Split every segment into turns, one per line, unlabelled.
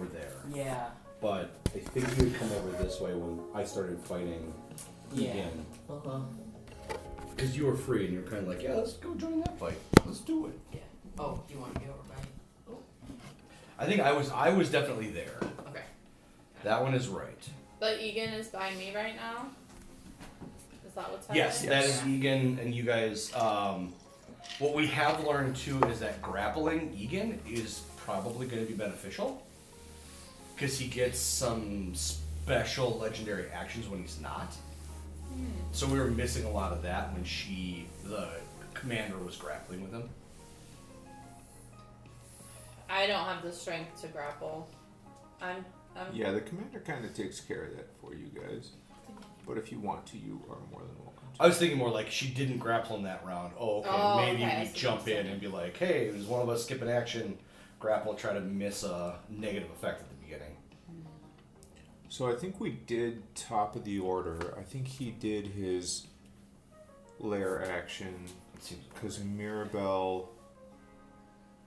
over there.
Yeah.
But I think you would come over this way when I started fighting again. Because you were free and you're kind of like, yeah, let's go join that fight. Let's do it.
Yeah. Oh, you want to be over by? Oh.
I think I was definitely there.
Okay.
That one is right.
But Egan is by me right now? Is that what's happening?
Yes, that is Egan and you guys. What we have learned too is that grappling Egan is probably going to be beneficial. Because he gets some special legendary actions when he's not. So we were missing a lot of that when the commander, was grappling with him.
I don't have the strength to grapple.
Yeah, the commander kind of takes care of that for you guys. But if you want to, you are more than welcome to.
I was thinking more like she didn't grapple in that round. Maybe
okay,
we jump in and be like, hey, there's one of us skip an action, grapple, try to miss a negative effect at the beginning.
So I think we did top of the order. I think he did his lair action because Mirabelle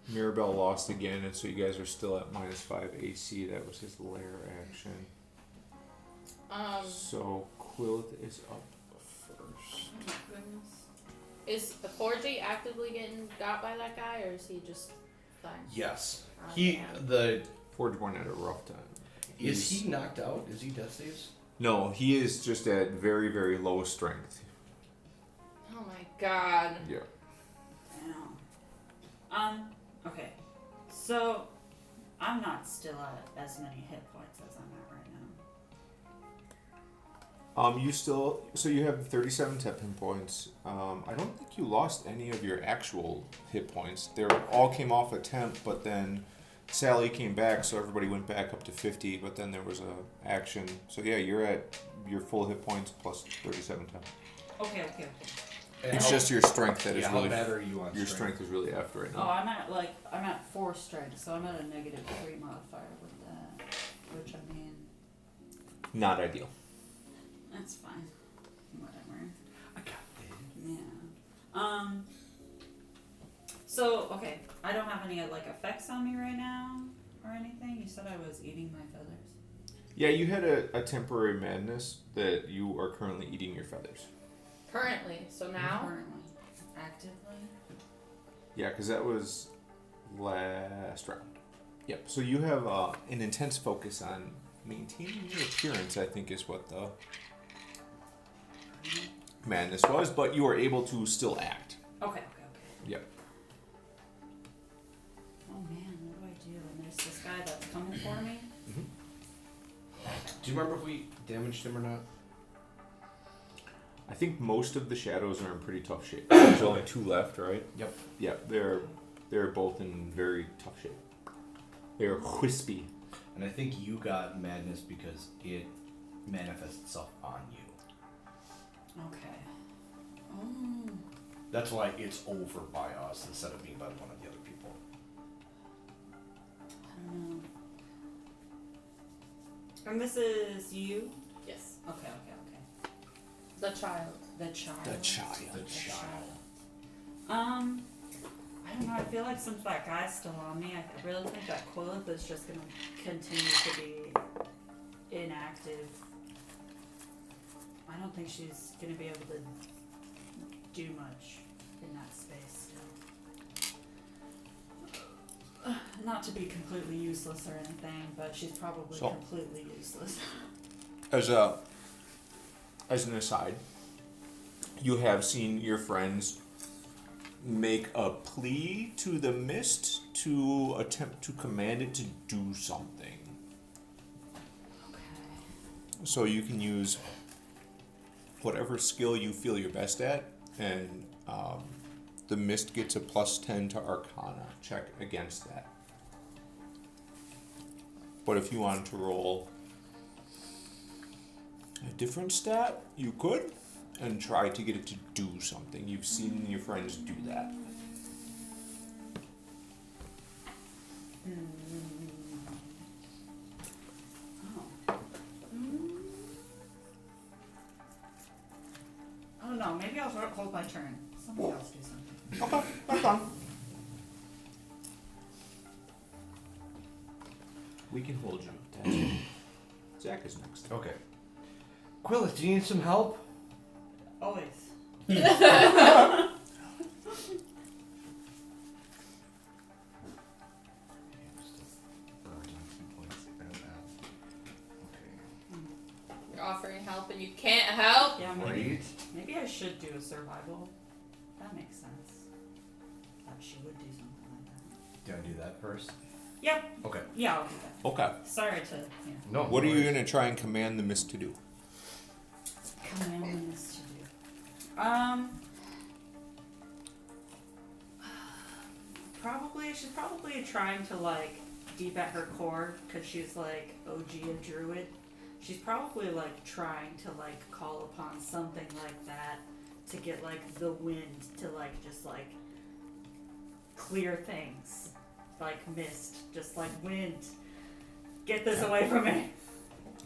lost again, and so you guys are still at -5 AC. That was his lair action. So Quillith is up first.
Oh my goodness. Is 4G actively getting got by that guy, or is he just fine?
Yes.
Yeah.
Forge one had a rough time.
Is he knocked out? Is he death saves?
No, he is just at very, very low strength.
Oh my god.
Yeah.
Damn. Okay. So, I'm not still at as many hit points as I'm at right now.
You have 37 hit points. I don't think you lost any of your actual hit points. They all came off a temp, but then Sally came back, so everybody went back up to 50, but then there was a action. So yeah, you're at your full hit points plus 37 temp.
Okay.
It's just your strength that is
how
really.
bad are you on
your strength is really after right
Oh,
now.
I'm at 4 strength, so I'm at a -3 modifier with that. Which I mean,
Not ideal.
that's fine. Whatever.
I got it.
Yeah. So okay, I don't have any effects on me right now or anything. You said I was eating my feathers.
Yeah, you had a temporary madness that you are currently eating your feathers.
Currently. So now?
Currently. Actively.
Yeah, because that was last round. Yep. So you have an intense focus on maintaining your appearance, I think is what the madness was, but you are able to still act.
Okay.
Yep.
Oh man, what do I do? And there's this guy that's coming for me.
Do you remember if we damaged him or not?
I think most of the shadows are in pretty tough shape. There's only 2 left, right?
Yep.
Yeah, they're both in very tough shape. They're wispy.
And I think you got madness because it manifests itself on you.
Okay. Oh.
That's why it's over by us instead of being by one of the other people.
I don't know. And this is you?
Yes.
Okay.
The child.
The child.
The child.
I don't know. I feel like since that guy's still on me, I really think that Quillith is just going to continue to be inactive. I don't think she's going to be able to do much in that space still. Not to be completely useless or anything, but she's probably completely useless.
As an aside, you have seen your friends make a plea to the mist to attempt to command it to do something.
Okay.
So you can use whatever skill you feel you're best at, and the mist gets a +10 to Arcana check against that. But if you wanted to roll a different stat, you could, and try to get it to do something. You've seen your friends do that.
Oh no, maybe I'll hold my turn. Somebody else do something.
Okay, that's fine. We can hold you. That's Zach is next.
Okay. Quilla, do you need some help?
Always.
You're offering help and you can't help?
Yeah,
Right.
maybe I should do a survival. That makes sense. Thought she would do something like that.
Do I do that first?
Yep.
Okay.
Yeah, I'll do that.
Okay.
Sorry to,
No.
What are you
worries.
gonna try and command the mist to do?
commandments to do. She's probably trying to like deep at her core because she's like OG a druid. She's probably like trying to like call upon something like that to get like the wind to like just like clear things, like mist, just like wind. Get this away from me.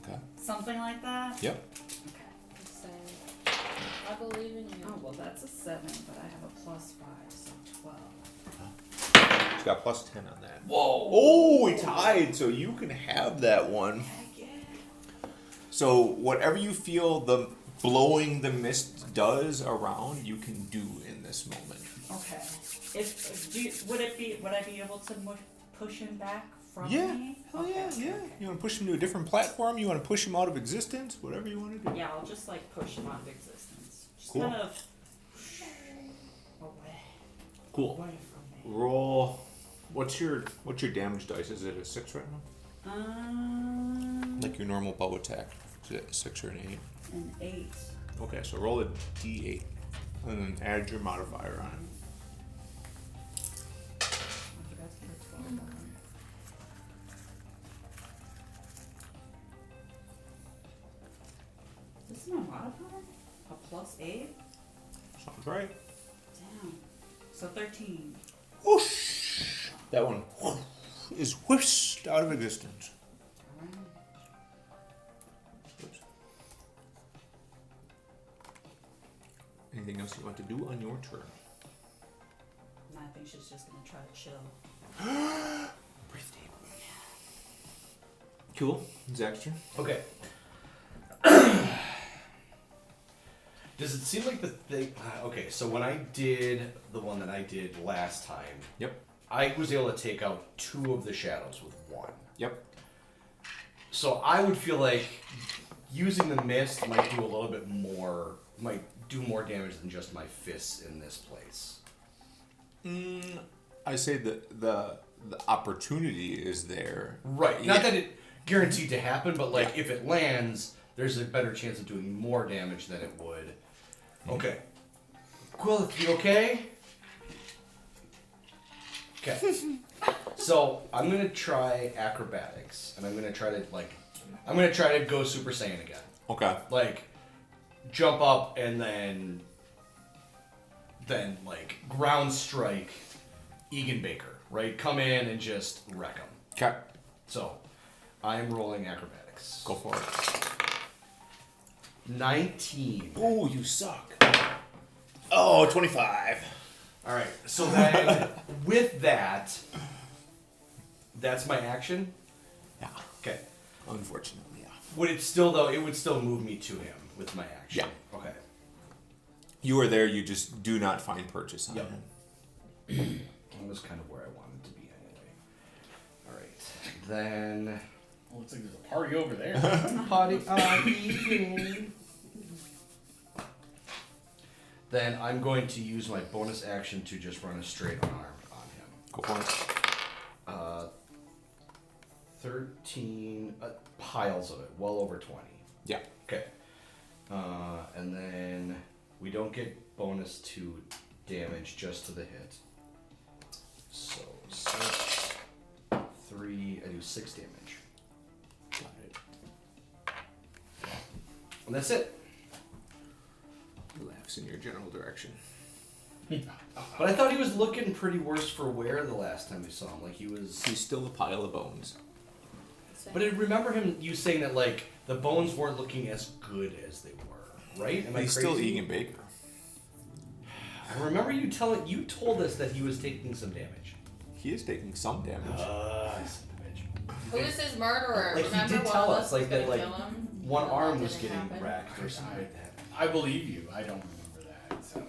Okay.
Something like that.
Yep.
Okay.
Just say, I believe in you.
Oh well, that's a 7, but I have a +5, so 12.
She's got +10 on that.
Whoa.
Oh, we tied, so you can have that one.
Heck yeah.
So whatever you feel the blowing the mist does around, you can do in this moment.
Okay. Would I be able to push him back from
Yeah.
me?
Hell
Okay,
yeah,
okay,
yeah.
okay.
You want to push him to a different platform? You want to push him out of existence? Whatever you want to do.
Yeah, I'll just like push him out of existence. Just
Cool.
kind of away
Cool.
from me.
Roll. What's your damage dice? Is it a 6 right now? Like your normal bow attack? Is it a 6 or an 8?
An 8.
Okay, so roll a d8 and then add your modifier on it.
I forgot to put 12 on. This is my modifier? A +8?
Sounds right.
Damn. So 13.
Whoosh! That one is whisked out of existence.
Alright.
Oops. Anything else you want to do on your turn?
And I think she's just gonna try to chill.
Breathe deep. Cool. Zach's turn.
Okay. Does it seem like the thing? Okay, so when I did the one that I did last time,
Yep.
I was able to take out 2 of the shadows with 1.
Yep.
So I would feel like using the mist might do a little bit more, might do more damage than just my fists in this place.
I say that the opportunity is there.
Right.
Yeah.
Not that it guaranteed to happen, but like
Yeah.
if it lands, there's a better chance of doing more damage than it would. Okay. Quill, you okay? Okay. So I'm gonna try acrobatics, and I'm gonna try to go Super Saiyan again.
Okay.
Like jump up and then like ground strike Egan Baker, right? Come in and just wreck him.
Okay.
So I'm rolling acrobatics.
Go for it.
19.
Oh, you suck. Oh, 25.
All right. So then with that, that's my action.
Yeah.
Okay.
Unfortunately, yeah.
Would it still though? It would still move me to him with my action.
Yeah.
Okay.
You are there, you just do not find purchase on
Yep.
him.
That was kind of where I wanted to be anyway. All right. Then.
Well, looks like there's a party over there.
Party evening. Then I'm going to use my bonus action to just run a straight arm on him.
Go for it.
13 piles of it, well over 20.
Yeah.
Okay. And then we don't get bonus to damage, just to the hit. So 6, 3, I do 6 damage.
Got it.
And that's it.
He laughs in your general direction.
But I thought he was looking pretty worse for wear the last time we saw him. Like he was.
He's still a pile of bones.
But I remember you saying that like the bones weren't looking as good as they were, right? Am I
He's
crazy?
still Egan Baker.
I remember you told us that he was taking some damage.
He is taking some damage.
I son of a bitch.
Who is his murderer?
Like, he
Remember
did
one
tell
of
us,
us
like,
was
that,
gonna
like,
kill him?
one
That
arm was
didn't
getting
happen.
wrecked or something like that.
I believe you. I don't remember that. So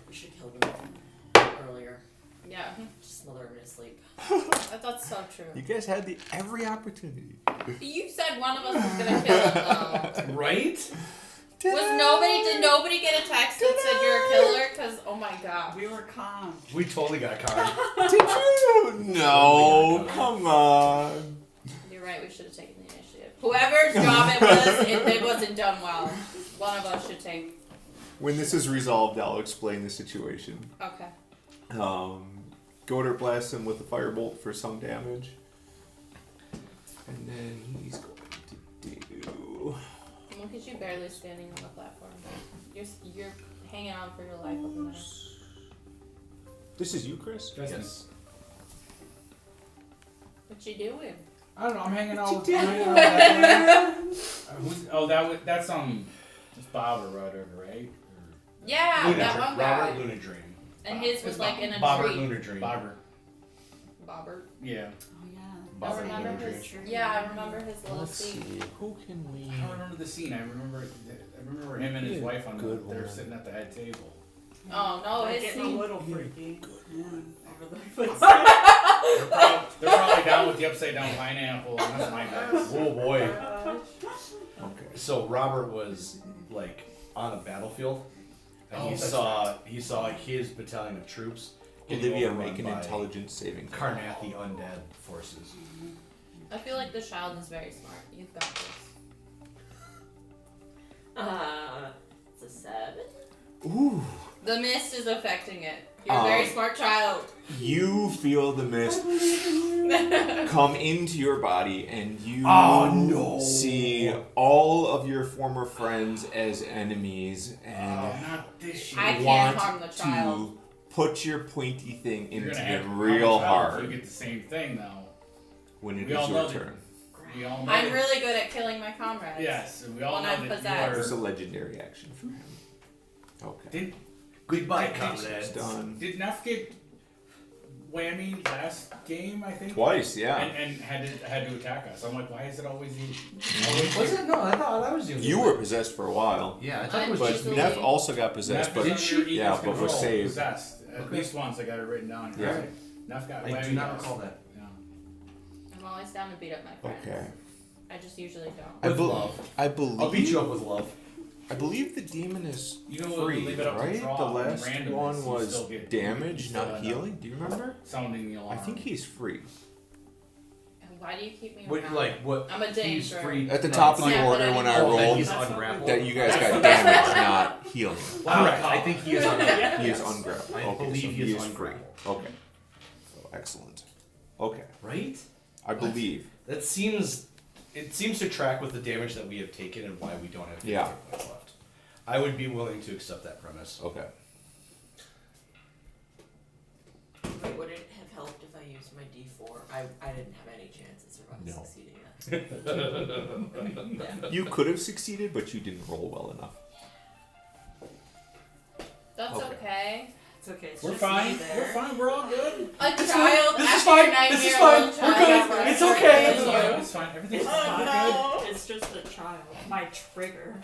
We should kill him earlier.
Yeah,
Just smother him in his sleep.
that's so true.
You guys had every opportunity.
You said one of us was gonna kill him though.
Right?
Did nobody get a text that said you're a killer? Cause oh my god.
We were calm.
We totally got caught.
Did you? No, come on.
You're right, we should have taken the initiative. Whoever's job it was, it wasn't done well. One of us should take.
When this is resolved, I'll explain the situation.
Okay.
Goder blasts him with a firebolt for some damage. And then he's going to do...
Look at you barely standing on the platform. You're hanging on for your life over there.
This is you, Chris?
Yes.
What you doing?
I don't know. I'm hanging out.
What
with-
you
I'm hanging out with that guy. Oh, that's it's Bob or whatever, right?
Yeah,
Luna
that
Dream.
one guy.
Robert Luna Dream.
And his was like in a
Bobbert
tree.
Luna Dream.
Bobber.
Bobbert.
Yeah.
Oh yeah.
I
Bobbert
remember
Luna
his.
Dream.
Yeah, I remember his little
Let's
scene.
see. Who can we...
I don't remember the scene. I remember him and his
Yeah,
wife on
good
they're
one.
sitting at the head table.
Oh no,
They're
his
getting
scene.
a little freaky. Yeah, over the footsteps.
They're probably down with the upside down pineapple. That's my guess.
Oh boy.
Okay.
So Robert was like on a battlefield, and
Oh,
he
that's
saw his battalion of troops. getting
Olivia,
overrun
make an
by
intelligence saving throw.
Karnathi undead forces.
I feel like the child is very smart. You've got this.
It's a 7.
Ooh.
The mist is affecting it. You're a very smart child.
You feel the mist come into your body, and you see all of your former friends as enemies, and
Not this shit.
I can't
want
harm the child.
to put your pointy thing
You're
into
gonna have
them
to
real
harm a child if
hard
You get the same thing though.
when it
We
is
all
your
know that-
turn.
We all know
I'm
that-
really good at killing my comrades.
Yes, we all
When
know
I'm
that
possessed.
It's a legendary action for him. Okay.
Goodbye,
Did-
comrades.
It's done.
Did Neff get whammy last game? I think
Twice, yeah.
and had to attack us. I'm like, why is it always you?
Was it? No, I thought I was doing
You were possessed for a while.
Yeah, I thought it was
But
just
Easily.
Neff also got possessed,
Neff
but
is under Eagle's
yeah, but was
control,
saved.
Possessed. At
Okay.
least once I got it written down.
Yeah.
Right. Neff got
I
whammy.
do not
twice.
recall that.
Yeah.
I'm always down to beat up my friends.
Okay.
I just usually don't.
I
With
bel-
love.
I believe.
I'll beat you up with love.
I believe the demon is
You know what,
free,
leave it up to
right?
draw
The
and
last
randomness,
one
you
was
still get-
damage,
you still
not
end up
healing. Do you remember?
Sounding the alarm.
I think he's free.
And why do you keep me
What,
around?
like, what?
I'm a
He's
danger.
free.
At the top of the
Yeah,
order
but
when
I
I
didn't-
Oh, that
rolled,
he's
That's what we
ungrappled.
that you guys
That's
got
what-
damage, not healing.
Correct. I think he is ungrappled.
He is
Yes.
ungrappled.
I
Okay,
believe
so
he is
free.
ungrappled.
Okay. So excellent. Okay.
Right?
I believe.
That seems. It seems to track with the damage that we have taken and why we don't have 50
Yeah.
hit points left. I would be willing to accept that premise.
Okay.
Wait, would it have helped if I used my D4? I didn't have any chance of
No.
succeeding that.
You could have succeeded, but you didn't roll well enough.
That's
Okay.
okay.
It's okay. It's
We're
just
fine.
me there.
We're fine. We're all good.
A
This is
child
fine. This is
after
fine.
your nightmare,
This is fine.
little
We're
child
good.
after
It's
your
okay.
nightmare.
It's fine. It's fine. Everything's fine. We're good.
It's just a child. My trigger.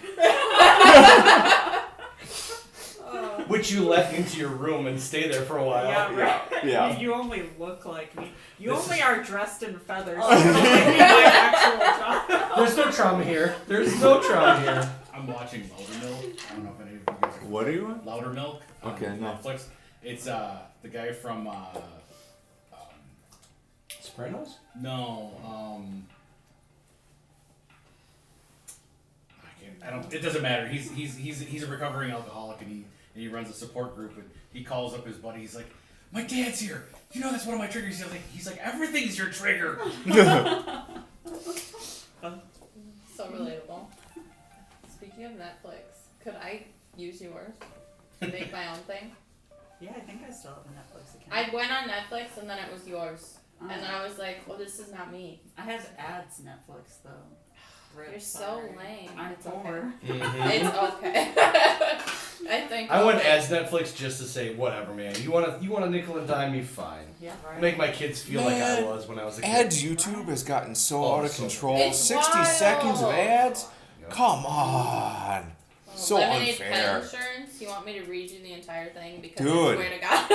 Which you let into your room and stay there for a while.
Yeah, right.
Yeah.
You only look like me. You
This
only
is-
are dressed in feathers. You don't look like my actual child.
There's no trauma here. There's no trauma here.
I'm watching Loudermilk. I don't know if any of you guys are
What are you on?
Loudermilk on
Okay, no.
Netflix. It's the guy from
Sopranos?
no I don't. It doesn't matter. He's a recovering alcoholic and he runs a support group and he calls up his buddy. He's like, my dad's here. You know that's one of my triggers. He's like everything's your trigger.
So relatable. Speaking of Netflix, could I use yours to make my own thing?
Yeah, I think I still have a Netflix account.
I went on Netflix and then it was yours.
Oh.
And then I was like, well, this is not me.
I have ads Netflix though.
You're so
Sorry.
lame.
I'm
It's
poor.
okay.
Mhm.
It's okay. I think
I went
I'll
as Netflix just to say whatever, man. You wanna nickel and dime me, fine.
Yeah, right.
Make my kids feel like I
Man,
was when I was a kid.
Ads YouTube has gotten so
Oh,
out of
so
control.
It's
60 seconds of
wild.
ads?
Yep.
Come on. So
Lemonade Pet
unfair.
Insurance. You want me to read you the entire thing because
Dude.
I swear to God.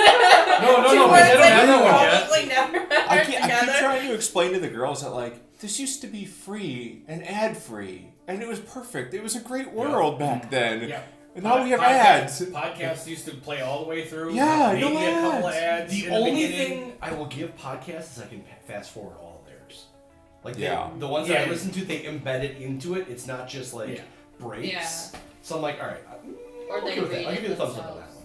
No,
Two
no,
words
they don't
that
have
you
that one yet.
probably never
I
heard
keep
together.
trying to explain to the girls that, like, this used to be free and ad free. And it was perfect. It was a great world back then.
Yeah.
And now we have ads.
Podcasts used to play all the way through.
Yeah,
maybe
no
a couple of
ads.
ads.
The
in
only
beginning.
thing I will give podcasts is I can fast forward all of theirs. Like
Yeah.
the ones that I
Yeah.
listen to, they embed it into it. It's not just like
Yeah.
breaks.
Yeah.
So I'm like, all right,
Or
I'm
they
okay with that.
read
I'll
it
give you the thumbs up on
themselves.
that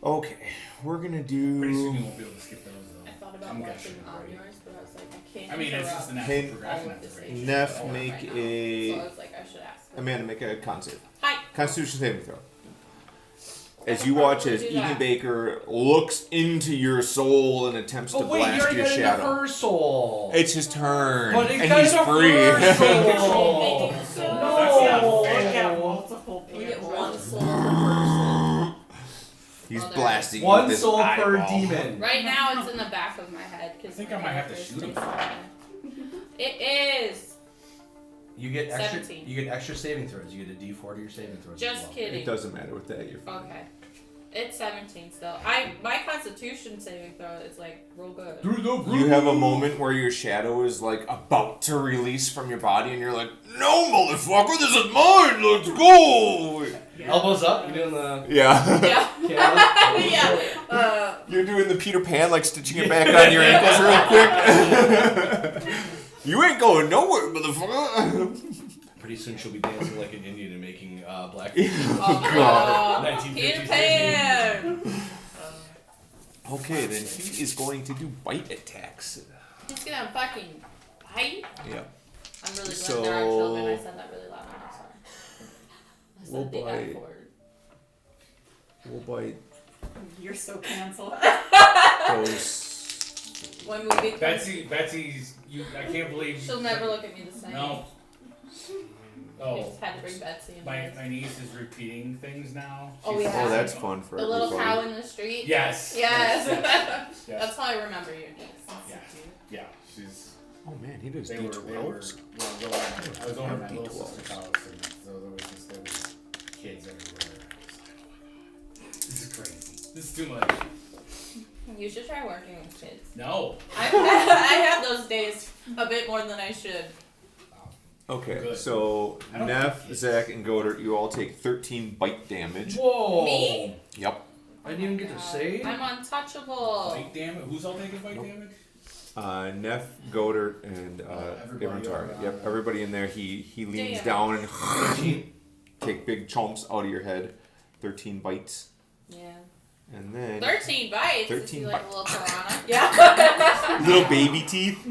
one.
Okay, we're gonna
Pretty soon you
do.
won't be able to skip those though.
I thought about
I'm
watching
guessing,
on
right?
yours, but I was like, I can't.
I mean, it's just the natural
Hey,
progression
all
of
of
the
this
race.
age.
Neff,
Right
make
now.
a.
So I was like, I should ask. them.
Amanda, make a con save.
Hi.
Constitution saving throw. As
I
you
could
watch
probably
as
do
Egan
that.
Baker looks into your soul and attempts to
Oh wait, you
blast
already
your
got into
shadow.
her soul.
It's his turn,
But it
and
got
he's
into
free.
her
Control
soul.
making so
That's not
No.
fair.
We got multiple
You
people.
get one soul per person.
He's
Oh, there
blasting you
One
with his
soul per
eyeball.
demon.
Right now, it's in the back of my head because
I think I might have to shoot him.
It is.
You get extra.
17.
You get extra saving throws. You get a D4 to your saving throws. as
Just
well.
kidding.
It doesn't matter with that. You're fine.
Okay. It's 17 still. My Constitution saving throw is like real good.
You have a moment where your shadow is like about to release from your body, and you're like, "No, motherfucker, this is mine. Let's go!"
Elbows up. You're doing the.
Yeah.
Yeah.
Yeah.
You're doing the Peter Pan, like stitching it back on your ankles real quick. You ain't going nowhere, motherfucker.
Pretty soon she'll be dancing like an Indian and making black.
Oh,
God.
1950s
Peter Pan!
Okay, then he is going to do bite attacks.
He's gonna fucking bite?
Yeah.
I'm really glad
So-
there are children. I said that really loud. I'm sorry. I said
We'll
the
bite.
F word.
We'll bite
You're so canceled.
those.
When we become,
Betsy's. I can't believe.
she'll never look at me the same.
No.
We
Oh,
just had to bring Betsy in.
my niece is repeating things now.
Oh,
She's-
yeah.
Oh, that's fun for
The little cow
everybody.
in the street?
Yes.
Yes.
Yes.
That's how I remember your niece.
Yeah. Yeah. She's.
Oh man, he does
They were.
D12s.
I was over at my little
D12s.
sister's house, and so there was kids everywhere. I was like, oh my god, this is crazy. This is too much.
You should try working with kids.
No.
I have those days a bit more than I should.
Okay,
Good.
so
I don't
Neff,
think-
Zach, and Goddard, you all take 13 bite damage.
Whoa.
Me?
Yep.
I didn't even get to say.
I'm untouchable.
Bite damage. Who's all taking bite damage?
Neff, Goddard, and
Everybody
Eberron Target.
over
Yep,
there.
everybody in there. He leans
Damn.
down and take big chomps out of your head. 13 bites.
Yeah.
And then
13 bites.
13
Is he like a little
bites.
piranha? Yeah.
little baby teeth.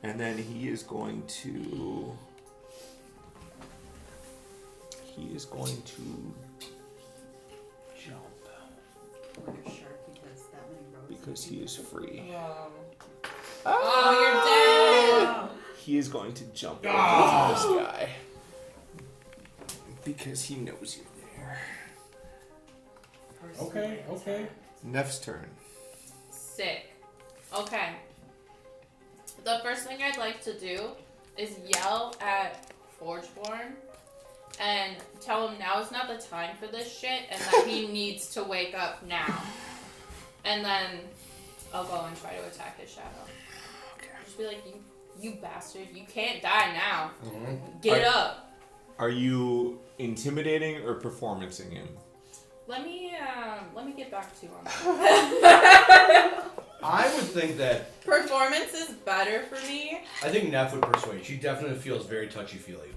And then he is going to jump
Or you're shark because that many rows.
because he is free.
Whoa.
Oh,
He is going to jump
Ah!
over to this guy because he knows you're there.
Okay. Okay.
Neff's turn.
Sick. Okay. The first thing I'd like to do is yell at Forgeborn and tell him now is not the time for this shit and that he needs to wake up now. And then I'll go and try to attack his shadow.
Okay.
Just be like, you bastard, you can't die now.
Mhm.
Get
Alright.
up.
Are you intimidating or performancing him?
Let me get back to you on that.
I would think that.
Performance is better for me.
I think Neff would persuade. She definitely feels very touchy-feely.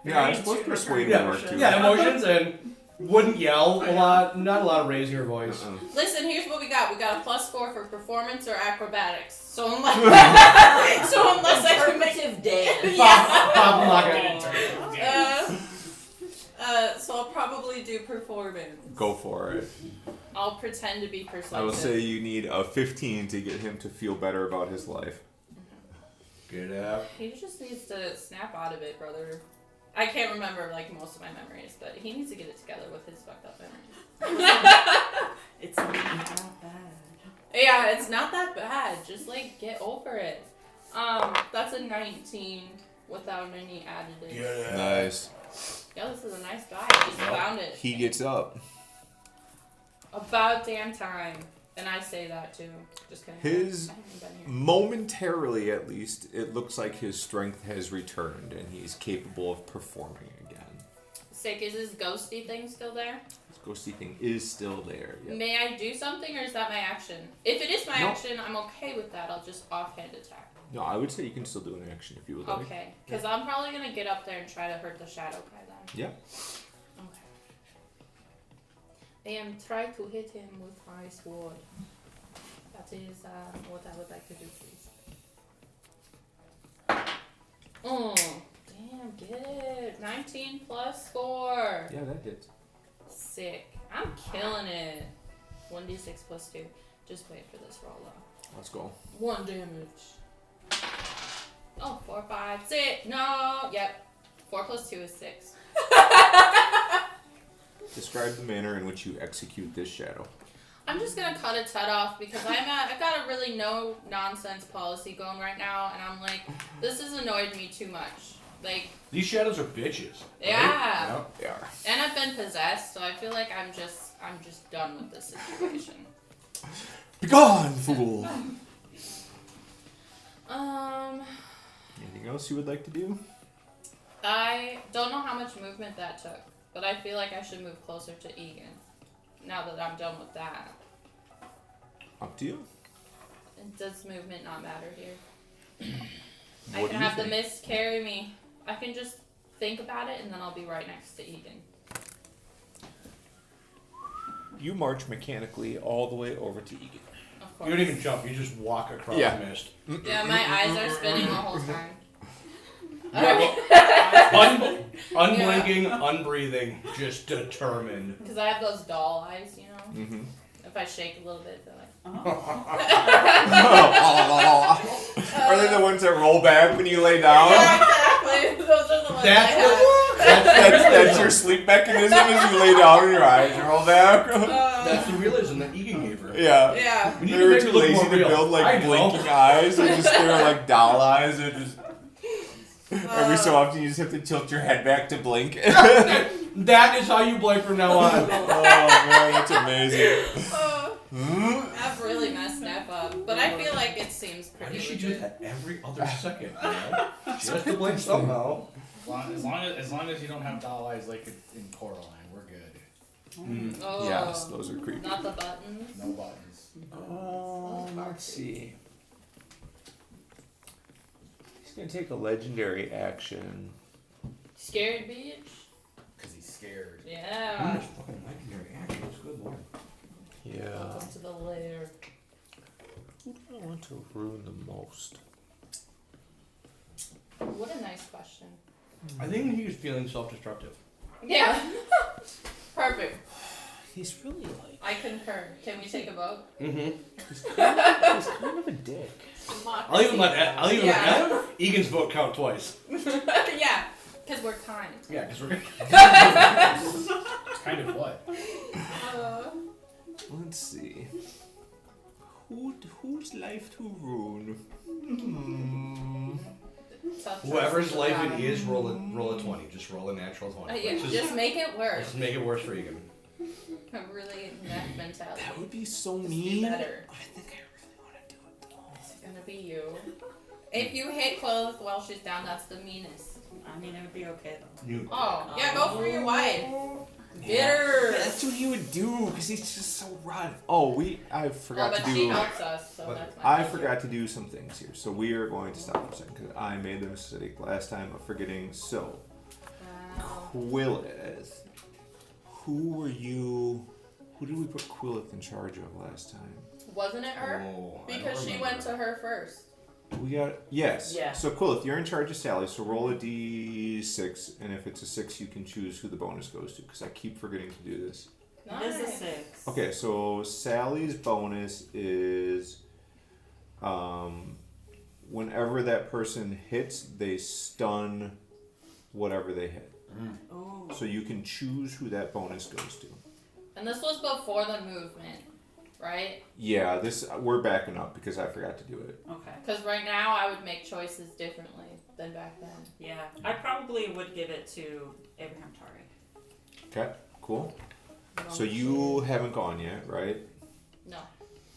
Yeah, I suppose persuading
Yeah,
work too.
yeah, emotions and wouldn't yell a lot. Not a lot of raising her voice.
Uh-uh.
Listen, here's what we got. We got a +4 for performance or acrobatics. So unless I can make
Affirmative dance.
Yeah.
Bob Locker.
Get into it.
So I'll probably do performance.
Go for it.
I'll pretend to be persuasive.
I will say you need a 15 to get him to feel better about his life.
Get out.
He just needs to snap out of it, brother. I can't remember like most of my memories, but he needs to get it together with his fucked up memories.
It's not that bad.
Yeah, it's not that bad. Just like get over it. That's a 19 without any additives.
Get out.
Nice.
Yeah, this is a nice die. I just found it.
He gets up.
About damn time. And I say that too. Just kidding.
His
I haven't been here.
momentarily, at least, it looks like his strength has returned and he's capable of performing again.
Sick, is his ghosty thing still there?
His ghosty thing is still there. Yep.
May I do something or is that my action? If it is my
No.
action, I'm okay with that. I'll just offhand attack.
No, I would say you can still do an action if you would like.
Okay. Because I'm probably going to get up there and try to hurt the shadow guy then.
Yeah.
Okay. And try to hit him with my sword. That is what I would like to do, please. Oh, damn, get it. 19 plus 4.
Yeah, that hits.
Sick. I'm killing it. 1d6 plus 2. Just wait for this roll though.
Let's go.
1 damage. Oh, 4, 5, 6. No. Yep. 4 plus 2 is 6.
Describe the manner in which you execute this shadow.
I'm just gonna cut its head off because I've got a really no nonsense policy going right now, and I'm like, this has annoyed me too much. Like,
These shadows are bitches. Right?
Yeah.
They are.
and I've been possessed, so I feel like I'm just done with this situation.
Begone, fool! Anything else you would like to do?
I don't know how much movement that took, but I feel like I should move closer to Egan. Now that I'm done with that.
Up to you.
Does movement not matter here? I
What
can
do you
have the
think?
mist carry me. I can just think about it and then I'll be right next to Egan.
You march mechanically all the way over to Egan.
Of
You
course.
don't even jump. You just walk across
Yeah.
the mist.
Yeah, my eyes are spinning the whole time.
Unblinking, unbreathing, just determined.
Because I have those doll eyes, you know?
Mm-hmm.
If I shake a little bit, they're like...
Are they the ones that roll back when you lay down?
Yeah, exactly. Those are the ones
That's
I have.
That's your sleep mechanism as you lay down and your eyes roll back.
That's the realism that Egan gave her.
Yeah.
Yeah.
We need
They
to
were
make
too
it look
lazy
more
to
real.
build
I
like
know.
blinking eyes. They just they were like doll eyes. They're just every so often you just have to tilt your head back to blink.
That is how you blink from now on.
Oh man, that's amazing.
I've really messed that up. But I feel like it seems
Why
pretty
does she do
legit.
that every other second? You know? She has to blink somehow.
As long as you don't have doll eyes like in Coraline, we're good.
Oh,
Yes, those are creepy.
Not the buttons.
No buttons.
Let's see. He's gonna take a legendary action.
Scared bitch?
Because he's scared.
Yeah.
This fucking legendary actions, good lord.
Yeah.
Welcome to the lair.
Who do I want to ruin the most?
What a nice question.
I think he was feeling self-destructive.
Yeah. Perfect.
He's really like.
I concur. Can we take a vote?
Mm-hmm.
He's kind of a dick.
I'll even let
Yeah.
Egan's vote count twice.
Yeah. Because we're kind.
Yeah, because we're
Kind of what?
Let's see. Whose life to ruin?
Tough
whoever's
choices
life
to
it
have.
is, roll a 20. Just roll a natural 20.
Yeah,
Let's
just make it worse.
let's make it worse for Egan.
A really neck mentality.
That would be so
Just
mean.
be better.
I think I really want to do it though.
It's gonna be you. If you hit Quillith while she's down, that's the meanest.
I mean, it would be okay though.
You.
Oh, yeah, go for your wife. Get her.
That's what he would do because he's just so rotten. Oh, I forgot
but
to
she
do.
helps us, so
But
that's my
I
pleasure.
forgot to do some things here, so we are going to stop for a second because I made the mistake last time of forgetting. So,
Wow.
Quillith, who did we put Quillith in charge of last time?
Wasn't it her?
Oh, I don't
Because she went
remember.
to her first.
We got yes.
Yeah.
So Quillith, you're in charge of Sally. So roll a d6, and if it's a 6, you can choose who the bonus goes to. Because I keep forgetting to do this.
It is a
Nice.
6.
Okay, so Sally's bonus is whenever that person hits, they stun whatever they hit.
Oh.
So you can choose who that bonus goes to.
And this was before the movement, right?
Yeah, we're backing up because I forgot to do it.
Okay.
Because right now I would make choices differently than back then.
Yeah, I probably would give it to Abraham Tari.
Okay, cool. So you haven't gone yet, right?
No.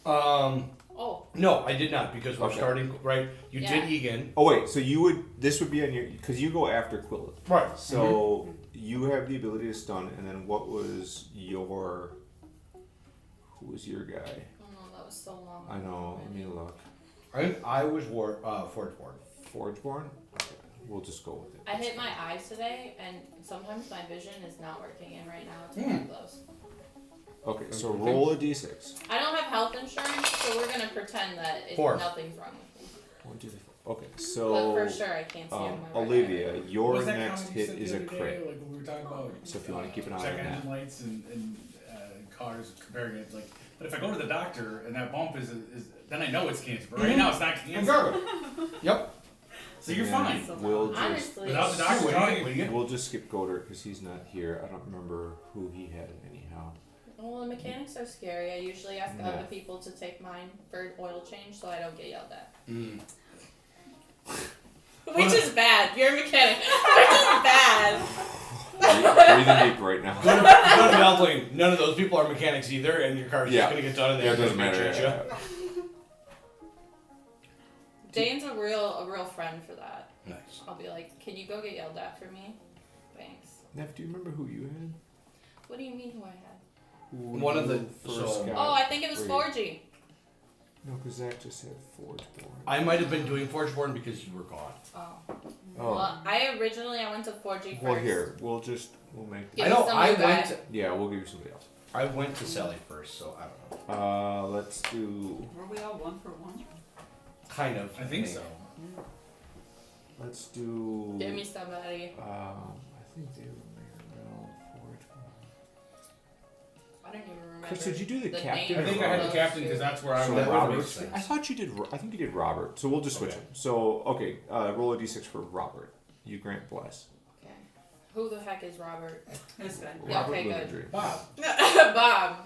Oh. No, I did not because we're
Okay.
starting right. You
Yeah.
did Egan.
Oh wait, so this would be on your, because you go after Quilla.
Right.
So you have the ability to stun, and then who was your guy?
Oh, that was so long.
I know.
ago
Let me look.
I was Forgeborn.
Forgeborn. Okay, we'll just go with it.
I hit my eyes today, and sometimes my vision is not working in right now. It's really close.
Okay, so roll a d6.
I don't have health insurance, so we're gonna pretend that
Four.
nothing's wrong with me.
1, 2, 3, 4. Okay,
But
so
for sure, I can't see it in my right eye.
Olivia,
What
your
was that
next
comment you
hit
said
is
the
a
other day,
crit.
like when we were talking about
So if you want to keep an eye
check
on that.
engine lights and cars, comparing it, like, but if I go to the doctor and that bump is then I know it's cancer. But right now it's not cancer.
Yep.
So you're
And
fine.
We'll just,
Honestly,
Without the doctor
What
telling
do
you.
you
we'll just skip Goder because he's not here. I don't remember who he had anyhow.
well, the mechanics are scary. I usually ask
Yeah.
other people to take mine for oil change, so I don't get yelled at. Which is bad. You're a mechanic. Which is bad.
Breathing deep right now.
Go to Valvoline. None of those people are mechanics either, and your car's
Yeah.
just gonna get done, and
Yeah, it
they're
doesn't
gonna
matter.
change
Yeah.
Dane's a real friend for that.
Nice.
I'll be like, can you go get yelled at for me? Thanks.
Neff, do you remember who you had?
What do you mean who I had?
Who
One of the-
you first
so-
got?
Oh, I think it was
Wait.
4G.
No, because Zach just had Forgeborn.
I might have been doing Forgeborn because you were gone.
Oh.
Oh.
Well, I went to 4G first.
Well, here we'll make.
Give
I
me
know.
some
I
new guy.
went. To,
Yeah, we'll give you somebody else.
I went to Sally first, so I don't know.
Let's do.
Were we all 1 for 1?
Kind of.
I think so.
Let's do.
Give me somebody.
I think they were Maribel, Forgeborn.
I don't even remember.
Chris, did you do the captain?
I think I had the
Those
captain
two.
because that's where I
So
was.
Robert.
makes sense.
I thought you did. I think you did Robert. So we'll just switch
Okay.
them. So okay, roll a d6 for Robert. You grant bless.
Okay. Who the heck is Robert?
This guy.
Yeah,
Robert
okay, good.
Luther.
Bob.
Bob.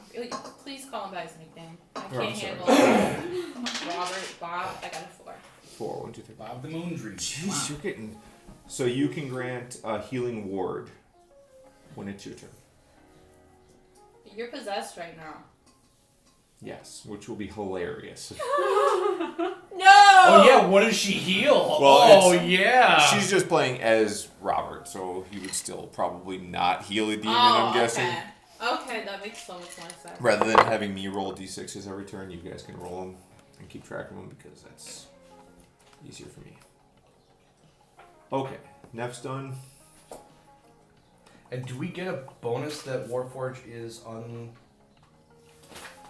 Please call him by his nickname. I
Oh, I'm
can't
sorry.
handle Robert, Bob. I got a 4.
4, 1, 2, 3.
Bob the Moon Tree.
Jeez, you're getting. So you can grant a healing ward when it's your turn.
You're possessed right now.
Yes, which will be hilarious.
No!
Oh yeah, what does she heal?
Well,
yeah.
She's just playing as Robert, so he would still probably not heal a demon, I'm guessing.
Okay. Okay, that makes so much more sense.
Rather than having me roll d6s every turn, you guys can roll them and keep track of them because that's easier for me. Okay, Neff's done.
And do we get a bonus that Warforge is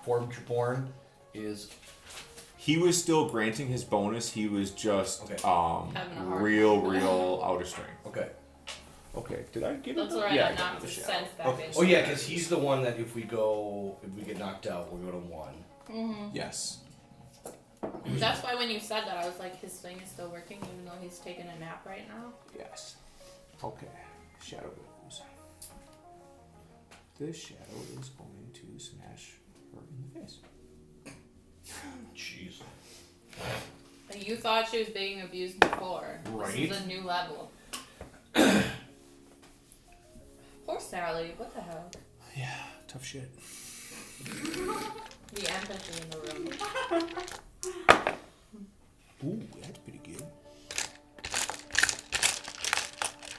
Forgeborn is?
He was still granting his bonus. He was just
Okay.
Having a hard
real out of strength.
Okay.
Okay, did I get it?
That's alright,
Yeah, I
I'm
got
not
the shadow.
sent back
Okay.
in.
Oh yeah, because he's the one that if we get knocked out, we'll go to 1.
Mm-hmm.
Yes.
That's why when you said that, I was like, his thing is still working even though he's taking a nap right now.
Yes. Okay. Shadow goes. This shadow is going to smash her in the face.
Jeez.
And you thought she was being abused before.
Right.
This is a new level. Poor Sally, what the hell?
Yeah, tough shit.
The empathy in the room.
Ooh, that's pretty good.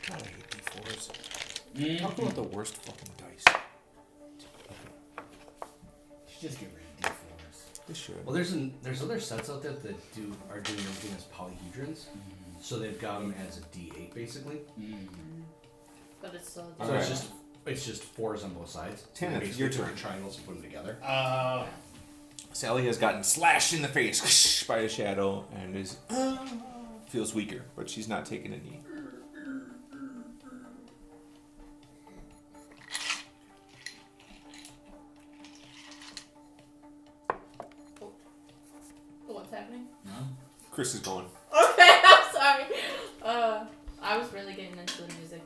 God, I hate D4s. Talk about the worst fucking dice.
You just get rid of D4s.
This should.
Well, there's other sets out there that are doing everything as polyhedrons, so they've got them as a D8 basically.
But it's still
So
Alright.
it's just 4s on both sides. So
Tanith,
they basically
your
take
turn.
Triangles and put them together.
Sally has gotten slashed in the face by a shadow and is feels weaker, but she's not taking a knee.
What's happening?
Chris is going.
Okay, I'm sorry. I was really getting into the music.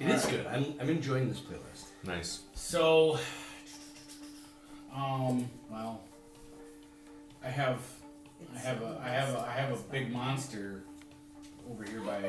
It is good. I'm enjoying this playlist.
Nice.
So, well, I have a big monster over here by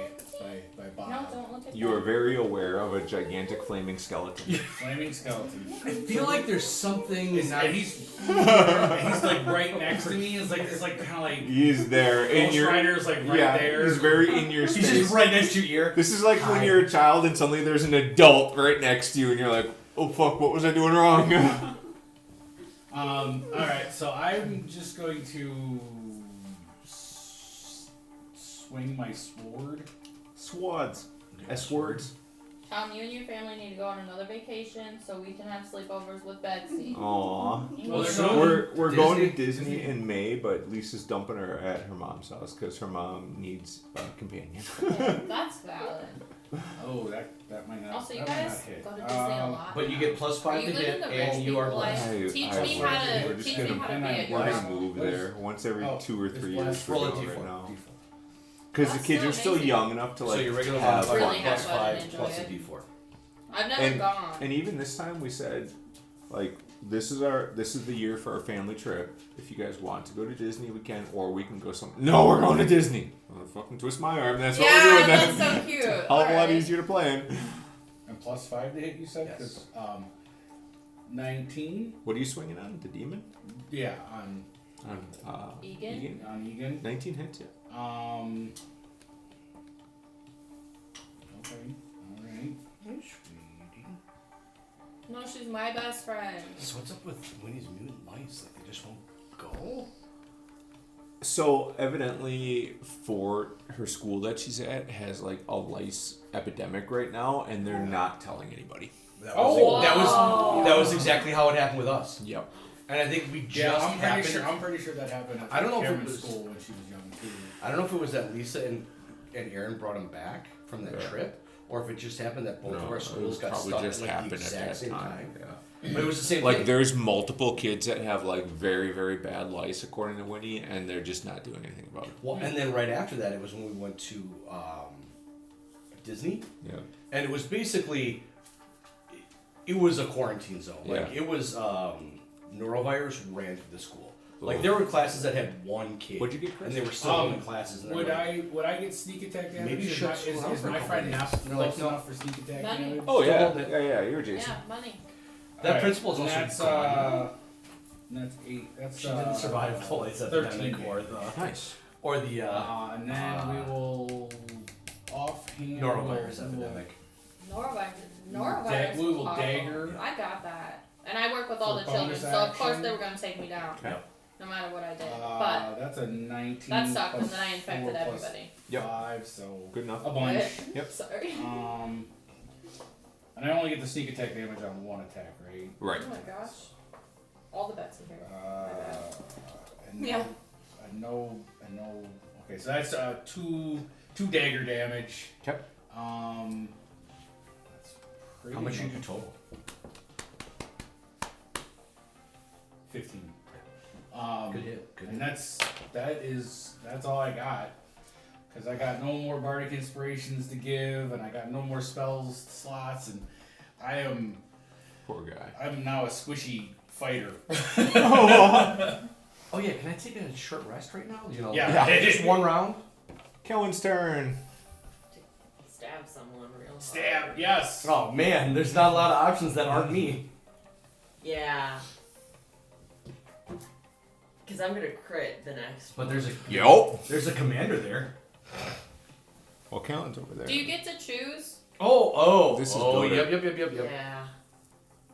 Bob.
No, don't look at
You
that.
are very aware of a gigantic flaming skeleton.
Flaming skeleton.
I feel like there's something.
And he's like right next to me. It's like kind of like
He's there in
Ghost
your.
Rider's like right
Yeah,
there.
he's very in your
He's
space.
just right next to your ear.
This is like when
Hi.
you're a child and suddenly there's an adult right next to you, and you're like, "Oh fuck, what was I doing wrong?"
All right, so I'm just going to swing my sword.
Swords. S-words.
Tom, you and your family need to go on another vacation so we can have sleepovers with Betsy.
Aww.
Well, they're
So-
going-
We're going to
Disney?
Disney in May, but Lisa's dumping her at her mom's house because her mom needs a companion.
Yeah, that's valid.
Oh, that might not.
Also, you
that might
guys
not hit.
go to Disney a lot.
But you
now.
get plus
Are
5
you
to
living
hit,
the rich
and you are
people life?
blessed.
Teach
I
me
would.
how
We're
to
just
teach
gonna-
me how to
and
be
I
a
bless
Why
girl.
move
What is-
there once every
oh,
2 or
it's
3
blessed.
years for
Roll a
Joe
d4.
right now.
D4.
Because the
That's
kids
still
are still
amazing.
young enough to
So
like
your regular
have
modifier
Really
plus
have fun and
5
enjoy
plus a
it.
d4.
I've never
And-
gone.
And even this time we said, like, this is the year for our family trip. If you guys want to go to Disney, we can, or we can go No, we're going to Disney. I'm gonna fucking twist my arm. That's what we're
Yeah,
doing.
that's
Then.
so cute.
Hell of a lot
Alright.
easier to plan.
And plus 5 to hit, you said?
Yes.
'Cause, 19.
What are you swinging on? The demon?
Yeah, on
Egan?
on Egan.
19 hits, yeah.
Okay. All right.
No, she's my best friend.
So what's up with Winnie's mutant mice? Like they just won't go?
So evidently, for her school that she's at, has like a lice epidemic right now, and they're not telling anybody.
That
Oh,
that was exactly how it happened with us.
Yep.
And I think we just
Yeah, I'm
happened.
pretty sure that happened at
I don't know if it
Cameron's
was-
school when she was young too.
I don't know if it was that Lisa and Aaron brought him back from that
Yeah.
trip, or if it just happened that both of
No,
our
it
schools got
probably
stuck
just
at like
happened
the
at
exact
that
same
time.
time.
Yeah.
But it was the same
Like
thing.
there's multiple kids that have like very, very bad lice according to Winnie, and they're just not doing anything about it.
Well, and then right after that, it was when we went to Disney,
Yeah.
and it was basically it was a quarantine zone. Like
Yeah.
it was norovirus ran through the school. Like
Oh.
there were classes that had one kid,
What'd you get, Chris?
and they were still
Um,
in classes. And
Would
they're like,
I get sneak attack damage?
Maybe
is
shut
my,
school
is,
down
is
for a
my
couple
friend
days.
not
And they're like,
close
no.
enough for sneak attack
Money.
damage?
Oh
Still
yeah.
holding it.
Yeah, you're Jason.
Yeah, money.
That
Alright,
principal is
and
also
that's
gone.
that's 8. That's
She didn't survive the lice
13
epidemic or
Nice.
the
and then we will offhand
norovirus
we will-
epidemic.
Norovirus.
we will
was
dagger.
awful. I got that. And I work with all
For
the children,
bonus
so of course
action.
they were going to take me down.
Okay.
No matter what I did. But
That's a 19.
that sucked, and
plus
then I
4
infected
plus
everybody.
Yep.
5, so
Good enough.
a bunch.
Yep.
Sorry.
And I only get the sneak attack damage on one attack, right?
Right.
Oh my gosh. All the bets in here.
And
Yeah.
no. Okay, so that's two dagger damage.
Okay.
That's pretty
How much you
much
do total?
15.
Good hit. Good
And
hit.
that's all I got. Because I got no more bardic inspirations to give, and I got no more spells slots, and I'm
Poor guy.
now a squishy fighter.
Oh yeah, can I take a short rest right now? You know,
Yeah.
just one round.
Kellen's turn.
Stab someone real hard.
Stab, yes.
Oh man, there's not a lot of options that aren't me.
Yeah. Because I'm gonna crit the next.
But there's
Yup.
a commander there.
Well, Kellen's over there.
Do you get to choose?
Oh,
This is
oh,
good.
yep.
Yeah.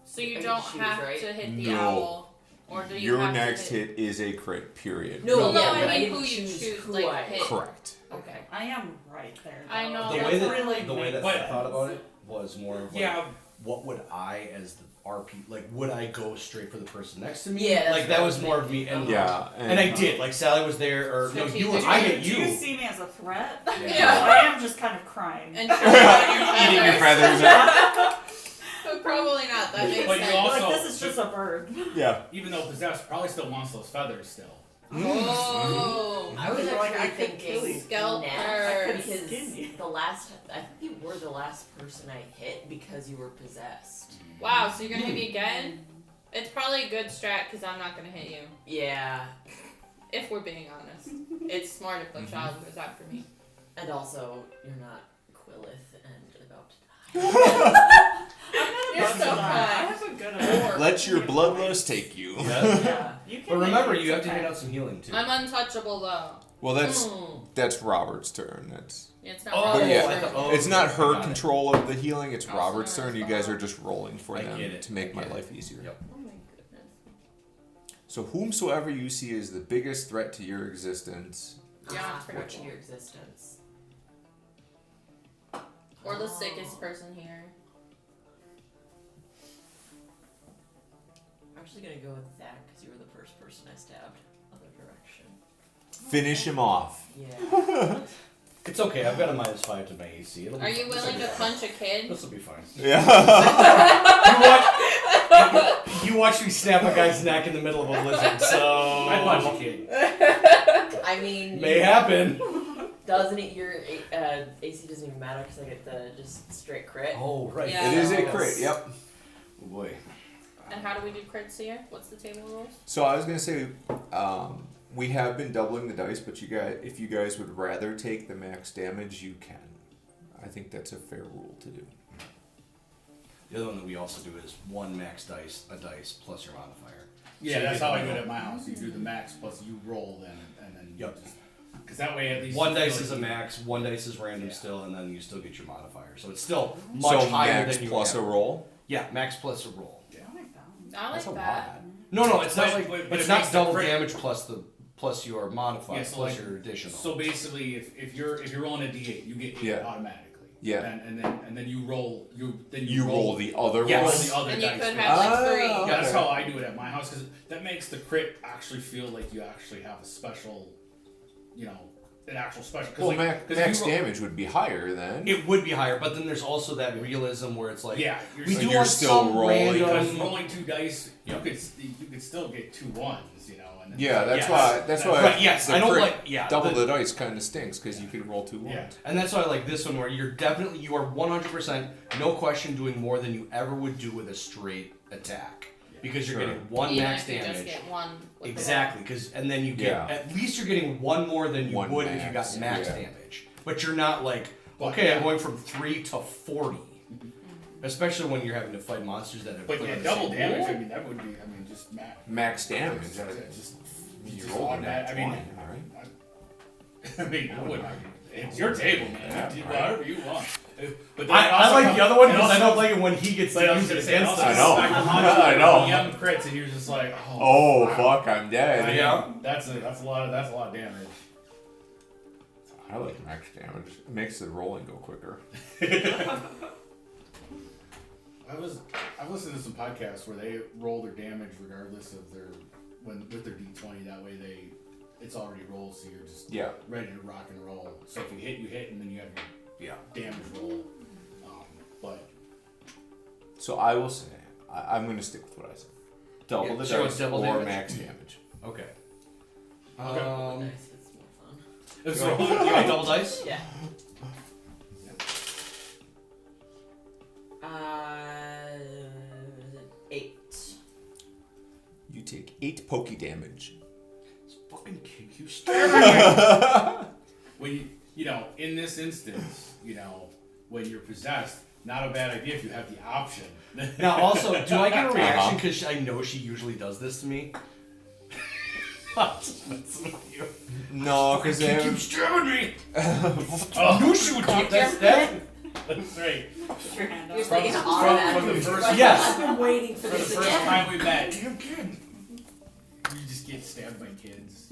So you
I
don't
can choose,
have
right?
to hit the
No.
owl? Or do you
Your
have
next
to
hit is a crit, period.
No,
Well, no,
yeah,
I
but
mean
didn't
who you
choose
choose,
who
like,
I
hit.
Correct.
Okay.
I am right there.
I
though.
know.
The
That
way that
really
the way that
makes
I thought
sense.
about it was more of like,
Yeah.
what would I as the RP like? Would I go straight for the person next to me?
Yeah, that's
like
what
that
I
was
was
more of me, and
Yeah.
and I did. Like Sally was there, or no, you were.
Strategic.
I get
Do you
you.
see me as a threat?
Yeah.
I am just kind of crying.
And sure,
Eating your feathers.
But probably not. That makes
But you
sense.
also-
Like, this is just a bird.
Yeah.
Even though possessed probably still wants those feathers still.
Oh.
I was
Like,
actually
I could kill you.
thinking
Scalpers.
Nat,
Skin
because
you.
I think you were the last person I hit because you were possessed.
Wow, so you're gonna hit me again? It's probably a good strat because I'm not gonna hit you.
Yeah,
If we're being honest. It's smart if the child goes after me.
and also you're not Quillith and about to die.
You're so
I
kind.
have a good
Let your bloodlust take you.
Yeah.
You can
But remember,
make
you have to
some
hand out some healing too.
I'm untouchable though.
Well, that's
Mm.
Robert's turn. That's
It's not
Oh,
Robert's
yeah,
turn.
I thought- oh,
it's not
okay,
her
got it.
control of the healing. It's
Also
Robert's
known
turn.
as
You guys
Bob.
are just rolling for
I
them
get it.
to make
I
my
get it.
life easier.
Yep.
Oh my goodness.
So whomsoever you see is the biggest threat to your existence.
Yeah,
What
critical.
to your existence?
Or the
Oh.
sickest person here.
I'm actually gonna go with Zach because you were the first person I stabbed. Other direction.
Finish him off.
Yeah.
It's okay. I've got a -5 to my AC. It'll be
Are you
fine.
willing to punch a kid?
This will be fine.
Yeah.
You watch me snap a guy's neck in the middle of a blizzard, so
I punch a kid.
I mean,
may happen.
doesn't it? Your AC doesn't even matter because I get the just straight crit.
Oh right.
Yeah.
It is a
Yes.
crit. Yep.
Oh, boy.
And how do we do crits here? What's the table rules?
So I was gonna say, we have been doubling the dice, but if you guys would rather take the max damage, you can. I think that's a fair rule to do.
The other one that we also do is one max dice, a dice plus your modifier.
Yeah,
So you
that's
get
how I
the
do it
roll.
at my house. You do the max plus you roll then, and then
Yep.
because that way at least
One
you feel
dice
like
is a
you-
max, one dice is random
Yeah.
still, and then you still get your modifier. So it's still much
So
higher
max
than you
plus
have.
a roll.
Yeah, max plus a roll.
I like that one.
I like
That's a
that.
lot.
No, it's not
But-
like
but
it's
it
not
makes the
double
crit-
damage plus your modifier
Yeah, so
plus
like-
your additional.
So basically, if you're rolling a d8, you get 8
Yeah.
automatically.
Yeah.
And then you roll
You roll the other
Yes.
roll
roll.
the other
And you
dice.
could
with
have
it.
like three.
Ah.
Yeah, that's
Okay.
how I do it at my house because that makes the crit actually feel like you actually have a special, an actual special. 'Cause
Well,
like, 'cause
max
if you roll-
damage would be higher then.
it would be higher, but then there's also that realism where it's like
Yeah, you're
we
still-
do
you're
want
still
some
rolling.
Because
random.
rolling 2 dice,
Yeah.
you could still get 2 ones, And then
Yeah, that's
Yes.
why. That's why.
Right, yes,
the
I don't
crit
like yeah
double
the-
the dice kind of stinks because you could roll 2 ones.
Yeah.
And that's why I like this one where you are 100% no question doing more than you ever would do with a straight attack because you're
Sure.
getting one
Even
max
if you just
damage.
get one. With
Exactly, because and then you get
Yeah.
at least you're getting one more than you
One
would if you
max,
got max
yeah.
damage. But you're not like
But-
okay, I'm going from 3 to 40. Especially when you're having to fight monsters that have
But
put
yeah,
on the
double
same
damage.
rule.
That would be. Just max.
Max damage.
Just
You
just
rolled a
automatic-
nat
I
20,
mean,
right?
I mean, I wouldn't argue. It's your table, man.
Yeah,
Do
right.
whatever you want. But then
I
also
like
come-
the other one
and
because I
also
don't
come-
like it when he gets
But I
to
was
use it
gonna say,
against
also
us.
I know.
back to
I know.
DM crits, and you're just like,
Oh
wow.
fuck! I'm
I
dead.
mean,
Yeah.
That's a lot of damage.
I like max damage. It makes the rolling go quicker.
I've listened to some podcasts where they roll their damage regardless of with their D20. That way it's already rolled, so you're just
Yeah.
ready to rock and roll. So if you hit, and then you have your damage roll. But
So I will say, I'm going to stick with what I said. Double
Yeah,
the
so it's
dice
double
or
damage?
max damage.
Okay.
Nice, it's more fun.
it's
You want double dice?
Yeah. Uh, 8.
You take 8 pokey damage.
Let's fucking kick you straight.
when in this instance, when you're possessed, not a bad idea if you have the option.
Now, also, do I get a reaction because I know she usually does this to me? I'm just messing with you.
No, because
You
they
keep stabbing me.
Oh,
I knew she would keep that stab.
that's right.
Put your hand
You're
up.
thinking
from
automatic.
the first-
Yes.
I've been waiting for
For the
this
first
again.
time we met,
Damn kid.
you just get stabbed by kids.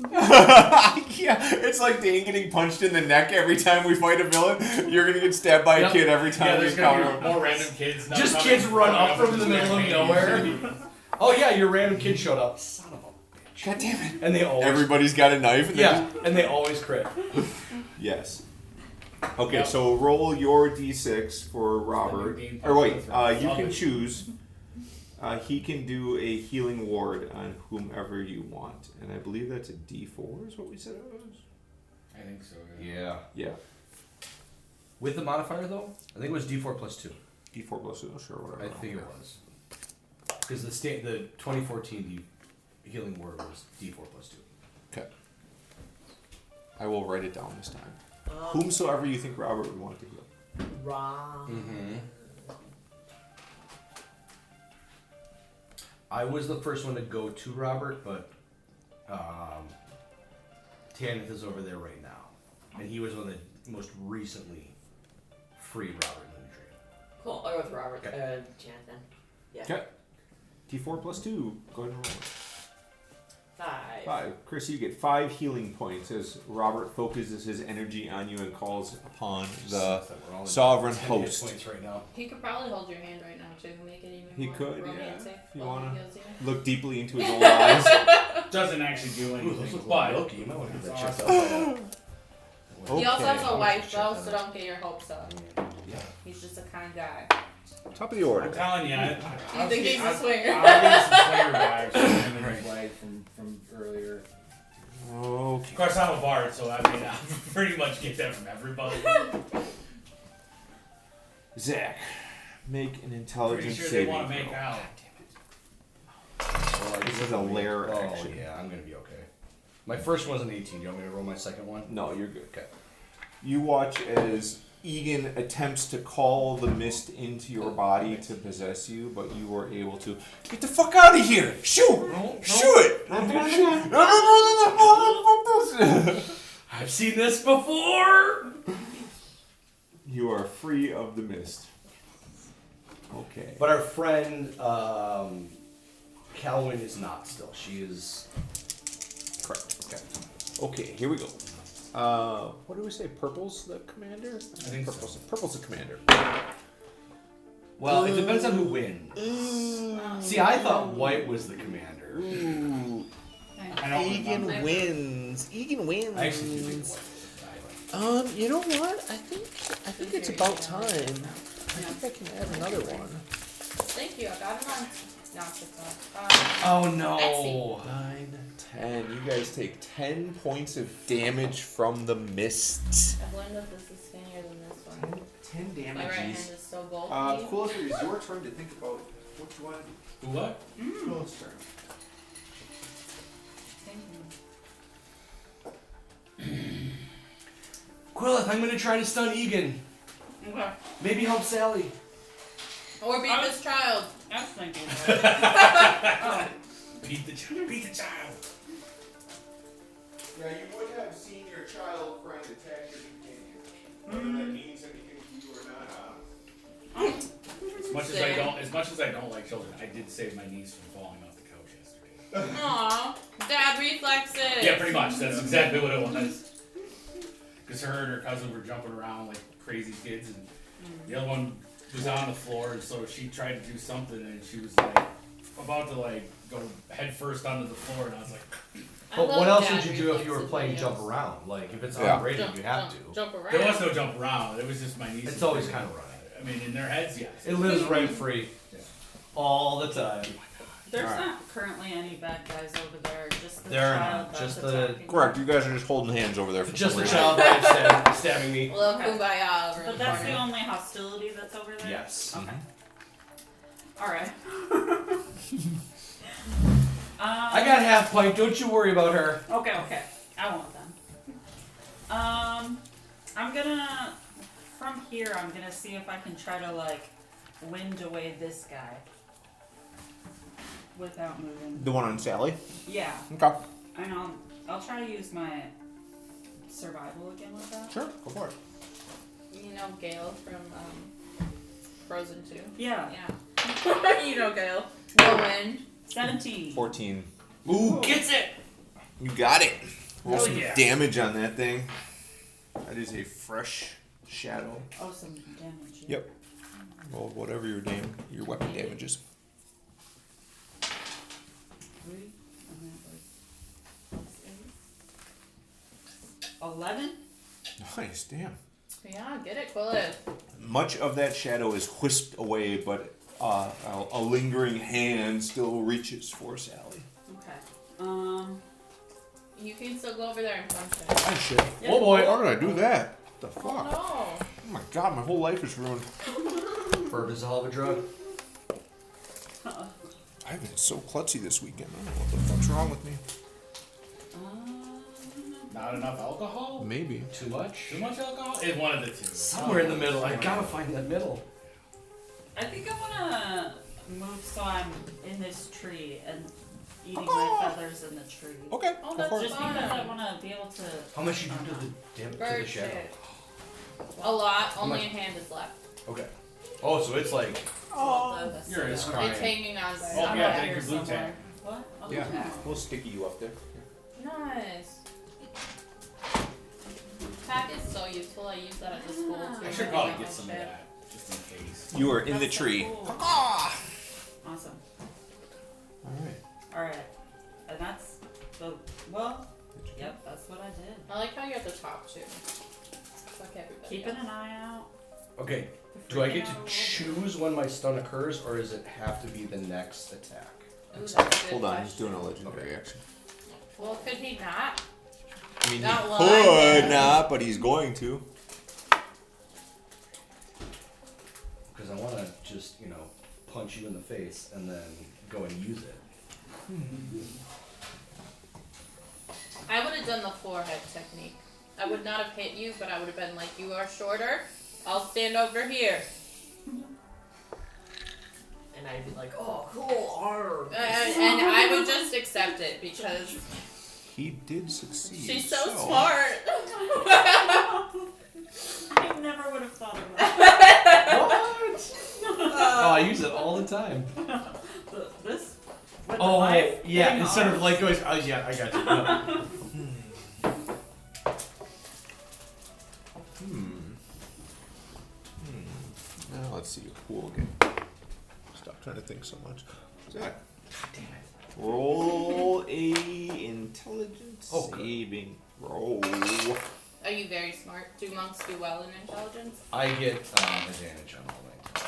yeah, it's like Dane getting punched in the neck every time we fight a villain. You're gonna get stabbed by
Yep.
a kid every
Yeah,
time we
there's gonna
encounter
be
him.
more random kids. Now
Just
coming-
kids run
coming
up from the
into
middle of
babies.
nowhere. Oh yeah, your random kid showed up. Son of a bitch.
God damn it!
And they always
Everybody's got a knife. And they
yeah, and they always crit.
Yes. Okay,
Yep.
so roll your d6 for Robert.
game
Or wait,
partner.
you
Love
can
it.
choose He can do a healing ward on whomever you want, and I believe that's a D4 is what we said it was.
I think so.
Yeah.
Yeah,
With the modifier though, I think it was D4 plus 2.
D4 plus 2, sure, whatever.
I think it was. Because the 2014 the healing word was D4 plus 2.
Okay. I will write it down this time.
Oh,
Whomsoever you think Robert would want to heal.
wrong.
Mm-hmm. I was the first one to go to Robert, but Tanith is over there right now, and he was one that most recently freed Robert in the dream.
Cool. I'll go with Robert.
Okay.
Jonathan. Yeah.
Okay. D4 plus 2. Go ahead and roll it.
5.
5. Chris, you get 5 healing points as Robert focuses his energy on you and calls upon the
We're all in
sovereign
10 hit
host.
points right now.
He could probably hold your hand right now too, make it even
He
more
could, yeah,
romantic.
if you
while he
wanna.
heals you.
Look deeply into his old eyes.
Doesn't actually do
Ooh, those
anything,
look
but
milky. You might want to get that
It's
checked out.
He also has
Okay.
a wife
Check
though,
that
so
out.
don't get your hopes up.
Yeah.
He's just a kind guy.
Top of the
I'm
order.
telling you,
You think he's a swinger?
I'm getting some swinger vibes from him and his wife from earlier.
Okay.
Of course, I'm a bard, so I mean, I pretty much get that from everybody.
Zach, make an
Pretty
intelligence
sure they
saving
want to make
throw.
out.
Well, I
This
guess
is a lair
oh,
action.
yeah, I'm gonna be okay. My first one's an 18. Do you want me to roll my second one?
No, you're good.
Okay.
You watch as Egan attempts to call the mist into your body to possess you, but you were able to get the fuck out of here! Shoot! Shoot it!
I've seen this before.
You are free of the mist. Okay.
But our friend Calwyn is not still. She is.
Correct. Okay, here we go. What do we say? Purple's the commander? I
think so.
Purple's the commander.
Well, it depends on who wins. See, I thought white was the commander.
Ooh.
I don't
Egan
remember.
wins. Egan wins.
I actually do think white was
You know what? I think it's about time. I think I can add another one.
Thank you, I got him on TikTok.
Oh
no.
9, 10. You guys take 10 points of damage from the mist.
I wonder if this is skinnier than this one.
10
My right hand is so bulky.
Cool, it is your turn to think about what you want to do.
What?
Cool's turn.
Quillith, I'm gonna try to stun Egan.
Okay.
Maybe help Sally.
Or beat this child.
I was thinking.
Beat the child.
Yeah, you would have seen your child friend attack your companion. Whether that means anything to you or not,
As much as I don't like children, I did save my niece from falling off the couch yesterday.
Aw, dad reflexes.
Yeah, pretty much. That's exactly what it was. Because her and her cousin were jumping around like crazy kids, and the other one was on the floor, and so she tried to do something, and she was like about to like go head first onto the floor, and I was like,
I
But
love
what else
dad
would you do if you were
reflexes
playing
videos.
jump around? Like, if it's
Yeah.
unrated, you have to.
Jump around.
there was no jump around. It was just my niece.
It's always kind of running.
I mean, in their heads, yes.
It lives rent free.
Yeah.
All the time.
There's
Alright.
not currently any bad guys over there, just the
There are
child
not,
that's
just the-
attacking.
Correct, you guys are just holding hands over there for
Just
some
the
reason.
child that is stabbing me.
Little
Okay.
kumbaya over in
But
the
that's the
corner.
only hostility that's over there?
Yes.
Okay. Alright.
I got half pint. Don't you worry about her.
Okay. I won't then. I'm gonna, from here, I'm gonna see if I can try to, like, wind away this guy. Without moving.
The one on Sally?
Yeah.
Okay.
And I'll try to use my survival again with that.
Sure, go for it.
You know Gale from Frozen 2?
Yeah.
Yeah. You know Gale. No win.
17.
14.
Ooh, gets it.
You got it. Roll
Oh,
some
yeah.
damage on that thing. That is a fresh shadow.
Oh, some damage. Yeah.
Yep. Roll whatever your weapon damage is.
3, and that was 8. 11?
Nice, damn.
Yeah, get it, Quillet.
Much of that shadow is whisked away, but a lingering hand still reaches for Sally.
Okay.
You can still go over there and punch it.
Ah, shit.
Oh boy.
Why did I do that? The fuck?
Oh
Oh my god, my whole life is ruined.
Burp is a hell of a drug.
I've been so klutzy this weekend. I don't know what the fuck's wrong with me.
Not enough alcohol?
Maybe.
Too much?
Too much alcohol? It's one of the two.
Somewhere in the middle. I gotta find that middle.
I think I wanna move so I'm in this tree and eating my feathers in the tree.
Okay.
Oh,
go
that's
for it.
Just because I wanna be able to.
How much you do to the
bird
shadow?
shit. A lot. Only
much?
a hand is left.
Okay. Oh, so it's like
Oh,
You're
it's
a
crying.
It's hanging on by
Oh,
I'm
yeah,
up
take
here
your blue
somewhere.
tag.
What? Oh,
Yeah,
tag.
we'll sticky you up there.
Nice. Tack is so useful. I use that at the school too.
I should probably get some of that, just in case.
You are in the
That's so
tree.
cool. Awesome.
Alright.
Alright. And that's the. Well, yep, that's what I did.
I like how you're at the top too. Fuck everybody
Keeping
else.
an eye out.
okay. Do I get to choose when my stun occurs, or does it have to be the next attack?
Ooh, that's a good
Hold on, he's
question.
doing a legendary action.
Well, could he not?
I mean,
Not
he
while
could
I'm there.
not, but he's going to.
Because I want to just, punch you in the face and then go and use it.
I would have done the forehead technique. I would not have hit you, but I would have been like, you are shorter. I'll stand over here.
And I'd be like, oh, cool, arm.
And I would just accept it because
He did succeed.
she's so smart.
I never would have thought of that.
Oh, I use it all the time.
This. With the
Oh,
knife
yeah.
hitting
Instead of
arms.
like going, oh yeah, I got you. No.
Now let's see. Cool again. Stop trying to think so much. What's that?
Damn it.
Roll a intelligence
Oh, good.
saving roll.
Are you very smart? Do monks do well in intelligence?
I get advantage on all my.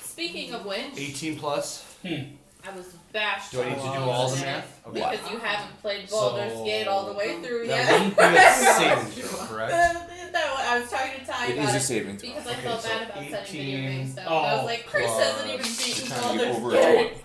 Speaking of which,
18 plus.
I was bashed.
Do I need to do
on
all the
today
math? Okay.
Because you haven't played Baldur's
So-
Gate all the way through
That
yet.
wouldn't be a saving throw, correct?
I was talking to Ty
It
about
is a
it
saving throw.
because I
Okay,
felt
so
bad about setting video
18
game stuff. And I was like, Chris hasn't even
plus-
beaten
You're trying to get
Baldur's
over
Gate.
it.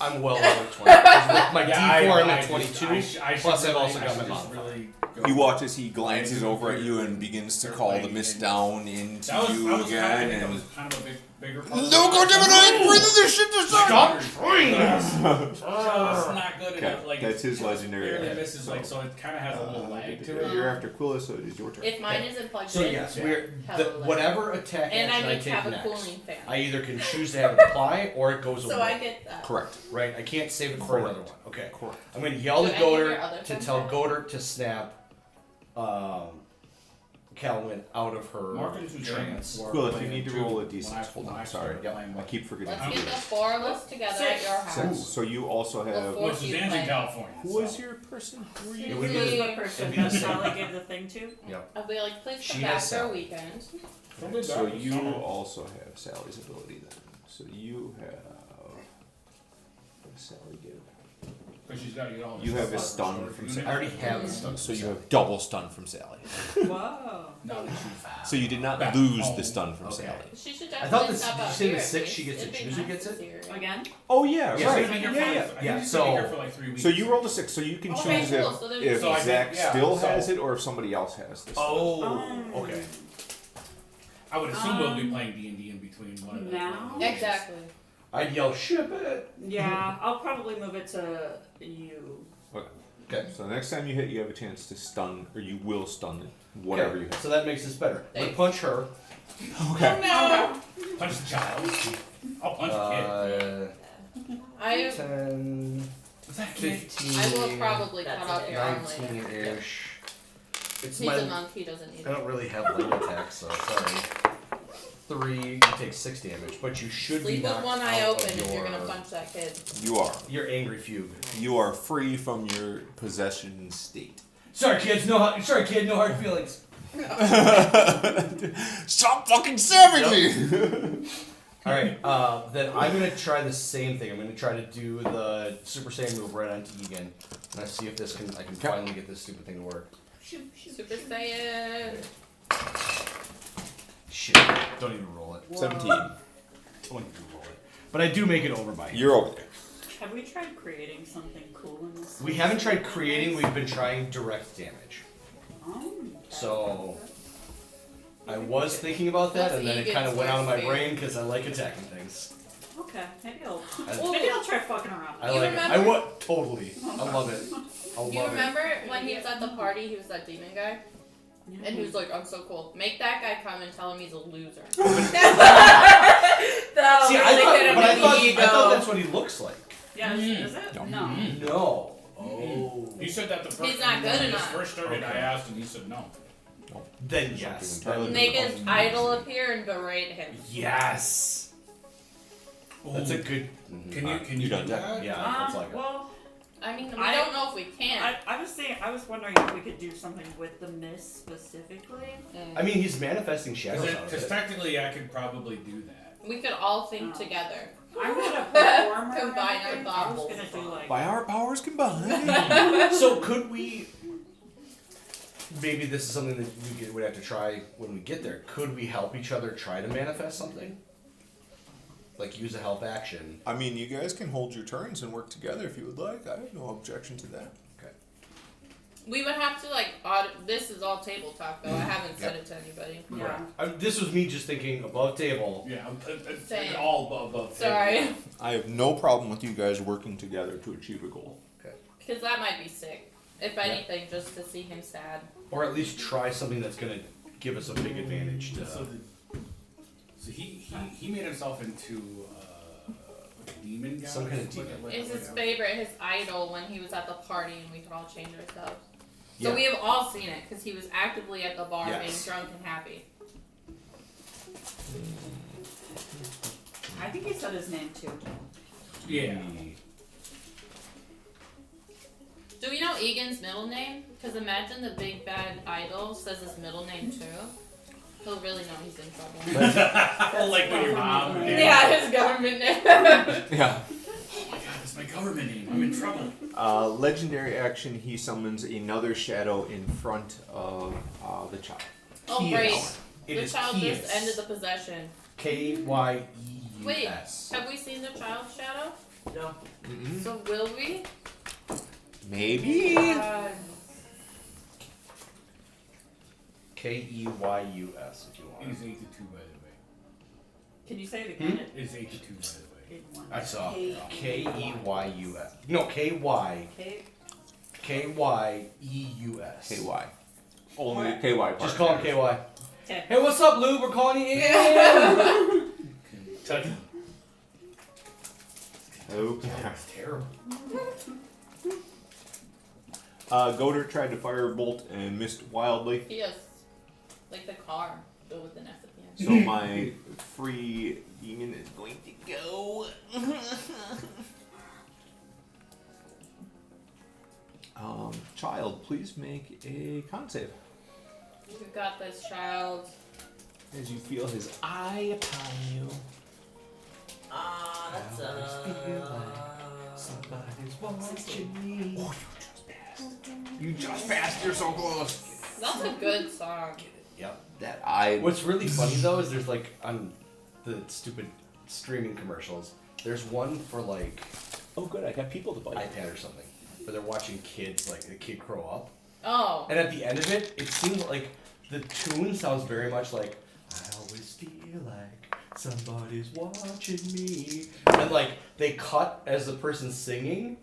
I'm well over 20. 'Cause with my
Yeah,
D4, I'm
I
at
just-
22.
I should
Plus, I've
really-
also
I
got
should
my
just
modifier.
really go-
You watch as he glances over at you and begins to call the mist down into
That was,
you
I was
again.
kind of, that
And
was kind of a bigger part.
no, goddammit! I ain't breathing this shit this time.
Stop trying this!
It's not good
Okay,
enough. Like
that's his legendary
barely
action,
misses, like so. It kind of has a little lag to it.
You're after Quilla, so it is your turn.
If mine isn't plugged
So
in,
yes,
Yeah.
we're
Hella lag.
whatever attack
and I
action I
need to
take
have a
next,
cooling fan.
I either can choose to have it apply or it goes
So
away.
I get that.
Correct.
Right? I can't save it for another
Correct.
one. Okay.
Correct.
I'm gonna yell
Do
to
any of your
Goder
other
to
friends
tell
have it?
Goder to snap Calwyn out of her
Martin to
trance.
Quilla, if you need to roll a d6, hold on. Sorry,
Yep.
I keep forgetting
Let's
to do
get the
this.
four of us together at your house.
Six. So you also have.
Well,
Well, Suzanne's in California.
Who was your person? Who were
It
you?
would be
Who's
the-
the person
it'd be the
that
same.
Sally gave the thing to?
I'll be like, please
She
come
has
back for a
Sally.
weekend.
So you also have Sally's ability then. So you have. What does Sally give?
Because she's got to get all this
You have a
stuff
stun
sorted.
from
You
Sally.
I already have the stun.
So you have double stun from Sally.
Whoa.
No, she's
So you did not
Back
lose
home.
the stun from
Okay.
Sally.
She should
I thought
definitely
this-
stop
did you
out
say the
here at
six
least.
she gets to
It'd be
choose who
nice
gets
to
it?
see her again.
Again?
Oh yeah,
Yeah,
right.
so
been
it's
here
yeah,
for
yeah,
like,
yeah.
I think she's
So-
been here for like 3 weeks.
So you rolled a 6, so you can
Okay,
choose
cool. So there's
if
So I
Zach
think- yeah,
still
so-
has it or if somebody else has this.
Oh, okay.
I would assume we'll be playing D&D in between one of the.
Now?
Exactly.
I'd yell, ship it!
Yeah, I'll probably move it to you.
Okay.
So next time you hit, you have a chance to stun, or you will stun it, whatever
Okay,
you hit.
so that makes this better. I'm gonna
Thanks.
punch her.
Okay.
No!
Punch the child. I'll punch the
I
10,
kid. Was that a kid?
15,
I will probably cut
That's
off
it.
your arm later.
19-ish. It's
He's
my,
a monk, he doesn't need
I
it.
don't really have light attacks, so sorry. 3, you take 6 damage, but you should
Sleep
be
with
knocked
one eye
out
open
of
if you're
your-
gonna punch that kid.
You are.
Your angry fugue.
You are free from your possession state.
Sorry, kids. Sorry, kid. No hard feelings.
Stop fucking stabbing me!
Alright, then I'm gonna try the same thing. I'm gonna try to do the Super Saiyan move right onto Egan. And I see if I can finally get this stupid thing to work.
Super Saiyan.
Shit. Don't even roll it.
17.
Don't even roll it. But I do make it over by hand.
You're over there.
Have we tried creating something cool in this?
We haven't tried creating, we've been trying direct damage.
Oh,
So I was thinking about that,
That's
and then it
Egan's
kind of went out of my
worst
brain because I like attacking things.
okay. Maybe I'll
I,
maybe I'll try fucking around.
I
You
like it. I
remember-
would totally. I love it. I love
You
it.
remember when he was at the party, he was that demon guy? And he was like, I'm so cool. Make that guy come and tell him he's a loser.
That'll
See,
really get him
but
in the ego.
I thought that's what he looks like.
Yeah, is it?
No.
No.
No. Oh.
He said that the first
He's not good
when this
enough.
first started. I
Okay.
asked and he said no.
Then yes.
entirely
Make
different.
his idol appear and berate him.
Yes. That's a
Ooh.
good.
Can you
You
do
done
that?
Yeah, that's like it.
Well,
I mean, we
I-
don't know if we can.
I was wondering if we could do something with the mist specifically.
I mean, he's manifesting shadows out of
Because
it.
technically I could probably do that.
We could all think
Oh.
together.
I'm not a performer. or
Combine our
anything. I
thoughts.
was gonna do like.
By our powers combined.
So could we? Maybe this is something that we'd have to try when we get there. Could we help each other try to manifest something? Like use a help action.
I mean, you guys can hold your turns and work together if you would like. I have no objection to that.
We would have to this is all table talk though. I haven't said it to anybody.
Yeah.
This was me just thinking above table.
Yeah,
Same.
all above.
Sorry.
I have no problem with you guys working together to achieve a goal.
Because that might be sick. If anything, just to see him sad.
Or at least try something that's gonna give us a big advantage to.
So he made himself into a demon guy.
Some kind of demon.
It's his favorite, his idol when he was at the party and we could all change ourselves. So
Yeah.
we have all seen it because he was actively at the bar
Yes.
being drunk and happy.
I think he said his name too.
Yeah.
Do we know Egan's middle name? Because imagine the big bad idol says his middle name too. He'll really know he's in trouble.
Like when your mom.
Yeah, his government name.
Yeah.
Oh my god, that's my government name. I'm in trouble.
Legendary action, he summons another shadow in front of the child.
Oh,
He
great.
is. It
The
is
child
Keys.
just ended the possession.
Kyeus.
Wait, have we seen the child's shadow?
No.
Mm-hmm.
So will we?
Maybe.
Keyeus if you want.
He's 82 by the way.
Can you say it again?
It's 82 by the way.
I saw
K-
Keyeus. No, KY. Kyeus.
KY. Only the KY part.
Just call him KY.
Okay.
Hey, what's up, Lou? We're calling you in.
Kentucky.
Okay.
That's terrible.
Goder tried to fire a bolt and missed wildly.
Yes. Like the car, but with an S at the end.
So my free demon is going to go. Child, please make a con save.
You got this, child.
As you feel his eye upon you.
That's
Somebody's watching me.
Oh, you just passed. You're so close.
That's a good song.
Yep.
That eye.
What's really funny though is there's like on the stupid streaming commercials, there's one for like
Oh, good. I got people to bite.
iPad or something, where they're watching kids like a kid grow up,
Oh.
and at the end of it, it seems like the tune sounds very much like I always feel like somebody's watching me, and like they cut as the person's singing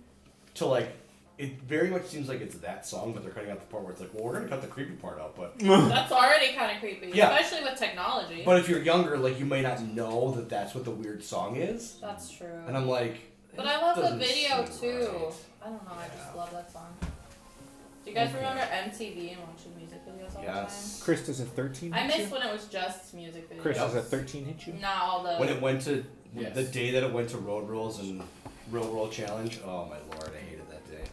to like. It very much seems like it's that song, but they're cutting out the part where it's like, well, we're gonna cut the creepy part out, but
That's already kind of creepy.
Yeah.
Especially with technology.
but if you're younger, like you may not know that that's what the weird song is,
That's true.
and I'm like,
But
"That
I love the
doesn't
video
seem
too.
right."
I don't know, I just
Yeah.
love that song. Do you guys
Okay.
remember MTV and watching music videos all
Yes.
Chris, does a 13
the time? I
hit
miss
you?
when it was just music videos.
Chris, does a 13 hit you?
Not all the.
When it went to
Yes.
the day that it went to Road Rules and Real World Challenge, oh my lord, I hated that day.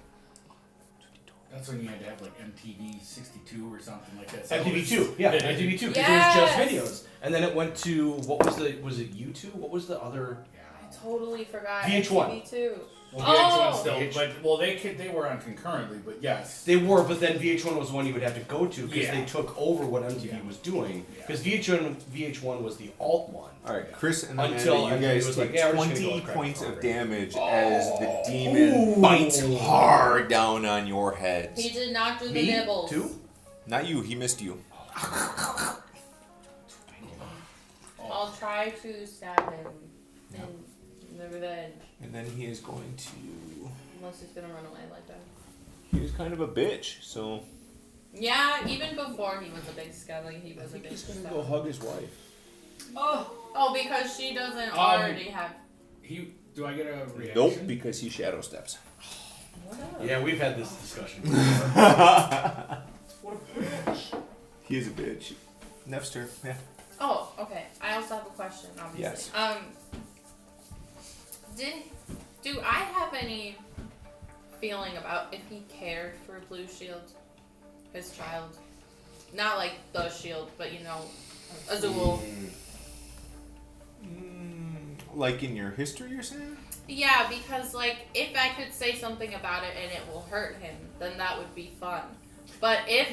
That's when you had to have like MTV 62 or something like that.
MTV2, yeah, MTV2, because
Yes!
it was just videos. And then it went to, what was it U2? What was the other?
I totally forgot.
VH1.
MTV2.
Well,
Oh!
VH1 still, but they were on concurrently, but yes.
They were, but then VH1 was the one you would have to go to because
Yeah.
they took over what MTV was doing. Because VH1 was the alt one.
All right, Chris and Amanda,
Until
you
MTV
guys
was
take
like, yeah, we're just gonna
20
go with
points
credit
of
card.
damage as the demon bites hard down on your heads.
He did not do the
Me?
nibbles.
2?
Not you, he missed you.
I'll try to stab him in the revenge.
And then he is going to...
Unless he's gonna run away like that.
He was kind of a bitch, so...
Yeah, even before he was a big skelly, he was a big
He's gonna
skelly.
go hug his wife.
Oh, because she doesn't already have.
Do I get a reaction?
Nope, because he shadow steps.
Yeah, we've had this discussion before.
What a bitch.
He is a bitch. Neff's turn. Yeah.
Oh, okay. I also have a question, obviously.
Yes.
Do I have any feeling about if he cared for Blue Shield, his child? Not like the shield, but you know, Azul.
Like in your history, you're saying?
Yeah, because like if I could say something about it and it will hurt him, then that would be fun. But if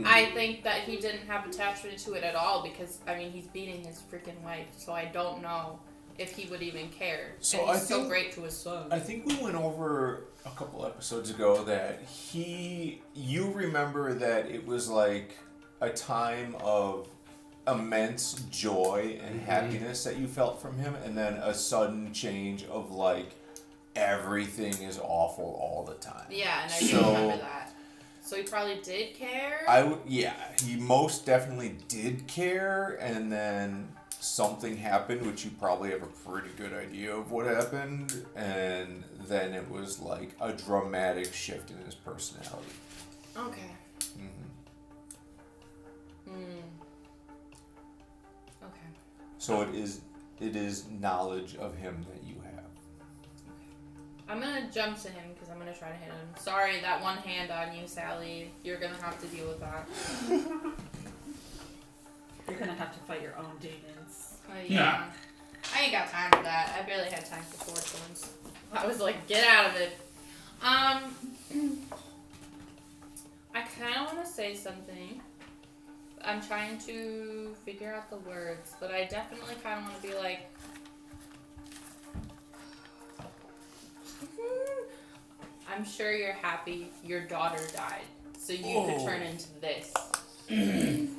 I think that he didn't have attachment to it at all, because I mean he's beating his freaking wife, so I don't know if he would even care.
So
and he's
I
so
think-
great to his son.
I think we went over a couple episodes ago that you remember that it was like a time of immense joy and happiness that you felt from him, and then a sudden change of like everything is awful all the time.
Yeah, and I do
So-
remember that. So he probably did care.
He most definitely did care, and then something happened, which you probably have a pretty good idea of what happened, and then it was like a dramatic shift in his personality.
Okay. Okay.
So it is knowledge of him that you have.
I'm gonna jump to him because I'm gonna try to hit him. Sorry, that one hand on you, Sally. You're gonna have to deal with that.
You're gonna have to fight your own demons.
Yeah. I ain't got time for that. I barely had time for fortunes. I was like, get out of it. I kind of want to say something. I'm trying to figure out the words, but I definitely kind of want to be like, I'm sure you're happy your daughter died, so you could turn into this.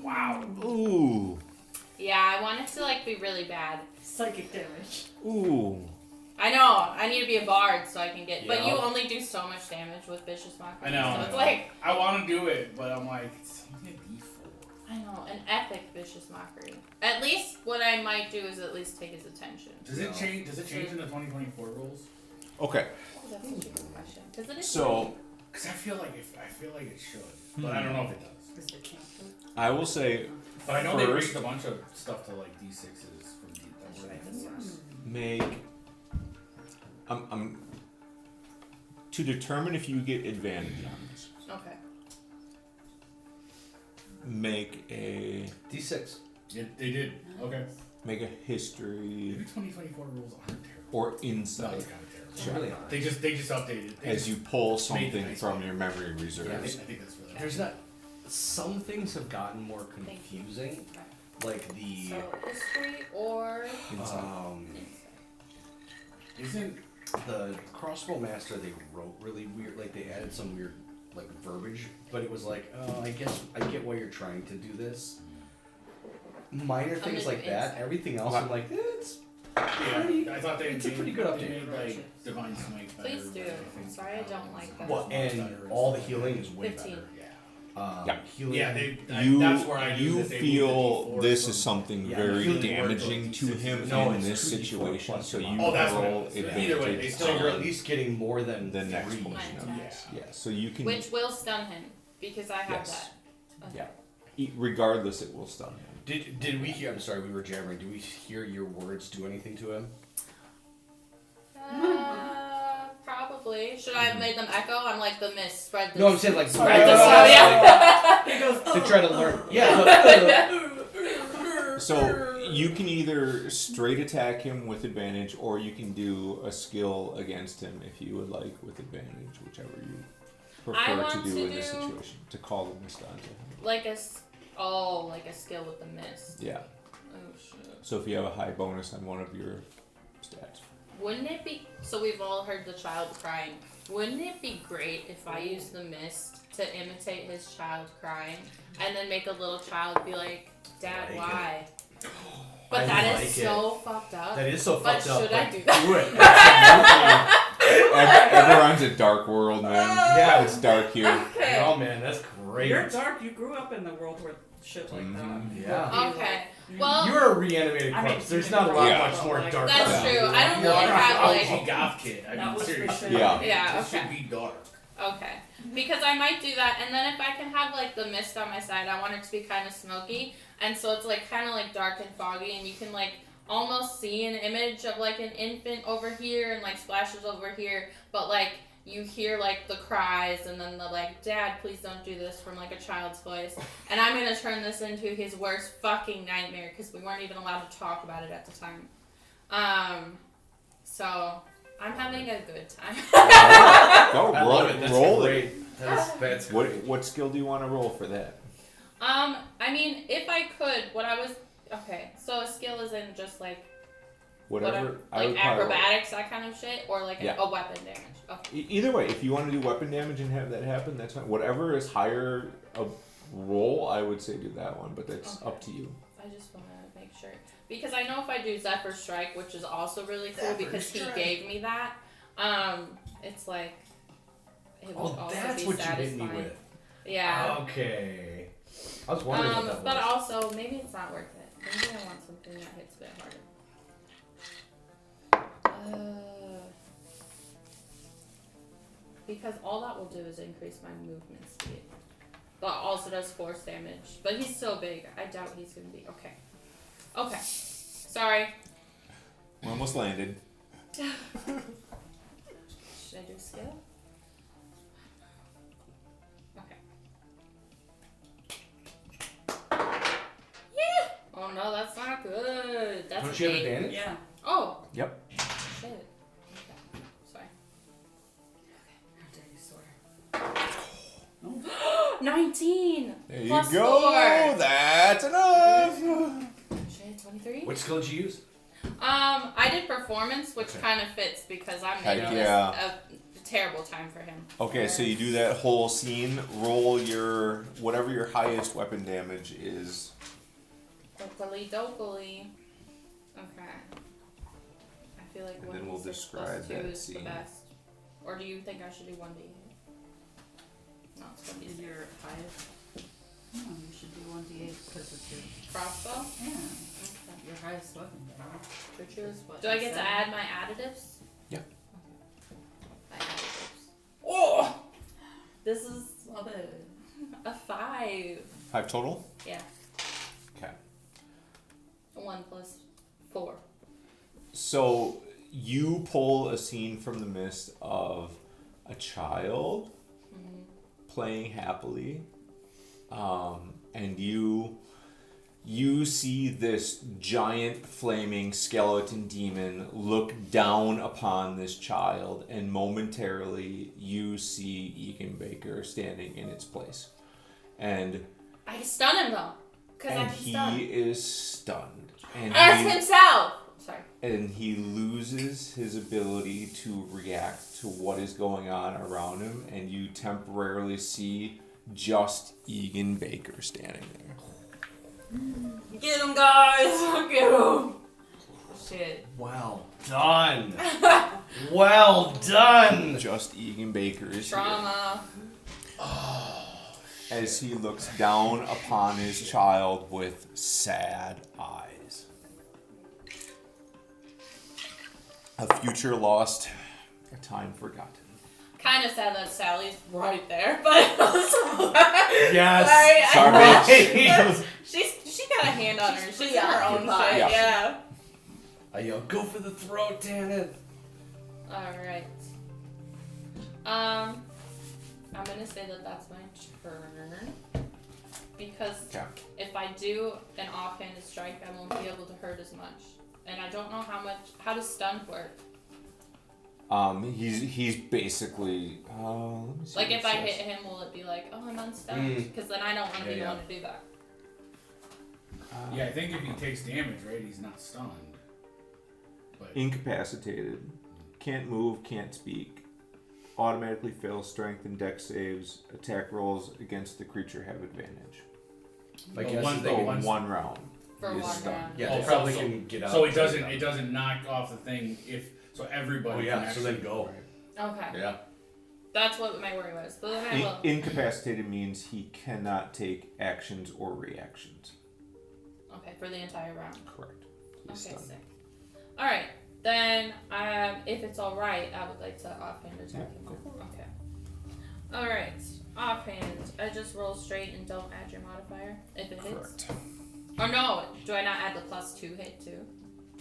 Wow.
Ooh.
Yeah, I want it to like be really bad.
Psychic damage.
Ooh.
I know, I need to be a bard so I can get, but
Yeah.
you only do so much damage with Vicious Mockery.
I know.
So it's like,
I want to do it, but I'm like, it's only a D4.
I know, an epic Vicious Mockery. At least what I might do is at least take his attention.
Does it change? Does it change in the 2024 rules?
Okay.
Oh, that's such a good question. Because it is
So
Because I feel like it should, but I don't know if it does.
Is it cancer?
I will say
But I know they
First-
raised a bunch of stuff to like D6s from D4s.
make I'm to determine if you get advantage on this.
okay.
Make a
D6.
Yeah, they did. Okay.
make a history
Maybe 2024 rules aren't terrible.
or
No,
insight
they're kind of terrible.
They really are.
They just updated. They
as
just,
you pull
made
something
nice
from
one.
your memory
I
reserves.
think that's really.
There's not. Some things have gotten more confusing, like the.
So, history or
Isn't
The crossbow master, they wrote really weird, like they added some weird like verbiage, but it was like, oh, I guess I get why you're trying to do this. Minor things
gonna
like
do
that.
insight.
Everything else, I'm like, it's
I thought they
It's a
made-
pretty good
they
update.
made like Divine Smite better.
Please do.
but I think,
Sorry, I don't like that.
well, and all the healing is way
15.
better.
Yeah.
Healing.
Yeah, that's where I knew
you
that they
feel
moved the D4
this
from-
is something
Yeah,
very
healing
damaging
works
to
on
him
D6s.
No,
in
it's
this
2d4
situation,
plus
so
your
you
mod.
Oh, that's what it
roll
is. Yeah.
advantage.
Either way, they still
So you're
roll.
at least getting more than
the next
three.
portion of
Mine.
this. Yeah, so you can
Which will stun him because I have
Yes.
that. Okay.
yeah. Regardless, it will stun him.
Did we hear? I'm sorry, we were jabbering. Did we hear your words do anything to him?
Probably. Sally? Should I have made them echo? I'm like the mist. Spread this.
No, I'm saying like
Spread this out. Yeah.
He goes,
to try to learn. Yeah.
So you can either straight attack him with advantage, or you can do a skill against him if you would like with advantage, whichever you prefer
want
to do
to
in this
do-
situation. To call the mist onto him.
Like like a skill with the mist.
Yeah.
Oh shit.
So if you have a high bonus on one of your stats.
Wouldn't it be, so we've all heard the child crying. Wouldn't it be great if I used the mist to imitate his child crying and then make a little child be like, Dad,
Like
why?
I
But that is
like
so fucked up.
That is so
But
fucked up.
should I
but
do that?
Do it. Absolutely.
Eberron's a dark world, man.
Yeah.
It's dark here.
Okay.
Oh man, that's great.
You're dark. You grew up in the world where shit like that.
Mhm.
Yeah.
Okay. Well,
You're a reanimated
I mean,
corpse. There's not a lot
Yeah.
much more dark.
That's
about
true.
you.
I don't
You're
really
like,
have,
oh,
like-
OG goth kid. I
That
mean,
was for
seriously.
sure.
Yeah.
Yeah,
This
okay.
should be dark.
Okay. Because I might do that, and then if I can have like the mist on my side, I want it to be kind of smoky, and so it's like kind of like dark and foggy, and you can like almost see an image of like an infant over here and like splashes over here, but like you hear like the cries and then the like, Dad, please don't do this from like a child's voice, and I'm gonna turn this into his worst fucking nightmare because we weren't even allowed to talk about it at the time. So I'm having a good time.
Go
I
roll,
love it. That's
roll it.
great. That's great.
What skill do you want to roll for that?
I mean, if I could, okay, so a skill isn't just like
Whatever. I
like
would probably-
acrobatics, that kind of shit, or like
Yeah.
a weapon damage. Okay.
Either way, if you want to do weapon damage and have that happen, that's fine. Whatever is higher a roll, I would say do that one, but that's
Okay.
up to you.
I just want to make sure. Because I know if I do Zephyr Strike, which is also really cool
Zephyr
because
Strike.
he gave me that, it's like, it would
Oh,
also
that's
be
what you
satisfying.
hit me with.
Yeah.
Okay. I was wondering what that
But
was.
also, maybe it's not worth it. Maybe I want something that hits a bit harder. Because all that will do is increase my movement speed. But also does force damage. But he's so big, I doubt he's gonna be okay. Okay. Sorry.
We almost landed.
Should I do skill? Okay. Yeah. Oh no, that's not good. That's
Don't
a
you have
8.
advantage?
Yeah.
Oh.
Yep.
Shit. Okay. Sorry.
How dare you swear?
19!
There you
Plus
go.
4.
That's enough.
Shit, 23?
What skill did you use?
I did performance, which
Okay.
kind of fits because I'm
Heck
making
yeah.
this a terrible time for him.
Okay, so you do that whole scene. Roll your whatever your highest weapon damage is.
Dokily dokily. Okay. I feel like
And
1d6
then we'll
plus
describe
2
that
is the
scene.
best. Or do you think I should do 1d8? No, it's
Is
1d6.
your highest? No, you should do 1d8 because it's your.
Crossbow?
Yeah.
Okay.
Your highest weapon damage.
Which is what? Do I get to add my additives?
Yeah.
My additives.
Oh! This is love it.
A 5.
5 total?
Yeah.
Okay.
1 plus 4.
So you pull a scene from the mist of a child playing happily, and you see this giant flaming skeleton demon look down upon this child, and momentarily you see Egan Baker standing in its place, and
I can stun him though. Because I
and
can stun.
he is stunned, and
As
he,
himself! Sorry.
and he loses his ability to react to what is going on around him, and you temporarily see just Egan Baker standing there.
Get him, guys! Get him! Shit.
Well done. Well done.
Just Egan Baker is here.
Trauma.
As he looks down upon his child with sad eyes. A future lost, a time forgotten.
Kind of sad that Sally's right there, but
Yes.
Sorry, she got a hand on her. She's in her own
Yeah.
shit. Yeah.
I yell, go for the throat, damn it.
All right. I'm gonna say that that's my turn. Because
Okay.
if I do an offhanded strike, I won't be able to hurt as much. And I don't know how does stun work?
He's basically let me see
Like
what
if
it
I
says.
hit him, will it be like, oh, I'm unstunned? Because then I don't want to be the one to do that.
Yeah, I think if he takes damage, right, he's not stunned. But
Incapacitated, can't move, can't speak, automatically fails strength and dex saves. Attack rolls against the creature have advantage.
Like
But
yes,
one-
they
but
can-
one-
One round.
For
Is
one
stunned.
round.
Yeah,
Oh,
they
so-
probably
so-
can get out.
so it
to
doesn't
the-
it doesn't knock off the thing so everybody.
Oh
can
yeah, so
actually
then go.
Okay.
Yeah.
That's what my worry was. But then I will.
Incapacitated means he cannot take actions or reactions.
Okay, for the entire round.
Correct. He's
Okay,
stunned.
sick. Alright, then if it's alright, I would like to offhand attack him.
Yeah, go for it.
Okay. Alright, offhand. I just roll straight and don't add your modifier if it hits.
Correct.
Or no, do I not add the +2 hit too?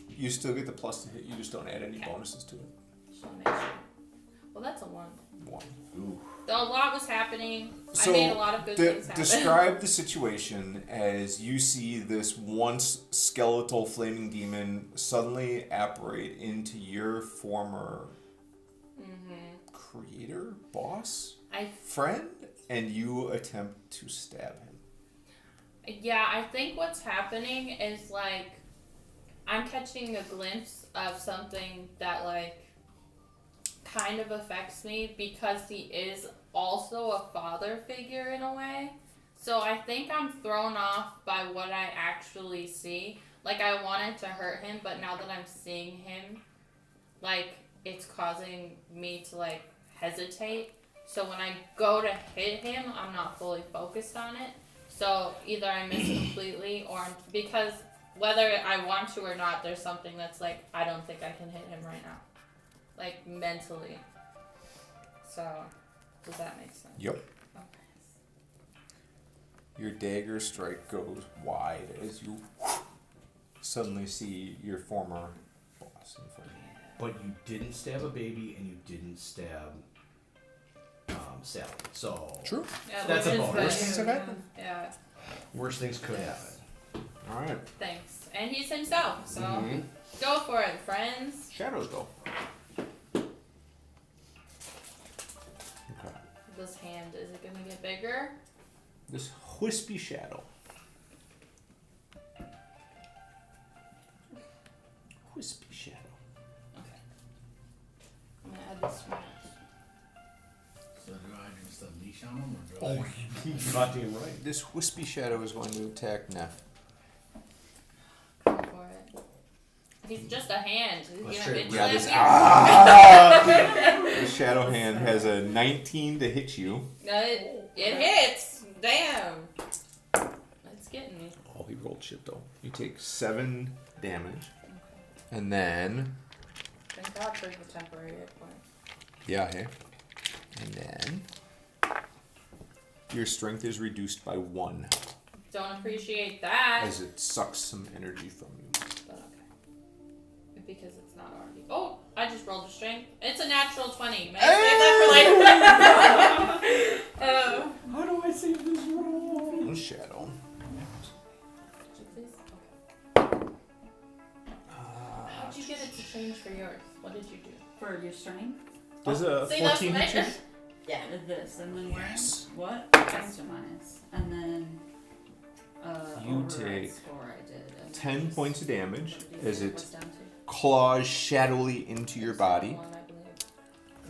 You still get the plus to hit. You just don't add any
Okay.
bonuses to it.
Just wanna make sure. Well, that's a 1.
One.
Ooh.
A lot was happening.
So,
I made a lot of good things happen.
Describe the situation as you see this once skeletal flaming demon suddenly apparate into your former creator, boss, friend, and you attempt to stab him.
Yeah, I think what's happening is like I'm catching a glimpse of something that like kind of affects me because he is also a father figure in a way. So I think I'm thrown off by what I actually see. Like I wanted to hurt him, but now that I'm seeing him, like it's causing me to like hesitate. So when I go to hit him, I'm not fully focused on it. So either I miss completely or because whether I want to or not, there's something that's like, I don't think I can hit him right now. Like mentally. So, does that make sense?
Yep.
Okay.
Your dagger strike goes wide as you suddenly see your former boss in front of you.
But you didn't stab a baby and you didn't stab Sally. So
True.
Yeah,
That's
which
a
is
bonus.
good.
Worst things have happened.
Yeah,
worse things could
Yes.
happen.
All right.
thanks. And he's himself, so
Mhm.
go for it, friends.
Shadows go. Okay.
This hand, is it gonna get bigger?
This wispy shadow. Wispy shadow.
Okay. I'm gonna add this to my notes.
So do I just unleash on him or do
Oh,
You're not doing right.
This wispy shadow is going to attack Neff.
Go for it. He's just a hand. He's
Let's
gonna
try-
bitch
Yeah,
slap
this
you.
The shadow hand has a 19 to hit you.
No, it hits. Damn. It's getting me.
Oh, he rolled shit though. You take 7 damage. And then,
Thank God for the temporary hit point.
yeah, hey. And then, your strength is reduced by 1
Don't appreciate that.
as it sucks some energy from you.
But okay. Because it's not already. Oh, I just rolled a strength. It's a natural 20. May I save that for later?
How do I save this roll?
Shadow.
Please? Okay. How'd you get it to change for yours? What did you do?
For your strength?
Does a
See, that's
14
what I
hit you?
did.
Yeah.
This, and then
Yes.
what? Extra minus. And then,
You
override
take
score I did. And
10
just-
points of damage as
What's
it
down to?
claws shadowly into your body.
1, I believe.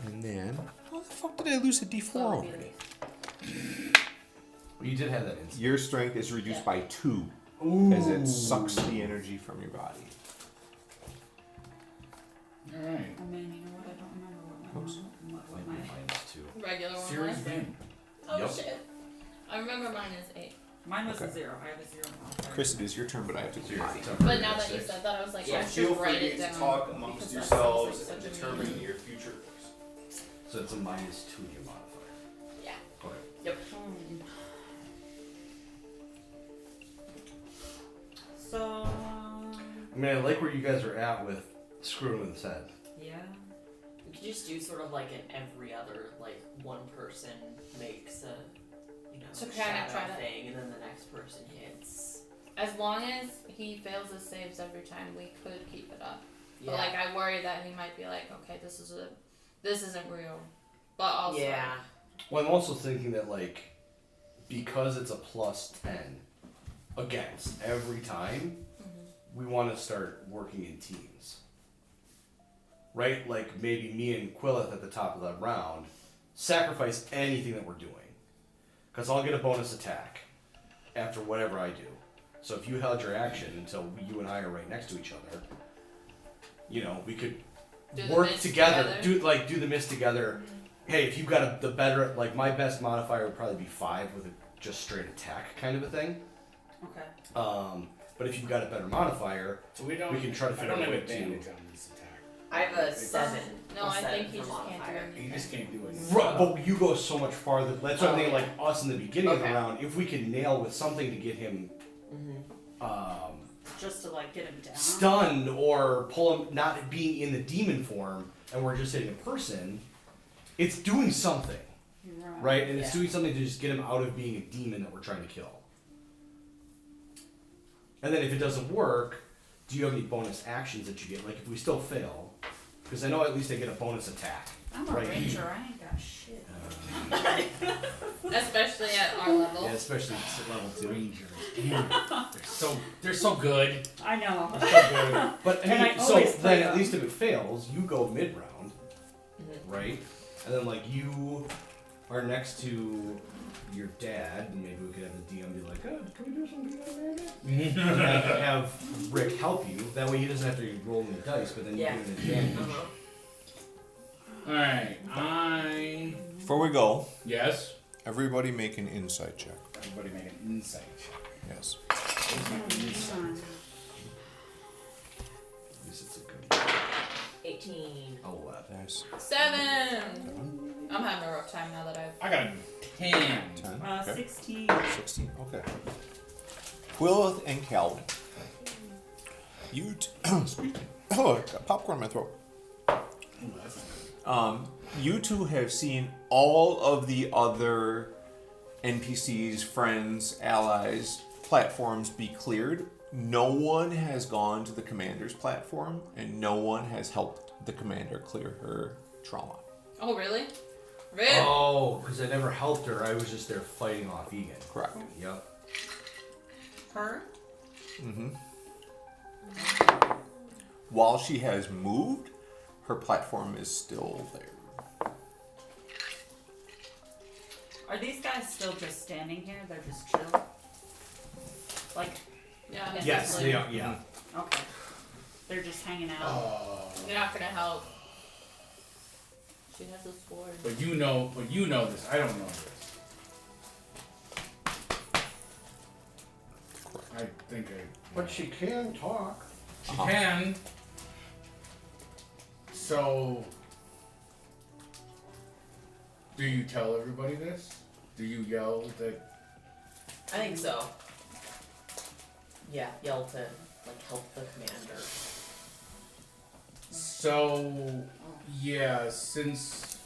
And then, how the fuck did I lose a D4
So it'd be
already?
Well, you did have that instant.
Your strength is reduced
Yeah.
by 2 as it sucks the energy from your body.
Alright.
I mean, you know what? I don't remember what my
Oops.
what
Might
my
be -2.
Regular one.
Series
was?
win.
Oh
Yep.
shit. I remember mine is 8.
mine was
Okay.
a 0. I have a 0 modifier.
Chris, it is your turn, but I have to do mine.
But now that you said that, I was like,
So
I
feel
should
free
write it
to
down.
talk amongst
because that
yourselves
sounds
and
like such a
determine
mean-
your future course.
So it's a -2 to your modifier.
Yeah.
Okay.
So,
I mean, I like where you guys are at with screwing with his head.
yeah.
We could just do sort of like an every other, like one person makes a,
To kinda
shadow
try to-
thing, and then the next person hits.
As long as he fails his saves every time, we could keep it up.
Yeah.
But like, I worry that he might be like, okay, this isn't real. But also,
Yeah.
Well, I'm also thinking that, like, because it's a +10 against every time, we want to start working in teams. Right? Like, maybe me and Quillith at the top of the round sacrifice anything that we're doing. Because I'll get a bonus attack after whatever I do. So if you held your action until you and I are right next to each other, we could
Do the
work
mist
together.
together?
Do the mist together. Hey, if you've got the better, like, my best modifier would probably be 5 with a just straight attack kind of a thing.
Okay.
But if you've got a better modifier,
So we don't.
We can try to
I
figure
don't
out a
have
way to-
advantage on this attack.
I have a 7.
No,
a
I
7
think he
for
just can't do
modifier.
anything.
You just can't do it.
but you go so much farther. That's what I'm thinking. Like us in the beginning of the
Okay.
round, if we can nail with something to get him
Just to like get him down.
stunned or pull him not being in the demon form, and we're just hitting a person, it's doing something, right? And it's
Yeah.
doing something to just get him out of being a demon that we're trying to kill. And then if it doesn't work, do you have any bonus actions that you get? Like if we still fail, because I know at least I get a bonus attack.
I'm a
Right.
ranger. I ain't got shit.
especially at our level.
Yeah, especially at level 2.
Rangers. They're so good.
I know.
They're so good.
But I
And
mean,
I
so
always play
then at
them.
least if it fails, you go mid round,
Mhm.
right? And then like you are next to your dad, and maybe we could have the DM be like, "Oh, can we do something about that?" And then have Rick help you. That way he doesn't have to roll the dice, but then you
Yeah.
get an advantage.
Uh-huh.
Alright,
Before we go,
yes.
everybody make an insight check.
Everybody make an insight check.
Yes.
At least it's a good
18.
11.
Nice.
7. I'm having a rough time now that I've.
I got a 10.
10. Okay.
16.
16. Okay. Quillith and Calvin. You. Excuse me. Oh, I got popcorn in my throat.
Ooh, that's not good.
You two have seen all of the other NPCs, friends, allies, platforms be cleared. No one has gone to the commander's platform, and no one has helped the commander clear her trauma.
Oh, really? Really?
Oh, because I never helped her. I was just there fighting off Egan.
Correct.
Yep.
Her?
Mm-hmm. While she has moved, her platform is still there.
Are these guys still just standing here? They're just chill? Like,
Yeah.
Yes,
definitely.
they are. Yeah.
okay. They're just hanging out.
Oh.
You're not gonna help. She has a sword.
But you know this. I don't know this. I think
But she can talk.
she can. So, do you tell everybody this? Do you yell that?
I think so. Yeah, yell to like help the commander.
So, yeah. Since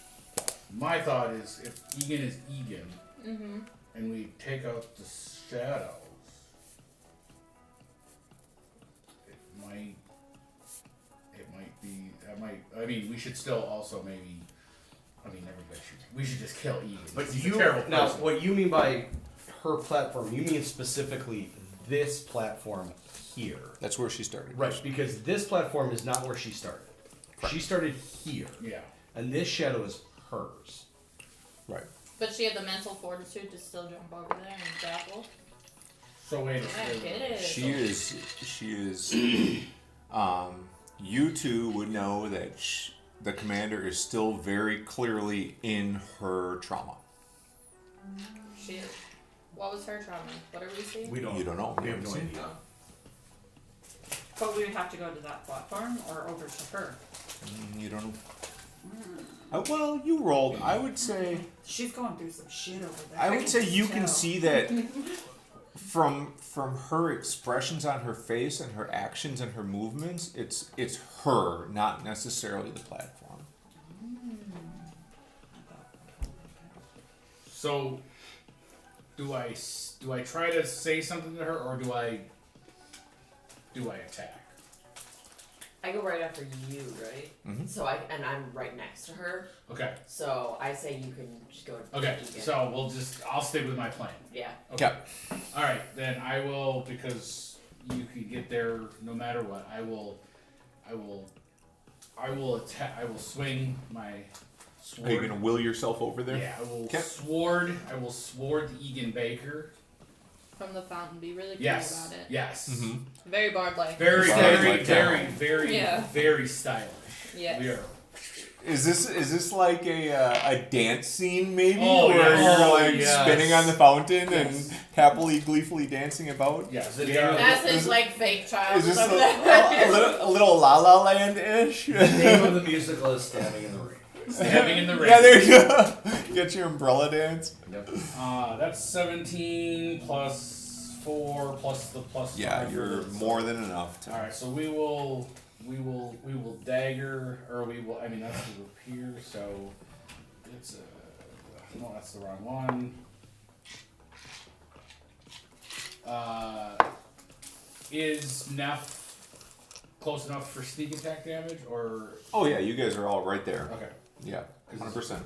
my thought is, if Egan is Egan,
Mm-hmm.
and we take out the shadows, it might be. I mean, we should still also maybe. I mean, everybody should. We should just kill Egan.
But
He's
you
a terrible
now,
person.
what you mean by her platform? You mean specifically this platform here,
That's where she started.
right? Because this platform is not where she started. She started here,
Yeah.
and this shadow is hers.
Right.
But she had the mental fortitude to still jump over there and grapple.
So wait a
I
second.
get it.
She is, you two would know that the commander is still very clearly in her trauma.
She is. What was her trauma? What are we seeing?
We don't.
You don't know.
We have no
See?
idea.
But we would have to go to that platform or over to her.
You don't know. Well, you rolled. I would say.
She's going through some shit over there.
I would say
just
you can
tell.
see that from her expressions on her face and her actions and her movements. It's her, not necessarily the platform.
So, do I try to say something to her, or do I attack?
I go right after you, right?
Mhm.
So I'm right next to her.
Okay.
So I say you can just go.
Okay.
Egan.
So I'll stick with my plan.
Yeah.
Okay. All right, then I will, because you can get there no matter what. I will attack. I will swing my sword.
Are you gonna will yourself over there?
Yeah, I will
Okay.
sword. I will sword the Egan Baker.
From the fountain. Be really cool
Yes.
about it.
Yes.
Mm-hmm.
Very bard-like.
Very,
Bard-like
very, very,
down.
very,
Yeah.
very stylish.
Yes.
We are.
Is this like a dance scene maybe,
Oh,
where
yes.
you're
Oh,
like
yes.
spinning on the fountain
Yes.
and happily, gleefully dancing about?
Yes.
As his
Is-
like fake child.
Is this
over there.
a little La La Land ish?
The name of the musical is Stabbing in the Rain.
Stabbing in the ring.
Yeah, there you go. Get your umbrella dance.
Yep.
That's 17 plus 4 plus the plus.
Yeah,
5
you're
for the-
more than enough. To...
All right, so we will dagger, or we will. I mean, that's the rapier, so it's no, that's the wrong one. Is Neff close enough for sneak attack damage, or
Oh yeah, you guys are all right there.
okay?
Yeah, 100%.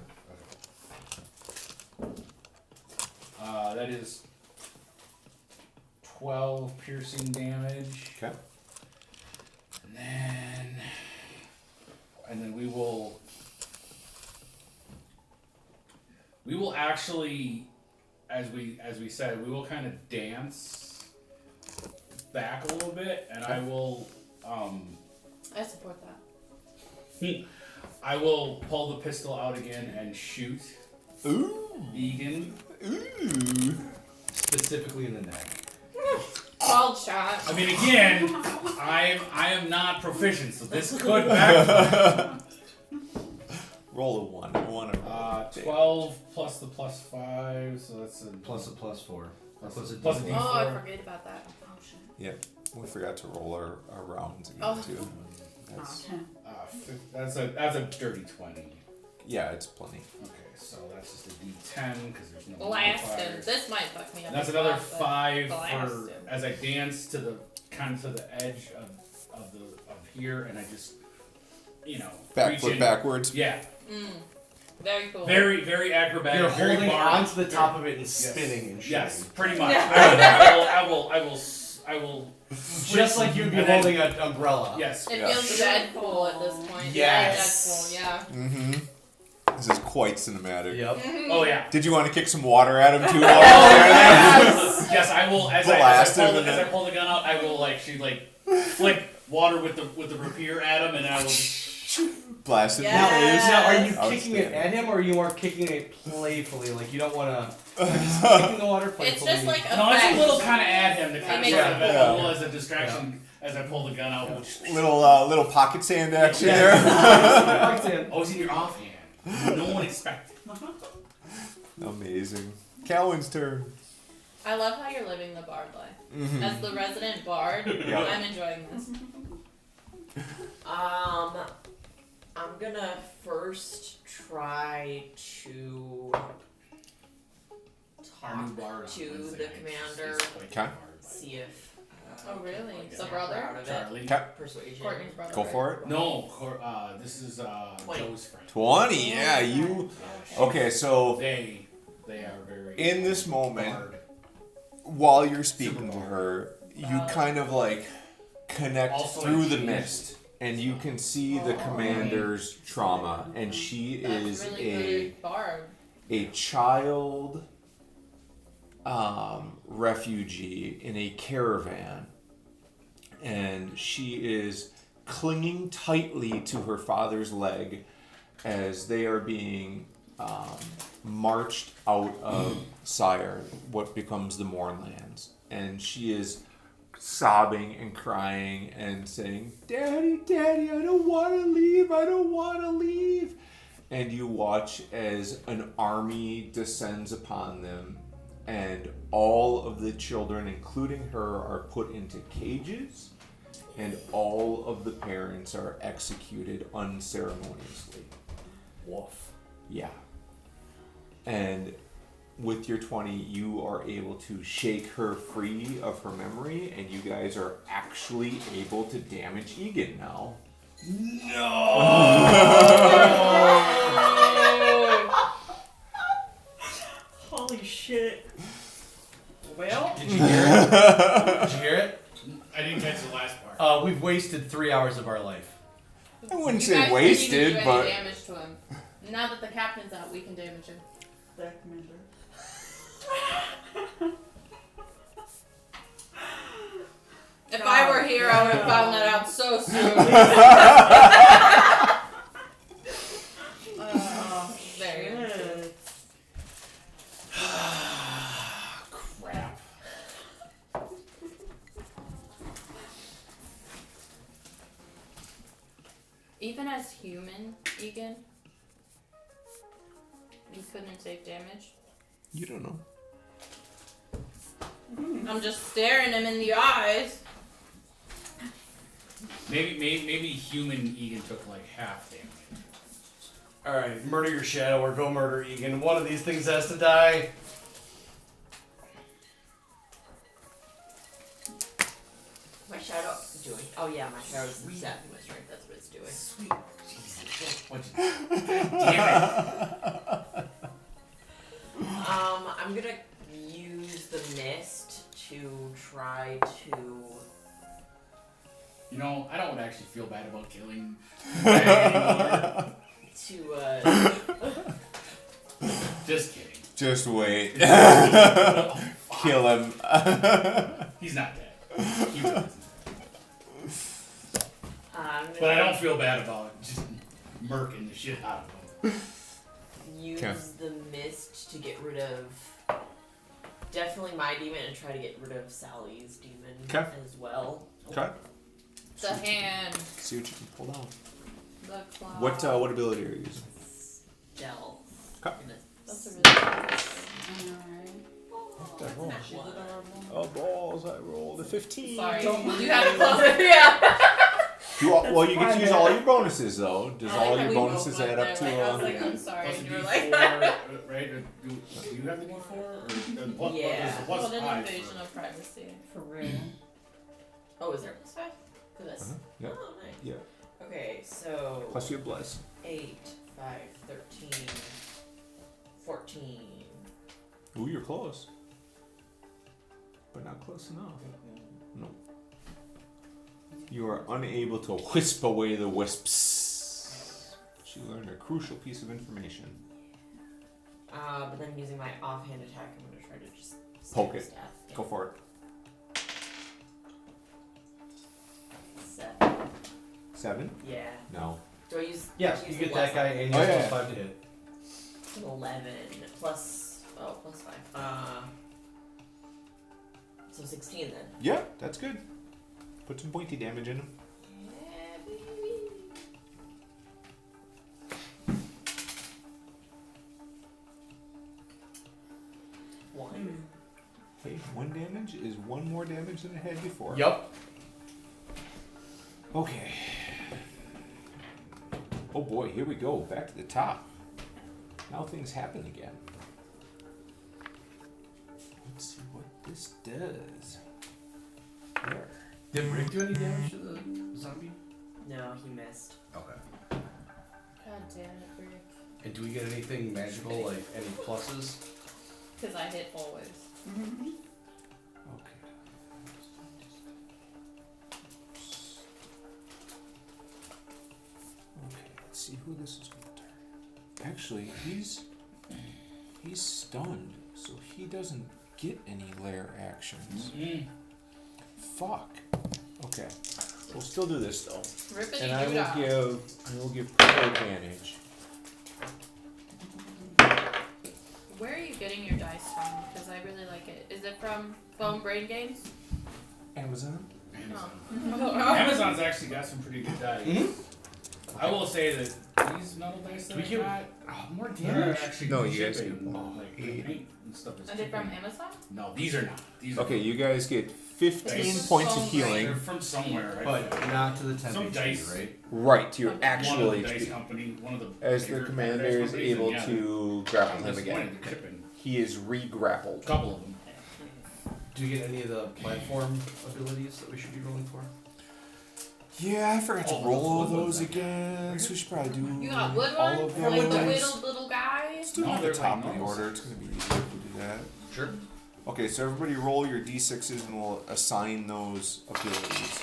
That is 12 piercing damage.
Okay.
And then we will actually, as we said, we will kind of dance back a little bit, and I will
I support that.
I will pull the pistol out again and shoot
Ooh.
Egan.
Ooh.
Specifically in the neck.
Bald shot.
I mean, again, I am not proficient, so this could backfire.
Roll a 1. I want to
12 plus the plus 5, so that's a
Plus a plus 4.
Plus
Plus a
plus a
D4.
D4.
Oh, I forget about that. Oh shit.
Yep. We forgot to roll our rounds again
Oh.
too. That's,
that's a dirty 20.
yeah, it's plenty.
Okay, so that's just a D10 because there's no
Blast him.
modifiers.
This might fuck me up.
That's
as
another
well, but
5
blast
for
him.
as I dance to the edge of here, and I just reach
Backflip
in.
backwards.
Yeah,
Very cool.
very very acrobatic.
You're
very
holding
bard.
onto the top of it and spinning and shooting.
Yes, pretty much.
Yeah.
I will.
Just like you'd be
And then-
holding an umbrella.
Yes.
It
Yeah.
feels Deadpool at this point.
Yes.
Yeah, Deadpool, yeah.
Mm-hmm. This is quite cinematic.
Yep.
Oh yeah.
Did you want to kick some water at him too? While you're there?
Yes, I will. As
Blast
I
him and
as I
then-
pull the gun out, I will flick water with the rapier at him, and I will.
Blast it.
Yes.
Now, are you
Outstanding.
kicking it at him, or you are kicking it playfully? Like, you don't want to... Kicking the water
It's
playfully.
just like a
No, it's a
fact.
little kind of at him to kind of
makes
sort
it
of
cool.
a little as a distraction as I pull the gun out. Which,
Little pocket sand action
Yeah.
there.
oh, it's in your offhand. No one expected.
Amazing. Calvin's turn.
I love how you're living the bard life.
Mm-hmm.
As the resident bard,
Yeah.
I'm enjoying this.
I'm gonna first try to
Our new
talk
bard on
to
Wednesday
the
night
commander,
is quite
Okay.
hard, but-
see if
Oh, really?
like,
The
snap
brother?
her out of it.
Charlie.
Okay.
Persuasion.
Courtney's brother.
Go
right?
for it.
No, this is
20.
Joe's friend.
20. Yeah, you. Okay, so
They are very.
in this moment,
hard.
while you're speaking to
Super
her, you kind of like connect
Also
through the
changed.
mist, and you can see the commander's trauma, and she
That's
is
really good bard.
a child refugee in a caravan, and she is clinging tightly to her father's leg as they are being marched out of Sire, what becomes the Mournlands, and she is sobbing and crying and saying, "Daddy, Daddy, I don't want to leave, I don't want to leave." And you watch as an army descends upon them, and all of the children, including her, are put into cages, and all of the parents are executed unceremoniously.
Woof.
Yeah. And with your 20, you are able to shake her free of her memory, and you guys are actually able to damage Egan now.
Holy shit. Well,
Did you hear it? Did you hear it?
I didn't catch the last part.
We've wasted 3 hours of our life.
I wouldn't
You
say
guys didn't
wasted,
even do
but
any damage to him. Now that the captain's out, we can damage him.
deck measure.
If I were here, I would have found that out so soon. There you go.
Shit.
Crap.
Even as human, Egan, you couldn't take damage.
you don't know.
I'm just staring him in the eyes.
Maybe human Egan took like half damage.
Alright, murder your shadow or go murder Egan. One of these things has to die.
My shadow doing. Oh yeah, my shadow's zapping my strength. That's what it's doing.
Sweet Jesus. Damn it.
I'm gonna use the mist to try to.
You know, I don't actually feel bad about killing anymore. Just kidding.
Just wait.
Oh, fuck.
Kill him.
He's not dead. He was.
But
I don't feel bad about just murking the shit out of him.
use
Okay.
the mist to get rid of definitely my demon and try to get rid of Sally's demon
Okay.
as well.
Okay.
The hand,
See what you can pull down.
the claw.
What ability are you using?
Stealth.
Okay.
That's a really good.
Oh, that's actually adorable.
Oh balls! I rolled a 15.
Sorry, you have to close it. Yeah.
Well, you get to use all your bonuses though. Does
I
all
like how
your
we
bonuses
both
add
went
up
there,
to?
like, I was like, I'm sorry,
Plus a
and you were
D4,
like,
right? Do you have the D4? Or
Yeah.
There's a plus
what an
5
invasion
for-
of privacy.
For real.
Oh, is there plus 5? For this?
Uh-huh. Yep.
Oh, nice.
Yeah.
Okay, so
Plus your bless.
8, 5, 13, 14.
Ooh, you're close, but not close enough. No. You are unable to wisp away the wisps. She learned a crucial piece of information.
But then using my offhand attack, I'm gonna try to just
Poke it.
stab. Yeah.
Go for it.
7.
7?
Yeah.
No.
Do I use?
Yeah,
use
you
the
get that guy
lesson?
and you
Oh,
get
yeah.
plus 5 to hit.
11 plus 5. So 16 then.
Yeah, that's good. Put some pointy damage in him.
Yeah, baby. One.
Okay, 1 damage is 1 more damage than it had before.
Yup.
Okay. Oh boy, here we go. Back to the top. Now things happen again. Let's see what this does. There.
Did Rick do any damage to the zombie?
No, he missed.
Okay.
God damn it, Rick.
And do we get anything magical, like any pluses?
Because I hit always.
Okay. Okay, let's see who this is going to turn. Actually, he's stunned, so he doesn't get any lair actions.
Mm.
Fuck. Okay. We'll still do this though.
Rippity
And I
doo
will give pro advantage.
Where are you getting your dice from? Because I really like it. Is it from Bone Brain Games?
Amazon?
Amazon. Amazon's actually got some pretty good dice. I will say that these metal dice that
We
I
get-
got,
More
they're actually
No,
good
you guys
shipping.
get
Like, the paint and stuff is
Are they
cheaper.
from Amazon?
No, these are not. These are
Okay, you guys get 15
Dice.
points of
Bone
healing.
They're from somewhere. I
But
forget.
not to the 10
Some
HP,
dice.
right?
Right, to your
One
actual
one of the dice
HP.
company, one of the
As the
bigger
commander
dice
is
companies,
able
and
to grapple
I'm
him
disappointed
again.
the shipping
He is re-grappled.
A couple of them.
Do you get any of the platform abilities that we should be rolling for?
Yeah, I forgot to
Oh,
roll all
those wood
those
ones,
again. So we should probably do
You got wood
all
one
of
for like the
those.
whittled little guy.
Let's do
No,
them at
they're
the top
like
of the
normal
order. It's
sizes.
going to be easier if we do that.
Sure.
Okay, so everybody roll your d6s and we'll assign those abilities.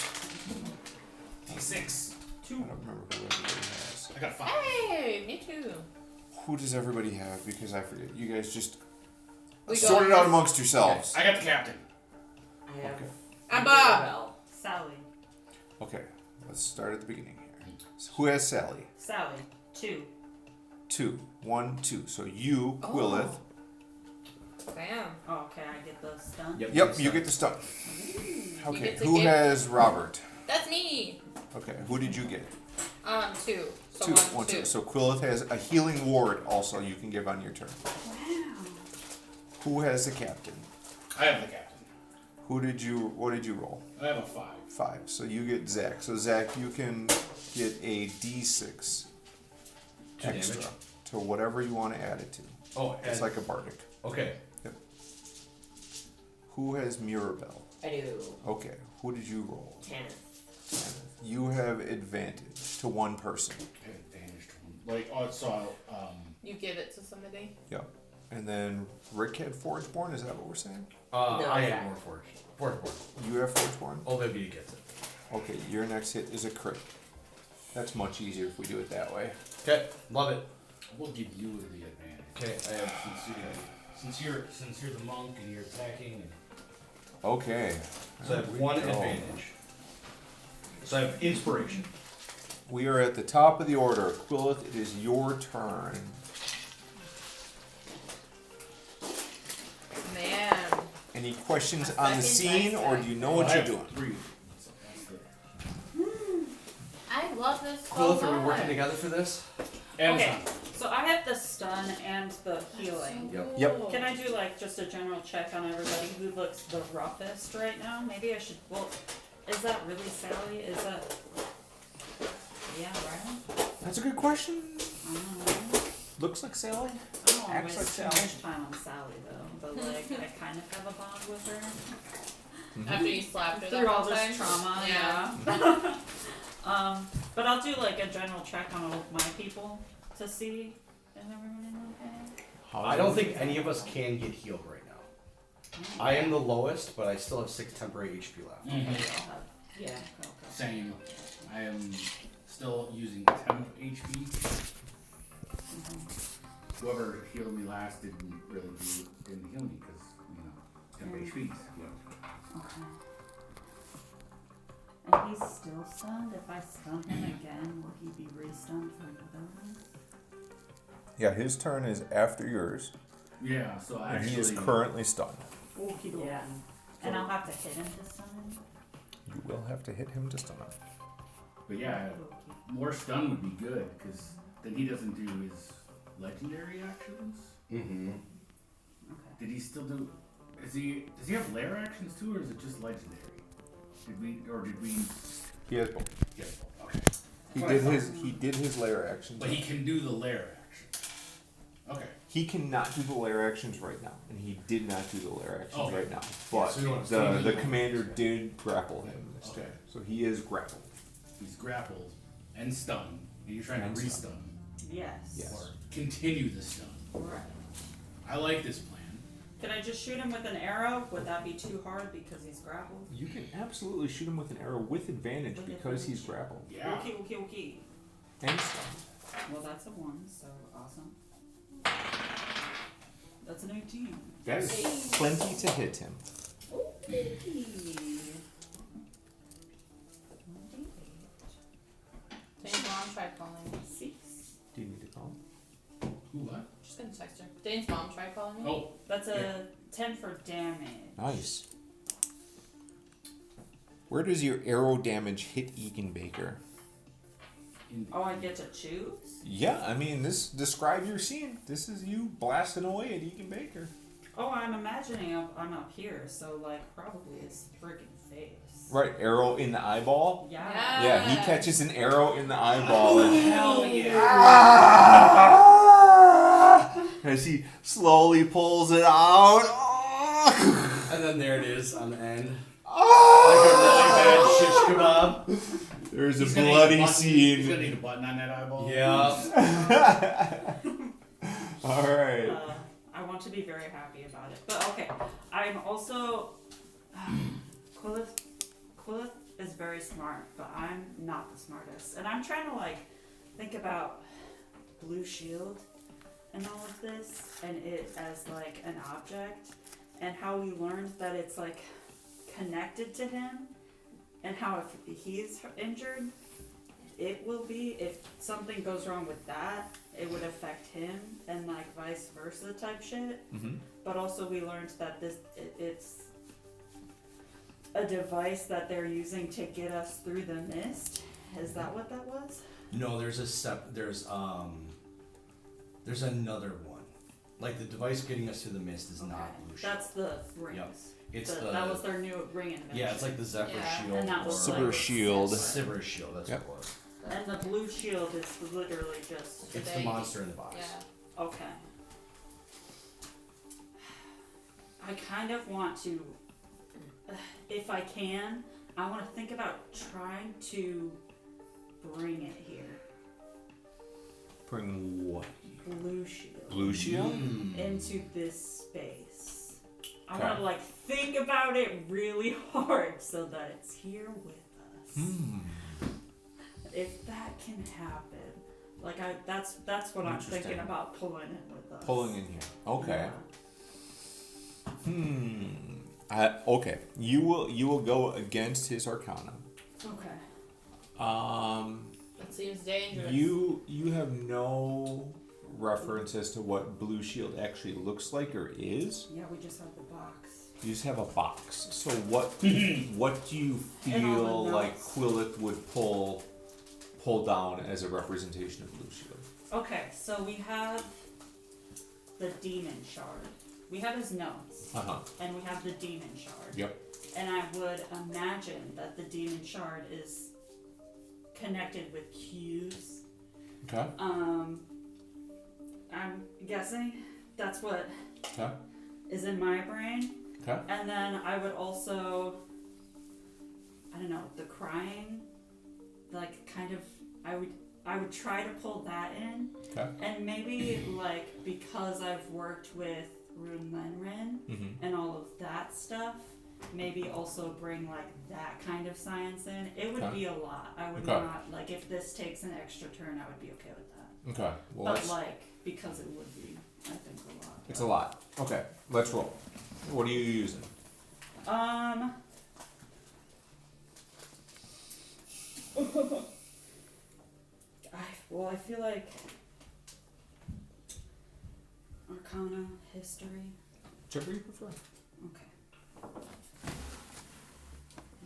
D6.
I don't remember who everybody has.
I got 5.
Hey, me too.
Who does everybody have? Because I forget. You guys just
We
sort it
go-
out amongst yourselves.
I got the captain.
I have
Okay.
I'm Bob.
Mirabelle.
Sally.
Okay, let's start at the beginning here. So who has Sally?
Sally. 2.
2. 1, 2. So you, Quillith.
Bam.
Oh, okay, I get the stun.
Yep, you get the stun. Okay,
get to
who
get-
has Robert?
That's me.
Okay, who did you get?
2. So
2.
1,
1,
2.
2. So Quillith has a healing ward also you can give on your turn.
Wow.
Who has the captain?
I have the captain.
What did you roll?
I have a 5.
5. So you get Zach. So Zach, you can get a d6
Two
extra
damage.
to whatever you want to add it to.
Oh,
It's
and,
like a bardic.
okay.
Who has Mirabelle?
I do.
Okay. Who did you roll?
10.
You have advantage to one person.
I have advantage to one. Like, oh, so,
You give it to somebody.
Yep. And then Rick had Forgeborn. Is that what we're saying?
No,
I
Zach.
have more forge. Forge.
You have Forgeborn.
Olivia gets it.
Okay. Your next hit is a crit. That's much easier if we do it that way.
Okay, love it.
we'll give you the advantage.
Okay, I have.
Since you're the monk and you're attacking. And
Okay.
So I have one advantage. So I have inspiration.
We are at the top of the order. Quillith, it is your turn.
Man.
Any questions
A
on the
second
scene,
dice
or
die.
do you know what
I
you're
have
doing?
3. So that's the,
I love this so
Quillith, are we
much.
working together for this?
Amazon.
Okay, so I have the stun and the healing.
Yep.
Yep.
Can I do like just a general check on everybody who looks the roughest right now? Maybe I should. Well, is that really Sally? Is that? Yeah, right.
That's a good question.
I don't know.
Looks like Sally.
I don't want
Acts
to waste
like
too
Sally.
much time on Sally though, but like I kind of have a bond with her
After you slapped her
through
that
all
one
this
time?
trauma.
Yeah.
Yeah. But I'll do like a general check on all of my people to see is everyone okay.
I don't think any of us can get healed right now. I am the lowest, but I still have 6 temporary HP left.
Okay,
Mhm.
I'll have, yeah. Okay.
Same. I am still using temp HP. Whoever healed me last didn't heal me because temp HP.
Okay. And he's still stunned. If I stun him again, will he be re-stunned for another one?
Yeah, his turn is after yours,
Yeah. So
and
actually,
he is currently stunned.
Okie dokie.
Yeah.
And I'll have to hit him to stun him?
You will have to hit him to stun him.
But yeah,
Okey-dokey.
more stun would be good because then he doesn't do his legendary actions.
Mm-hmm.
Okay.
Did he still do? Does he have lair actions too, or is it just legendary? Did we?
He has both.
Yeah. Okay.
He did his lair actions.
But he can do the lair action. Okay.
He cannot do the lair actions right now, and he did not do the lair actions
Okay.
right now. But
So you want to
the
see-
commander did grapple him this
Okay.
turn, so he is grappled.
He's grappled and stunned, and you're trying
And
to
stunned.
restun
Yes.
Yes.
or continue the stun.
Right.
I like this plan.
Can I just shoot him with an arrow? Would that be too hard because he's grappled?
You can absolutely shoot him with an arrow with advantage because he's grappled
Yeah.
Okay.
and stunned.
Well, that's a 1, so awesome. That's an 18.
That is plenty to hit him.
Dane's mom tried calling me.
6.
Do you need to call him?
Who what?
Just gonna text her. Dane's mom tried calling me.
Oh,
That's a 10 for damage.
Nice. Where does your arrow damage hit Egan Baker?
Oh, I get to choose?
Yeah, I mean, describe your scene. This is you blasting away at Egan Baker.
Oh, I'm imagining I'm up here, so like probably his freaking face.
Right, arrow in the eyeball.
Yeah.
Yeah, he catches an arrow in the eyeball. And,
Hell yeah.
as he slowly pulls it out. Oh!
And then there it is on the end.
Oh!
Like a really bad shish kebab.
There's
He's
a
gonna need
bloody
button- He's gonna
scene.
need a button on that eyeball.
Yeah.
All right.
I want to be very happy about it. But okay, I'm also Quillith is very smart, but I'm not the smartest. And I'm trying to like think about Blue Shield and all of this and it as like an object and how we learned that it's like connected to him and how if he's injured it will be if something goes wrong with that it would affect him and like vice versa type shit.
Mm-hmm.
But also we learned that it's a device that they're using to get us through the mist. Is that what that was?
No, there's another one. Like the device getting us through the mist is not Blue Shield.
That's the rings.
Yep. It's
that was their new ring invention.
Yeah, it's like the Zephyr
Yeah.
Shield
And that was
or
Cyber Shield.
Cyber Shield. That's
Yep.
what it was.
And the Blue Shield is literally just
It's the monster in the box.
Yeah.
okay. I kind of want to, if I can, I want to think about trying to bring it here.
Bring what?
Blue Shield.
Blue Shield?
Into this space. I
Okay.
want to like think about it really hard so that it's here with us.
Hmm.
If that can happen, like that's what I'm
Interesting.
thinking about pulling in with us.
Pulling in here. Okay.
Yeah.
Okay. You will go against his Arcana.
Okay.
That seems dangerous.
You have no reference as to what Blue Shield actually looks like or is.
Yeah, we just have the box.
You just have a box. So what do you
And all
feel
the
like
notes.
Quillith would pull down as a representation of Blue Shield?
Okay, so we have the demon shard. We have his notes,
Uh-huh.
and we have the demon shard.
Yep.
And I would imagine that the demon shard is connected with cues.
Okay.
I'm guessing that's what
Okay.
is in my brain.
Okay.
And then I would also, I don't know, the crying, like kind of, I would try to pull that in.
Okay.
And maybe like because I've worked with Rune Lenren
Mm-hmm.
and all of that stuff, maybe also bring like that kind of science in. It would
Okay.
be a lot. I would
Okay.
not, like if this takes an extra turn, I would be okay with that.
Okay. Well,
But like, because it would be, I think a lot.
it's a lot. Okay. Let's roll. What are you using?
I feel like Arcana, history.
Whichever you prefer.
Okay.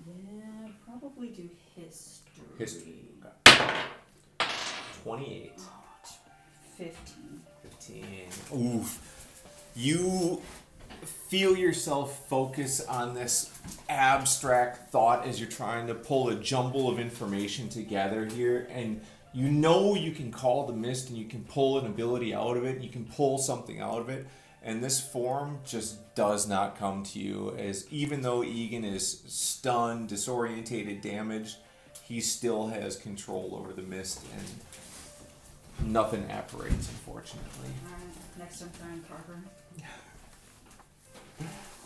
Yeah, probably do history.
History. Okay. 28.
15.
15. Oof. You feel yourself focus on this abstract thought as you're trying to pull a jumble of information together here, and you know you can call the mist and you can pull an ability out of it, you can pull something out of it, and this form just does not come to you, as even though Egan is stunned, disorientated, damaged, he still has control over the mist, and nothing apparates, unfortunately.
Alright, next time try and Carver.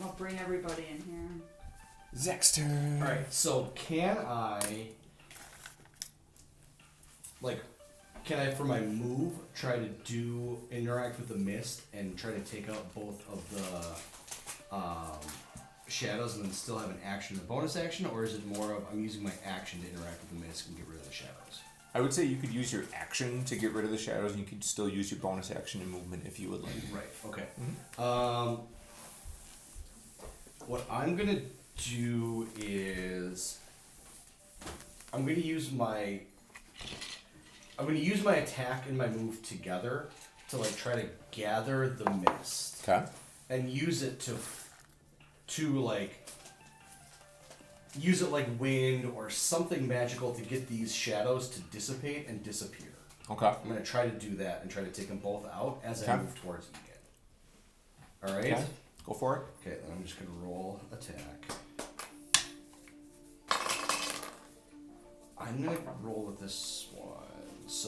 I'll bring everybody in here.
Zek's turn.
Alright, so can I, for my move, try to interact with the mist and try to take out both of the shadows and then still have an action and a bonus action? Or is it more of I'm using my action to interact with the mist and get rid of the shadows?
I would say you could use your action to get rid of the shadows, and you could still use your bonus action and movement if you would like.
Right, okay. What I'm gonna do is I'm gonna use my attack and my move together to try to gather the mist
Okay.
and use it to use it like wind or something magical to get these shadows to dissipate and disappear.
Okay.
I'm gonna try to do that and try to take them both out as I
Okay.
move towards Egan. All right.
Okay. Go for it.
Okay, then I'm just gonna roll attack. I'm gonna roll with this one.
There's a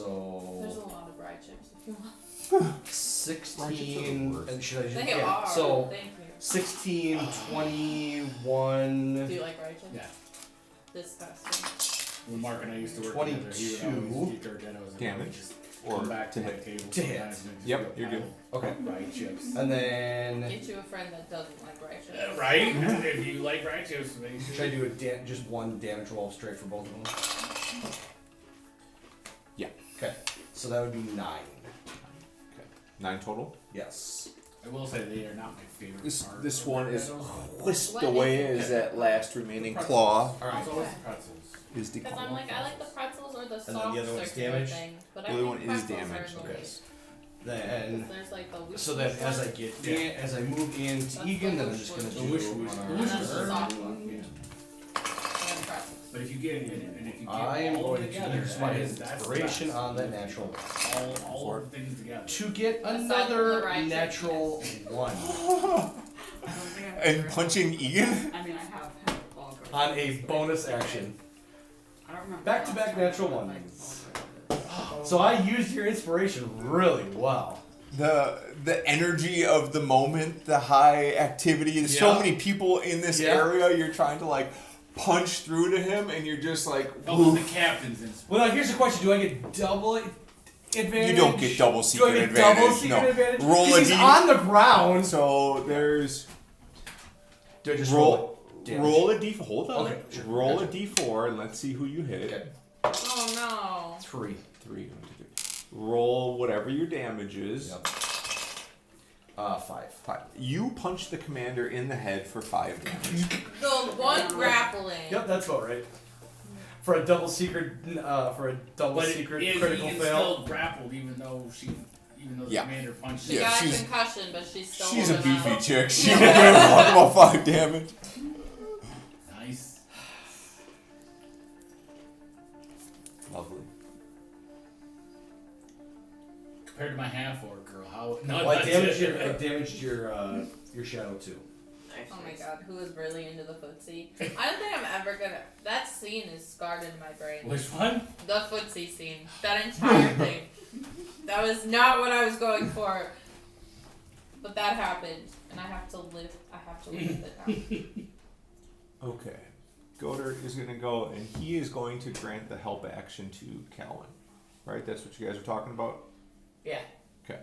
So
lot of rye chips if you want.
16.
worst.
And should I just
They
yeah.
are.
So
Thank you.
16, 21,
Do you like rye chips?
Yeah.
Disgusting.
When Mark and I used to work together, he would
22
always get dirt, and I was like,
damage,
just
or
come back to
to
my
hit.
table.
To hit.
sometimes and just
Yep,
be a
you're good.
pile
Okay.
of Rye chips.
and then
Get you a friend that doesn't like rye chips.
Right? If you like rye chips, maybe.
should I do a just one damage roll straight for both of them?
Yeah.
Okay, so that would be 9.
Okay. 9 total.
Yes.
I will say they are not my favorite part.
This
of
one
the
is
potatoes.
whisked
What
away
is
as that last remaining claw
All right.
It's always the pretzels.
Is the
Because I'm like, I like the pretzels or the
then
soft
the other one's
circular
damage?
thing. But
The
I
other
think
one is
pretzels
damage,
are the
Okay.
least.
Then
'Cause there's like the wheat
so that as I
one,
get
Yeah.
as I move into
That's
Egan,
the
then I'm just gonna
wish
do
The wish
on
wish.
our
The
and
wish
then
wish.
the
turn.
soft one.
Yeah.
And pretzels.
But if you get and if you get
I am
all
going
together,
to use my
that's the
inspiration
best.
on that natural one.
all of the things together.
To get
Aside from the
another
rye chips,
natural one
I don't think I've
and
ever-
punching Egan.
I mean, I have had a ball go
on
like
a
this, but
bonus
it's okay.
action.
I don't remember.
Back-to-back
the last time
natural
I played
ones.
ball like this.
So I used your inspiration really well.
The energy of the moment, the high activity. There's so
Yeah.
many people in this
Yeah.
area. You're trying to like punch through to him, and you're just like,
Oh, the
"Oof."
captain's inspiration.
Well, now here's the question: do I get double advantage?
You don't get double
Do I
secret
get
advantage.
double secret
no.
advantage?
Roll
'Cause
a
he's
D.
on the ground.
So there's
Do I just
roll
damage?
roll a d4. Hold on.
Okay, sure.
Roll
Gotcha.
a d4 and let's see who you hit.
Okay.
Oh
3.
3. 1, 2, 3. Roll whatever your damage is.
Yep. 5.
5. You punch the commander in the head for 5 damage.
no. The one grappling.
Yep, that's about right. For a double secret,
But
secret
is
critical
Ian
fail.
still grappled even though the
Yeah.
commander punched
She
him?
Yeah,
got a
she's-
concussion, but she's still
She's a
holding
beefy
out.
chick. She don't give a fuck about 5 damage.
Nice.
Lovely.
Compared to my half orc girl, how? No,
Well, I
that's
damaged
it.
your shadow too.
Nice,
Oh my
nice.
god, who is really into the footsie? I don't think I'm ever gonna. That scene is scarred in my brain.
Which one?
The footsie scene. That entire thing. That was not what I was going for. But that happened, and I have to live. I have to live with it now.
Okay. Goddard is going to go, and he is going to grant the help action to Calvin. Right? That's what you guys are talking about?
Yeah.
Okay.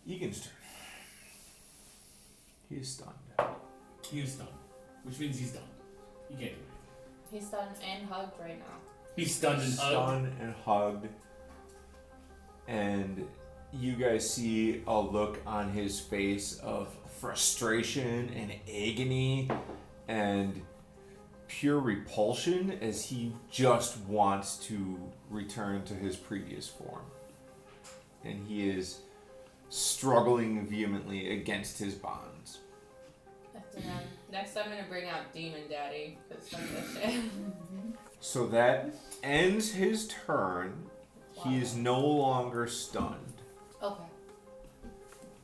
Egan's turn. He is stunned.
He's done. Which means he's done. He can't do anything.
He's stunned and hugged right now.
He's stunned and hugged.
Stunned and hugged. And you guys see a look on his face of frustration and agony and pure repulsion as he just wants to return to his previous form. And he is struggling vehemently against his bonds.
And then next I'm gonna bring out Demon Daddy, because fuck that shit.
So that ends his turn. He is no longer stunned.
Okay.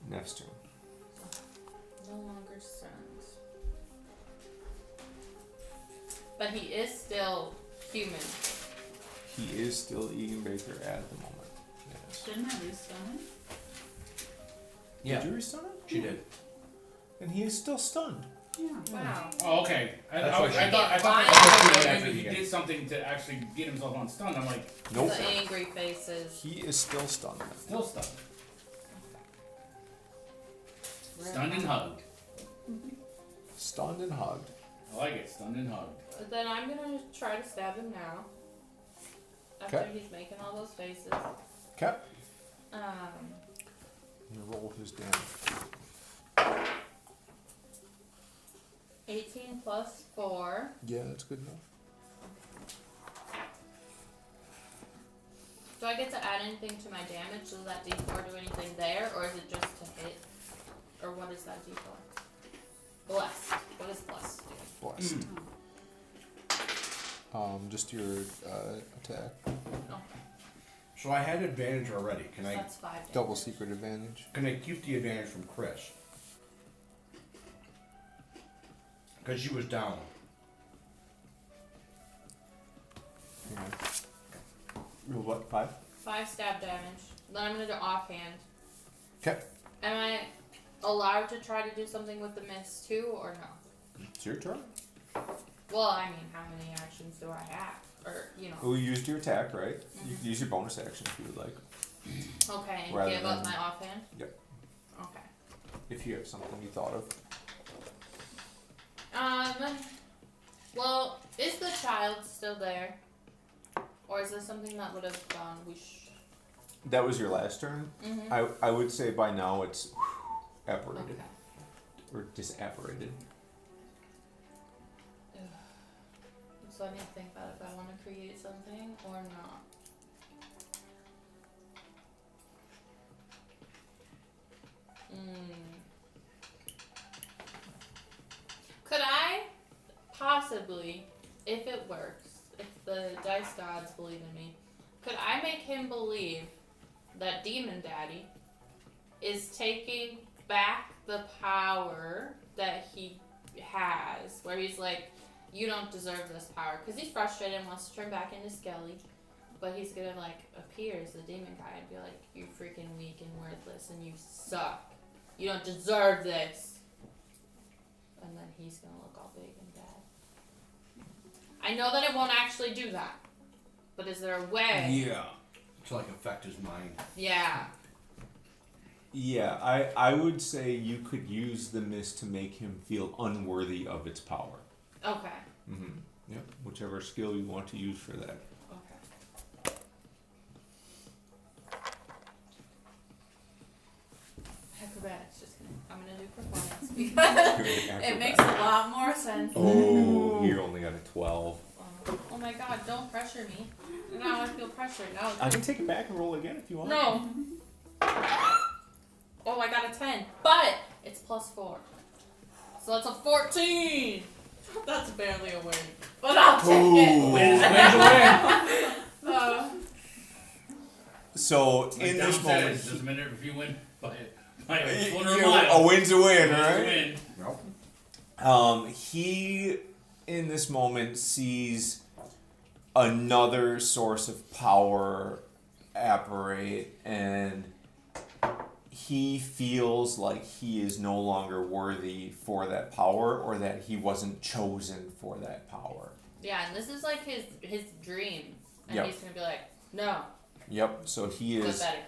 Neff's turn.
No longer stunned. But he is still human.
He is still Egan Baker at the moment. Yes.
Didn't I restun it?
Yeah,
Did you restun him?
she did.
And he is still stunned.
Yeah.
Wow.
Oh, okay.
That's
I
what
thought
she
did.
that
Fine.
he did something to actually get himself unstunned. I'm like,
Nope.
The angry faces.
He is still stunned.
still stunned. Stunned and hugged.
Stunned and hugged.
I like it. Stunned and hugged.
Then I'm gonna try to stab him now. After
Okay.
he's making all those faces.
Okay.
Um,
You roll his damage.
18 plus 4.
Yeah, that's good enough.
Do I get to add anything to my damage? Does that D4 do anything there, or is it just to hit? Or what is that D4? Blessed. What is blessed do?
Blessed. Just your attack.
So I had advantage already. Can I
That's 5 damage.
Double secret advantage.
keep the advantage from Chris? Because she was down.
Roll what? 5?
5 stab damage. Then I'm gonna do offhand.
Okay.
Am I allowed to try to do something with the mist too, or no?
It's your turn.
Well, I mean, how many actions do I have? Or, you know.
Well, you used your attack, right? You can use your bonus action if you would like.
Okay, and
Rather
give up
than-
my offhand?
Yep.
Okay.
If you have something you thought of.
Well, is the child still there? Or is this something that would have gone
That was your last turn.
Mm-hmm.
I would say by now it's apparated.
Okay.
Or disapparated.
So I need to think about if I want to create something or not. Could I possibly, if it works, if the dice gods believe in me, could I make him believe that Demon Daddy is taking back the power that he has, where he's like, you don't deserve this power, because he's frustrated and wants to turn back into Skelly, but he's gonna like appear as the demon guy and be like, you freaking weak and worthless and you suck, you don't deserve this, and then he's gonna look all big and bad. I know that it won't actually do that, but is there a way?
Yeah. To like affect his mind.
Yeah.
Yeah, I would say you could use the mist to make him feel unworthy of its power.
Okay.
Mm-hmm. Yep. Whichever skill you want to use for that.
Okay. Acrobatics, just kidding. I'm gonna do performance because it makes a lot more sense.
Oh, you only got a 12.
Oh my god, don't pressure me. Now I feel pressured. Now
I can take it back and roll again if you want.
No. Oh, I got a 10. But it's +4. So that's a 14. That's barely a win. But I'll take it.
Wins a win.
So
Like
in
Dom
this
said,
moment,
it doesn't matter if you win by a
he-
foot or a
you-
mile.
a win's a win,
Win's a
right?
win.
Nope.
He in this moment sees another source of power apparate, and he feels like he is no longer worthy for that power, or that he wasn't chosen for that power.
Yeah, and this is like his dream. And
Yep.
he's gonna be like, no,
Yep, so he
but
is
better.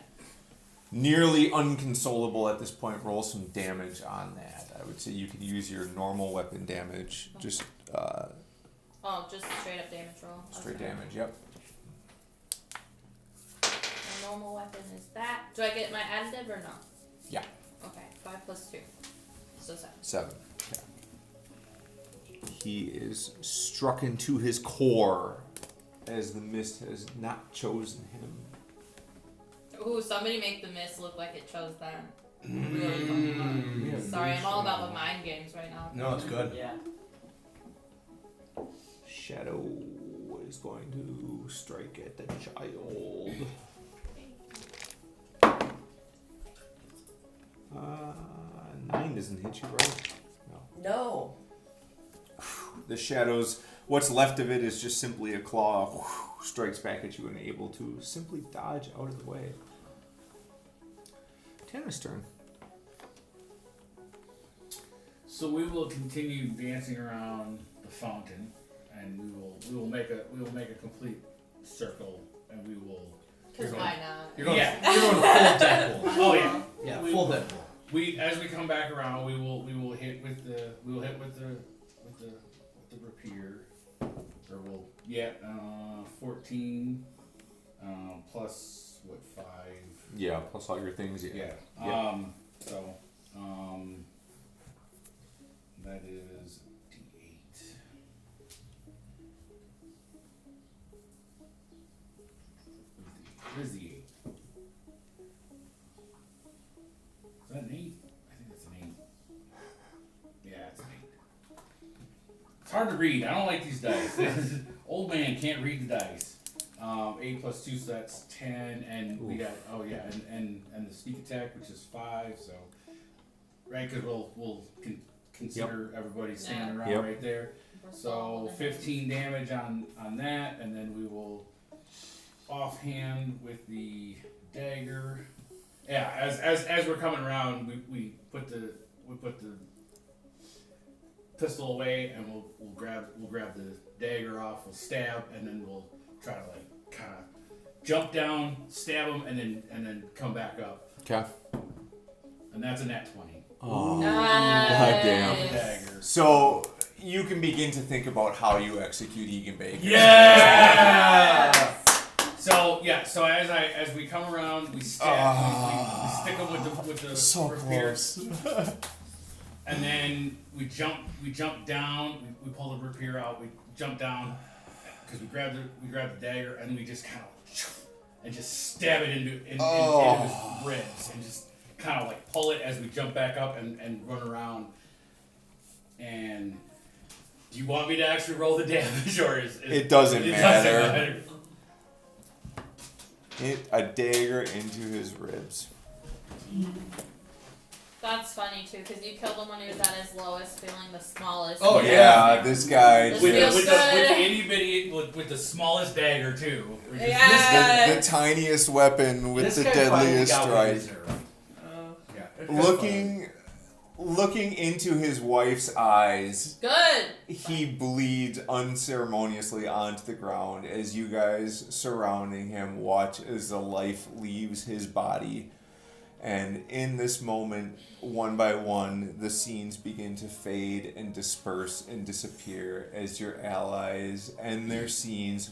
nearly unconsolable at this point. Roll some damage on that. I would say you could use your normal weapon damage, just
Oh, just straight up damage roll.
straight
Okay.
damage, yep.
My normal weapon is that. Do I get my additive or no?
Yeah.
Okay, 5 + 2. So 7.
7. Okay. He is struck into his core as the mist has not chosen him.
Ooh, somebody make the mist look like it chose them. Really fucking hard. Sorry, I'm all about the mind games right now.
No, it's good.
Yeah.
Shadow is going to strike at the child. 9 doesn't hit you, right? No.
No.
The shadows, what's left of it is just simply a claw, strikes back at you and able to simply dodge out of the way. Tana's turn.
So we will continue dancing around the fountain, and we will make a complete circle, and we will.
Because why not?
You're going,
Yeah.
you're going full Deadpool.
Oh yeah.
Yeah,
We-
full Deadpool.
As we come back around, we will hit with the rapier, or 14 plus what 5.
Yeah, plus all your things.
Yeah.
Yeah.
That is D8. What is the 8? Is that an 8? I think that's an 8. Yeah, it's an 8. It's hard to read. I don't like these dice. Old man can't read the dice. 8 plus 2, so that's 10, and we got and the sneak attack, which is 5. So right, because we'll consider everybody standing around right there. So 15 damage on that, and then we will offhand with the dagger. Yeah, as we're coming around, we put the pistol away, and we'll grab the dagger off. We'll stab, and then we'll try to like kind of jump down, stab him, and then come back up.
Okay.
And that's a nat 20.
Oh,
Nice.
goddamn.
Dagger.
So you can begin to think about how you execute Egan Baker.
Yeah. So as we come around, we stab, we stick them with the
So
rapier,
close.
and then we jump down. We pull the rapier out. We jump down because we grab the dagger, and we just kind of just stab it into his ribs, and just kind of like pull it as we jump back up and run around. And do you want me to actually roll the damage, or
It doesn't matter.
matter.
Hit a dagger into his ribs.
That's funny too, because you killed him when he was at his lowest, feeling the smallest.
Oh,
Yeah, this guy.
This
With
feels
the
good.
itty bitty, with the smallest dagger too. We're just-
Yeah.
The tiniest weapon with
This
the
guy finally
deadliest
got what he
strike.
deserved. Yeah.
Looking into his wife's eyes,
Good.
he bleeds unceremoniously onto the ground as you guys surrounding him watch as the life leaves his body. And in this moment, one by one, the scenes begin to fade and disperse and disappear as your allies and their scenes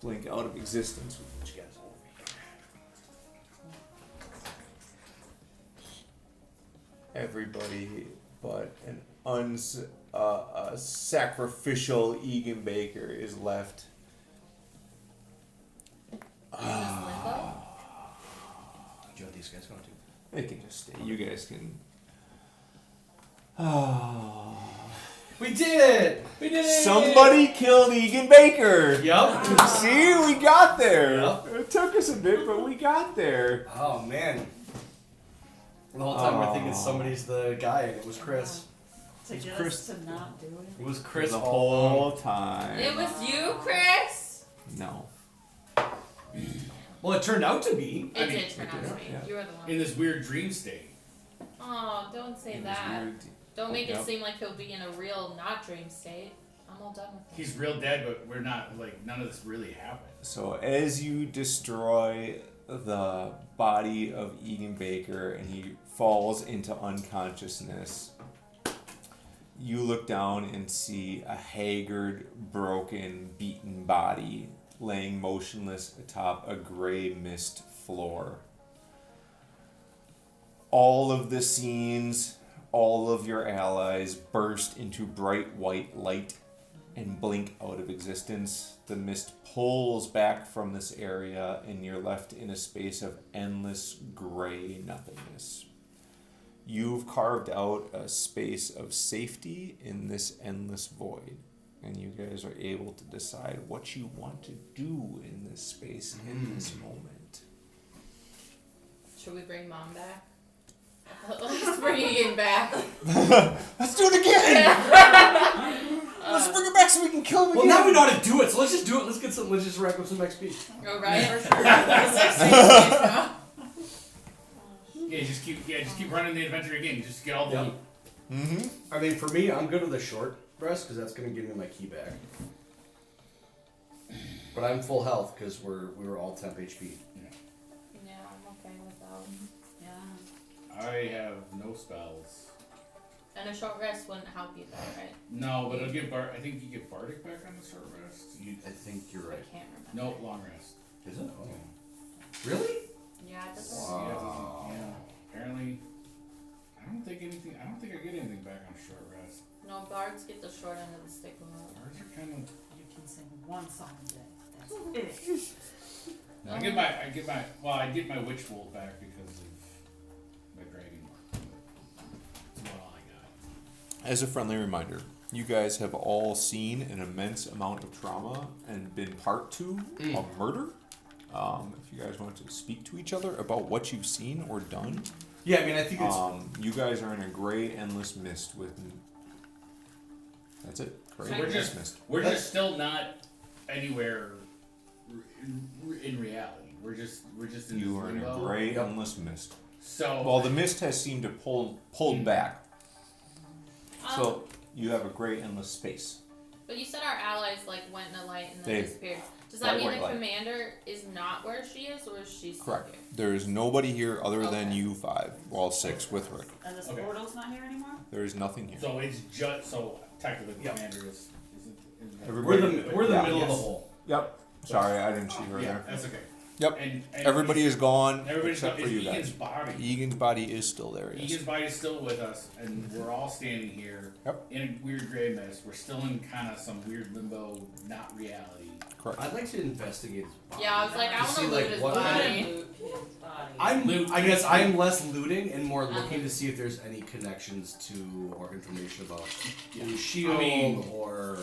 blink out of existence. Everybody but a sacrificial Egan Baker is left.
In this limbo?
Do you want these guys going to?
They can just stay. You guys can. Oh.
We did it!
We did it!
Somebody killed Egan Baker.
Yup.
See, we got there.
Yep.
It took us a bit, but we got there.
Oh man. The whole time we're thinking somebody's the guy, and it was Chris.
To
It's
get
Chris-
us to not do it.
It was Chris
the
all along.
whole time.
It was you, Chris?
No.
Well, it turned out to be.
It did turn out to be.
yeah.
You were the one.
In this weird dream state.
Oh, don't say
It was
that.
weird.
Don't make
Yep.
it seem like he'll be in a real, not dream state. I'm all done with it.
He's real dead, but we're not, like, none of this really happened.
So as you destroy the body of Egan Baker and he falls into unconsciousness, you look down and see a haggard, broken, beaten body laying motionless atop a gray mist floor. All of the scenes, all of your allies burst into bright white light and blink out of existence. The mist pulls back from this area and you're left in a space of endless gray nothingness. You've carved out a space of safety in this endless void, and you guys are able to decide what you want to do in this space in this moment.
Should we bring Mom back? Let's bring Egan back.
Let's do it again! Let's bring it back so we can kill him
Well,
again!
now we know how to do it, so let's just do it. Let's just rack up some XP.
Oh, right?
Yeah, just keep running the adventure again. You just get all the
Yep.
loot.
Mm-hmm.
I mean, for me, I'm good with a short rest because that's going to give me my key back. But I'm full health because we were all temp HP.
Yeah, I'm okay with that.
Yeah.
I have no spells.
And a short rest wouldn't help you though, right?
No, but it'll give I think you get Bardic back on the short rest.
I think you're right.
I can't remember.
No, long rest.
Is it? Oh. Really?
Yeah, it doesn't.
Wow.
Yeah, it doesn't- yeah. Apparently, I don't think I get anything back on short rest.
No, bards get the short end of the stick with them.
Ours are kind of.
You can sing one song a day. That's it.
I get my witch wool back because of my dragon mark. That's about all I got.
As a friendly reminder, you guys have all seen an immense amount of trauma and been part to a murder. If you guys want to speak to each other about what you've seen or done,
Yeah, I mean, I think it's.
you guys are in a gray, endless mist with. That's it. Gray,
So
endless mist.
We're just still not anywhere in reality. We're just in
You
this
are in a
limbo.
gray, endless mist.
So
Well, the mist has seemed to pulled back, so you have a gray, endless space.
But you said our allies like went in the light and then
They-
disappeared. Does that
Light,
mean
white
the
light.
commander is not where she is, or is she still
Correct.
here?
There is nobody here other than
Okay.
you five. Well, 6 with Rick.
And this
Okay.
portal's not here anymore?
There is nothing here.
So it's just so technically the
Yep.
commander is
We're the
Yeah.
middle of the
Yes.
hole.
Yep. Sorry, I didn't see her
Yeah,
there.
that's okay.
Yep.
And
Everybody is gone
everybody's
except
got
for you
Egan's
guys.
body.
Egan's body is still there. Yes.
Egan's body is still with us, and we're all standing here
Yep.
in a weird gray mist. We're still in kind of some weird limbo, not reality.
Correct.
I'd like to investigate his body.
Yeah, I was like, I
To
want
see,
to
like,
loot his
what-
body.
Loot his body.
I guess I'm less looting and more looking to see if there's any connections to or information about his shield
I mean,
or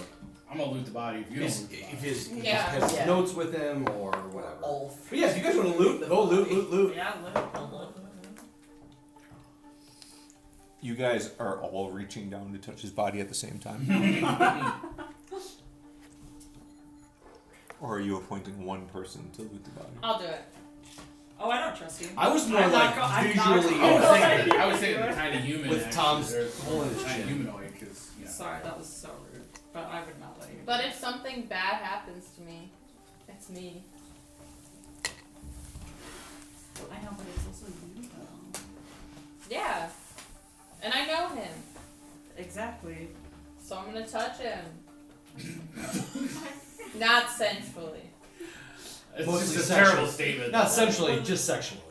I'm gonna loot the body if you don't loot the
if
body.
his
Yeah.
has
Yeah.
notes with him or whatever.
Ulf.
But yeah, if you guys want to loot, go loot.
Yeah,
You guys are all reaching down to touch his body at the same time. Or are you appointing one person to loot the body?
I'll do it.
Oh, I don't trust you.
I was more
I'm not
like
go- I'm not
visually
going-
I was thinking the tiny human
With
actually,
Tom's
there's
hole in his
tiny
chin.
humanoid because you know.
Sorry, that was so rude. But I would not let you.
But if something bad happens to me, it's me.
I know, but it's also you though.
Yeah. And I know him,
Exactly.
so I'm gonna touch him. Not sensually.
It's
Mostly
just a
sexual.
terrible statement.
not essentially, just sexually.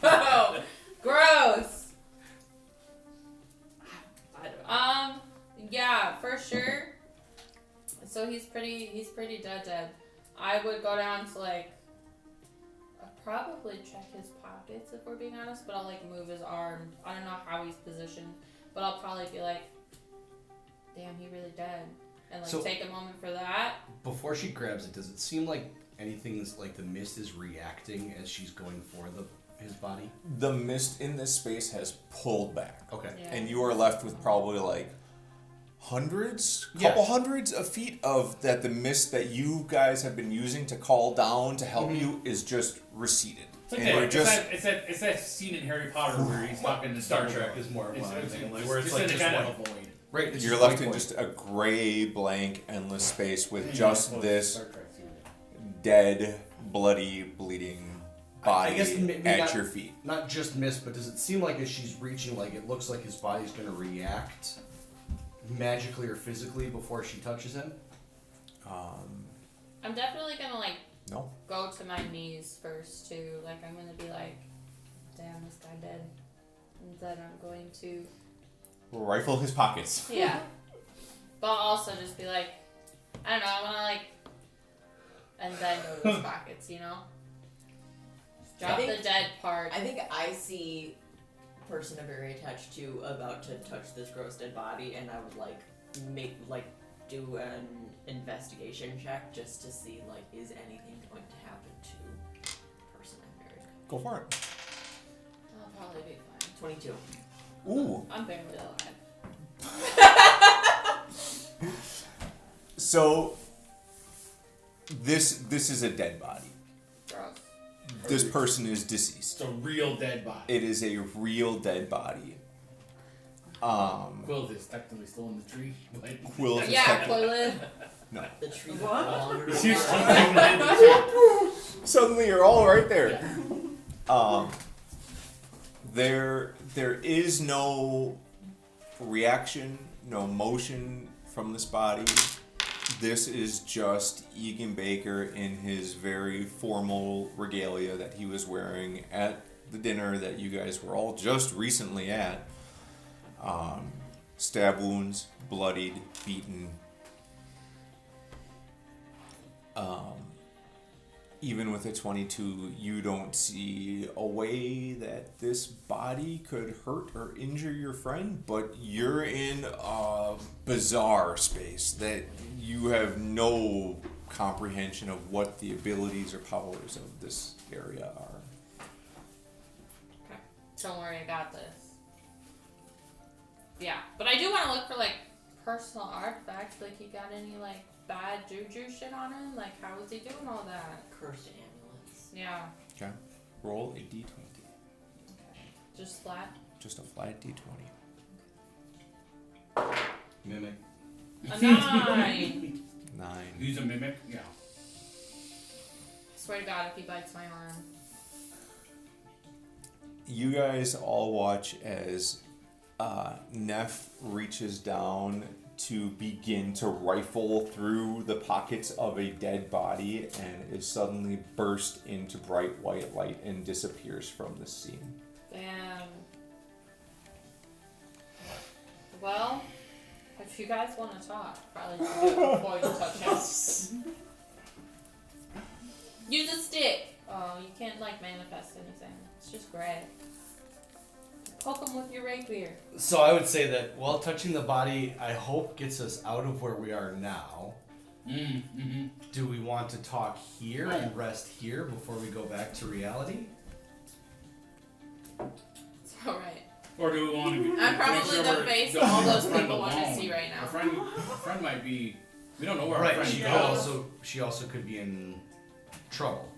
No! Gross!
I don't know.
Yeah, for sure. So he's pretty dead. I would go down to like, I'd probably check his pockets if we're being honest, but I'll like move his arm. I don't know how he's positioned, but I'll probably be like, damn, he really dead. And like
So-
take a moment for that.
Before she grabs it, does it seem like anything's like the mist is reacting as she's going for his body?
The mist in this space has pulled back.
Okay.
Yeah.
And you are left with probably like hundreds,
Yeah.
couple hundreds of feet of that the mist that you guys have been using to call down to help you is just receded.
It's like
And
that,
you're
it's,
just
it's that scene in Harry Potter where he's talking to
Star
Dumbledore.
Trek is more
It's,
what I'm
it's,
thinking, like,
it's
where it's
just
like
in a
just
kind
white.
of a void.
Right. It's
you're
just
left
white
in
void.
just a gray, blank, endless space with
Yeah,
just
well,
this
Star Trek too.
dead, bloody, bleeding body
I guess maybe
at
not-
your feet.
Not just mist, but does it seem like as she's reaching, like it looks like his body's going to react magically or physically before she touches him?
I'm definitely gonna like
No.
go to my knees first too. Like I'm gonna be like, damn, this guy dead. And then I'm going to
Rifle his pockets.
yeah. But I'll also just be like, I don't know, I wanna like and then go to his pockets, you know? Drop
I think-
the dead part.
I think I see person I'm very attached to about to touch this gross dead body, and I would like do an investigation check just to see like is anything going to happen to person I'm very attached
Go for it.
I'll probably be fine.
to. 22.
Ooh.
I'm barely alive.
So this is a dead body.
Gross.
This person is deceased.
It's a real dead body.
It is a real dead body.
Quill is technically still in the tree, but
Quill is
Yeah,
technically-
Quillen.
No.
The tree is
What?
no longer
She's still
alive.
technically in the tree.
Suddenly you're all right there. There is no reaction, no motion from this body. This is just Egan Baker in his very formal regalia that he was wearing at the dinner that you guys were all just recently at. Stab wounds, bloodied, beaten. even with a 22, you don't see a way that this body could hurt or injure your friend, but you're in a bizarre space that you have no comprehension of what the abilities or powers of this area are.
Okay. Don't worry, I got this. Yeah, but I do want to look for like personal artifacts. Like, he got any like bad juju shit on him? Like, how was he doing all that?
Cursed amulets.
Yeah.
Okay. Roll a d20.
Okay. Just flat.
Just a flat d20.
Mimic.
A 9.
9.
Use a mimic? Yeah.
Swear to God, if he bites my arm.
You guys all watch as Neff reaches down to begin to rifle through the pockets of a dead body and is suddenly burst into bright white light and disappears from the scene.
Damn. Well, if you guys want to talk, probably should do it before you touch him. Use a stick. Oh, you can't like manifest anything. It's just gray. Poke him with your rapier.
So I would say that while touching the body, I hope gets us out of where we are now.
Mm-hmm.
Do we want to talk here and rest here before we go back to reality?
It's alright.
Or do we want to?
I'm probably the face all those people want to see right now.
Our friend might be. We don't know where our
Right.
friend
She
goes.
also could be in trouble.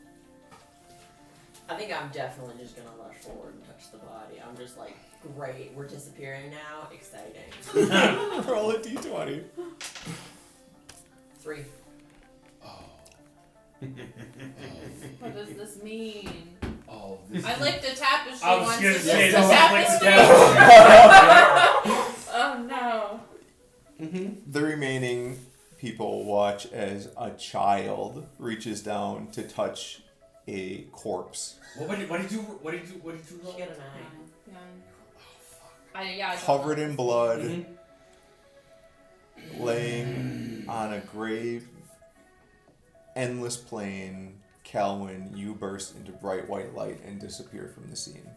I think I'm definitely just gonna rush forward and touch the body. I'm just like, great, we're disappearing now. Exciting.
Roll a d20.
3.
What does this mean?
Oh, this
I licked a tapestry
I was
once.
gonna
It's
say
just a
that was like
tapestry. Oh no.
The remaining people watch as a child reaches down to touch a corpse.
What did you roll?
She got a 9.
I don't
Covered
know.
in blood, laying on a gray, endless plain. Calwyn, you burst into bright white light and disappear from the scene.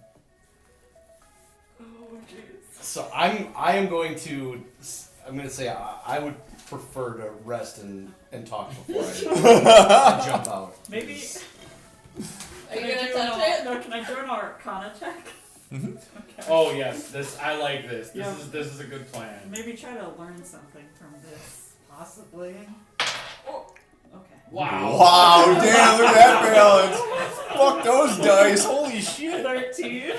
Oh, jeez.
So I'm going to say I would prefer to rest and talk before I jump out.
Maybe.
Are you
Can I
gonna
do
touch
an-
it?
No, can I do an Arcana check?
Mhm.
Okay.
Oh yes, I like this.
Yeah.
This is a good plan.
Maybe try to learn something from this, possibly. Oh, okay.
Wow.
Wow, damn, look at that balance. Fuck those dice, holy shit.
13.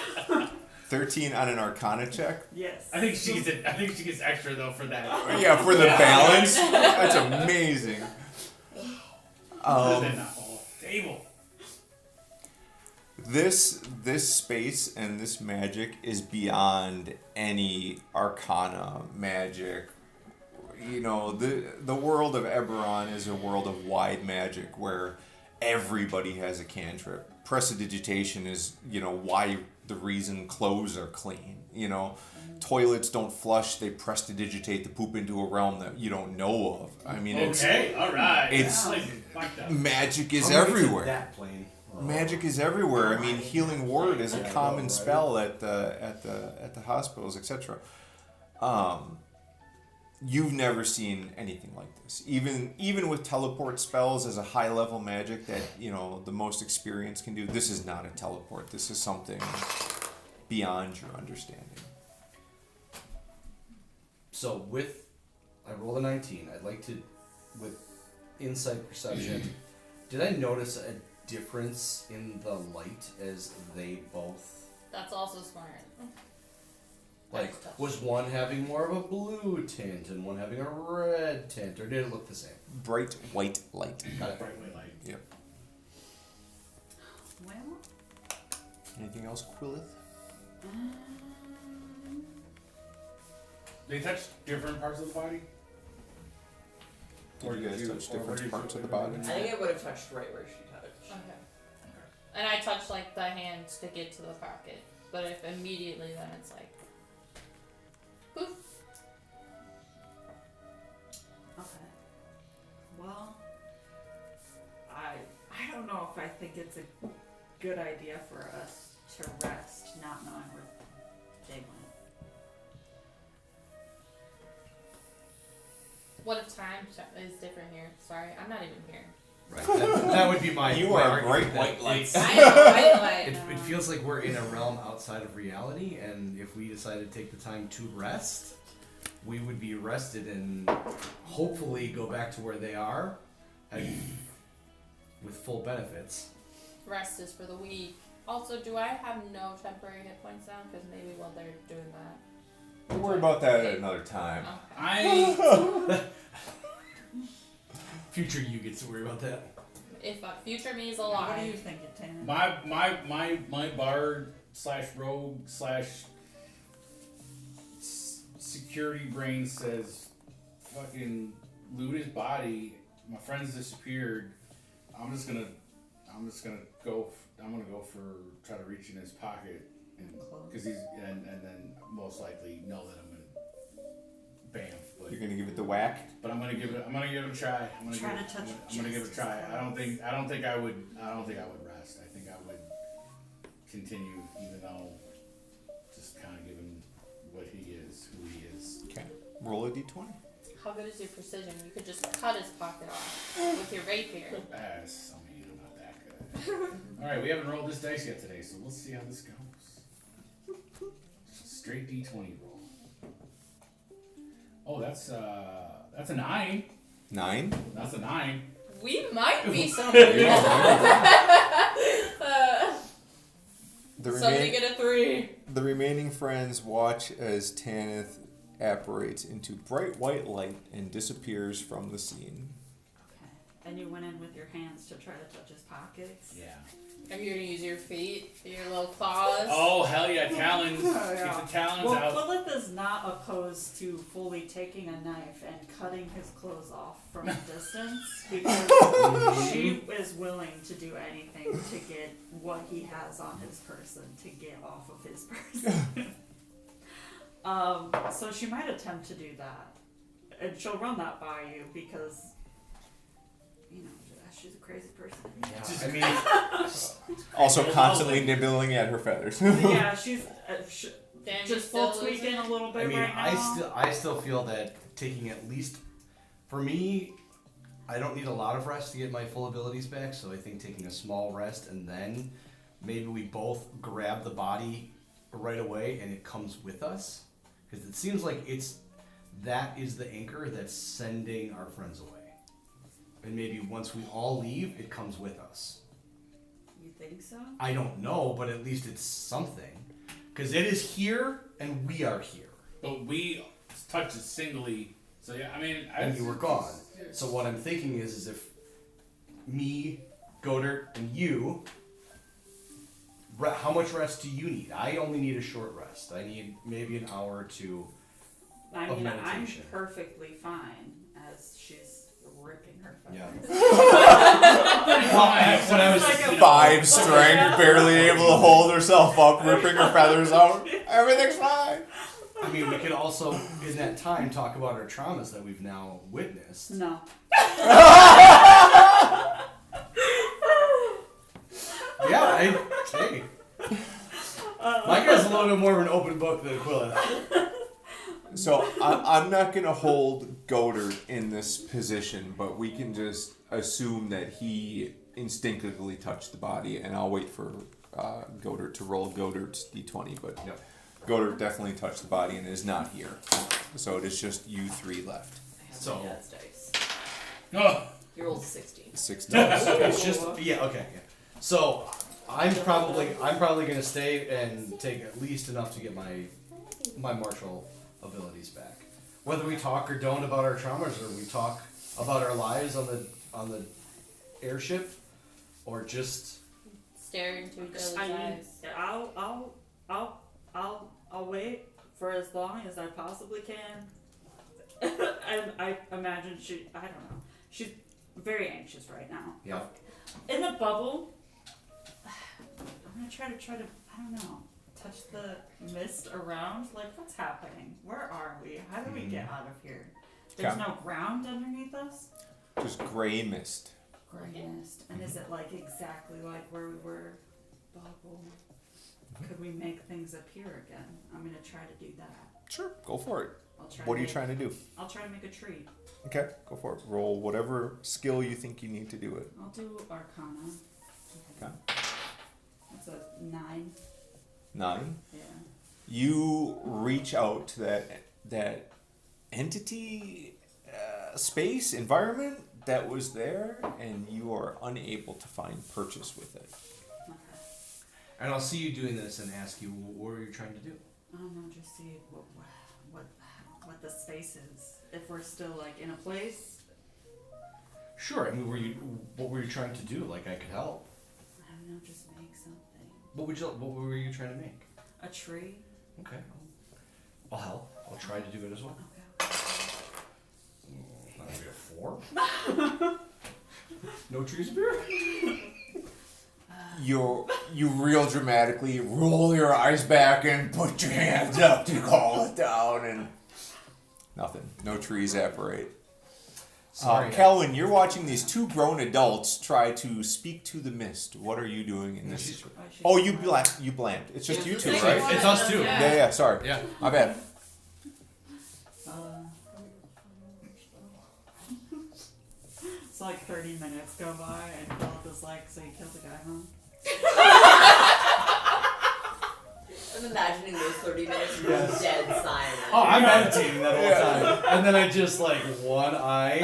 13 on an Arcana check?
Yes.
I think she gets extra though for that.
Yeah, for the balance? That's amazing.
Table.
This space and this magic is beyond any Arcana magic. You know, the world of Eberron is a world of wide magic where everybody has a cantrip. Prestidigitation is, why the reason clothes are clean. Toilets don't flush, they prestidigitate the poop into a realm that you don't know of. I mean,
Okay, alright.
it's-
Fucked up.
magic is
I'm gonna get to
everywhere.
That plane.
Magic is everywhere. I mean, healing word is a common spell at the hospitals, etc. You've never seen anything like this. Even with teleport spells as a high level magic that the most experienced can do. This is not a teleport. This is something beyond your understanding.
So I rolled a 19. I'd like to, with insight perception, did I notice a difference in the light as they both,
That's also smart.
like, was one having more of a blue tint and one having a red tint, or did it look the same?
Bright white light.
Got it.
Bright white light.
Yep.
Well,
Anything else, Quillith?
They touch different parts of the body?
Did you guys touch different parts of the body?
I think I would have touched right where she touched.
Okay. And I touch like the hands to get to the pocket. But if immediately, then it's like poof.
okay. Well, I don't know off, I think it's a good idea for us to rest, not knowing where they went.
What if time is different here? Sorry, I'm not even here.
Right. That would be my.
You
my
are a
argument
great
that
white light.
it's-
I know, right?
It feels like we're in a realm outside of reality, and if we decide to take the time to rest, we would be rested and hopefully go back to where they are, and with full benefits.
Rest is for the weak. Also, do I have no temporary hit points now? Because maybe while they're doing that.
We'll worry about that at another time.
Okay.
Future you gets to worry about that.
If future me is
What are you
alive.
thinking, Tanner?
My bard / rogue / security brain says, fucking loot his body. My friend's disappeared. I'm gonna go for try to reach in his pocket and because he's and then most likely know that I'm gonna bam. But
You're gonna give it the whack.
I'm gonna give it a try. I'm gonna
Try
give
to touch
I'm gonna give it a
just
try.
his
I don't think I would rest. I think I would continue even though just kind of given what he is, who he is.
Okay. Roll a d20.
How good is your precision? You could just cut his pocket off with your rapier.
As I mean, I'm not that good. All right, we haven't rolled this dice yet today, so let's see how this goes. Straight D20 roll. Oh, that's a 9.
9.
That's a 9.
We might be somebody. Somebody get a 3.
The remaining friends watch as Tanith apparates into bright white light and disappears from the scene.
Okay. And you went in with your hands to try to touch his pockets?
Yeah.
Are you gonna use your feet, your little claws?
Oh hell yeah, talons!
Oh, yeah.
Get the talons
Well,
out.
Quillith is not opposed to fully taking a knife and cutting his clothes off from a distance because she is willing to do anything to get what he has on his person to get off of his person. So she might attempt to do that, and she'll run that by you because, you know, she's a crazy person.
Yeah, I mean,
Also constantly nibbling at her feathers.
Yeah, she's
Damn,
just full tweaking a little bit
I mean,
right now.
I still feel that taking at least, for me, I don't need a lot of rest to get my full abilities back. So I think taking a small rest and then maybe we both grab the body right away and it comes with us, because it seems like that is the anchor that's sending our friends away. And maybe once we all leave, it comes with us.
You think so?
I don't know, but at least it's something. Because it is here, and we are here.
But we touched it singly, so yeah. I mean,
And you were gone. So what I'm thinking is if me, Godert, and you, how much rest do you need? I only need a short rest. I need maybe an hour or two
I
of
mean, I'm
meditation.
perfectly fine as she's ripping her feathers.
Well, when I was,
Like a-
5 strength, barely able to hold herself up, ripping her feathers out. Everything's fine.
I mean, we could also, in that time, talk about our traumas that we've now witnessed.
No.
Yeah, hey. Micah's a little bit more of an open book than Aquila.
So I'm not gonna hold Godert in this position, but we can just assume that he instinctively touched the body, and I'll wait for Godert to roll Godert's d20. But
Yep.
Godert definitely touched the body and is not here, so it is just you 3 left.
I have
So-
my dad's dice.
Oh,
You rolled 16.
6
No,
dice.
it's just okay. Yeah. So I'm probably gonna stay and take at least enough to get my martial abilities back. Whether we talk or don't about our traumas, or we talk about our lives on the airship, or just
Stare into each other's
I mean,
eyes.
I'll wait for as long as I possibly can. And I imagine I don't know. She's very anxious right now.
yeah.
In the bubble, I'm gonna try to I don't know, touch the mist around. Like, what's happening? Where are we? How do we get out of here? There's
Okay.
no ground underneath us.
Just gray mist.
Gray mist. And is it like exactly like where we were? Bubble. Could we make things appear again? I'm gonna try to do that.
Sure, go for it.
I'll try.
What are you trying to do?
I'll try to make a tree.
Okay, go for it. Roll whatever skill you think you need to do it.
I'll do Arcana.
Okay.
That's a 9.
9.
Yeah.
You reach out to that entity, space, environment that was there, and you are unable to find purchase with it.
Okay.
And I'll see you doing this and ask you, what were you trying to do?
I don't know, just see what the space is. If we're still like in a place,
Sure. I mean, what were you trying to do? Like, I could help.
I don't know, just make something.
What were you trying to make?
A tree.
Okay. I'll help. I'll try to do it as well.
Okay.
Not gonna be a 4. No trees appear.
You real dramatically roll your eyes back and put your hands up to call it down, and nothing. No trees apparate.
Sorry.
Kelvin, you're watching these 2 grown adults try to speak to the mist. What are you doing in this situation? Oh, you blamed. It's just you two,
It's
right?
It's us two.
Yeah.
Yeah, sorry.
Yeah.
My bad.
It's like 30 minutes go by and Philip is like, so you killed the guy, huh?
I'm imagining those 30 minutes of
Yes.
dead silence.
Oh, I'm meditating that whole time, and then I just like one eye.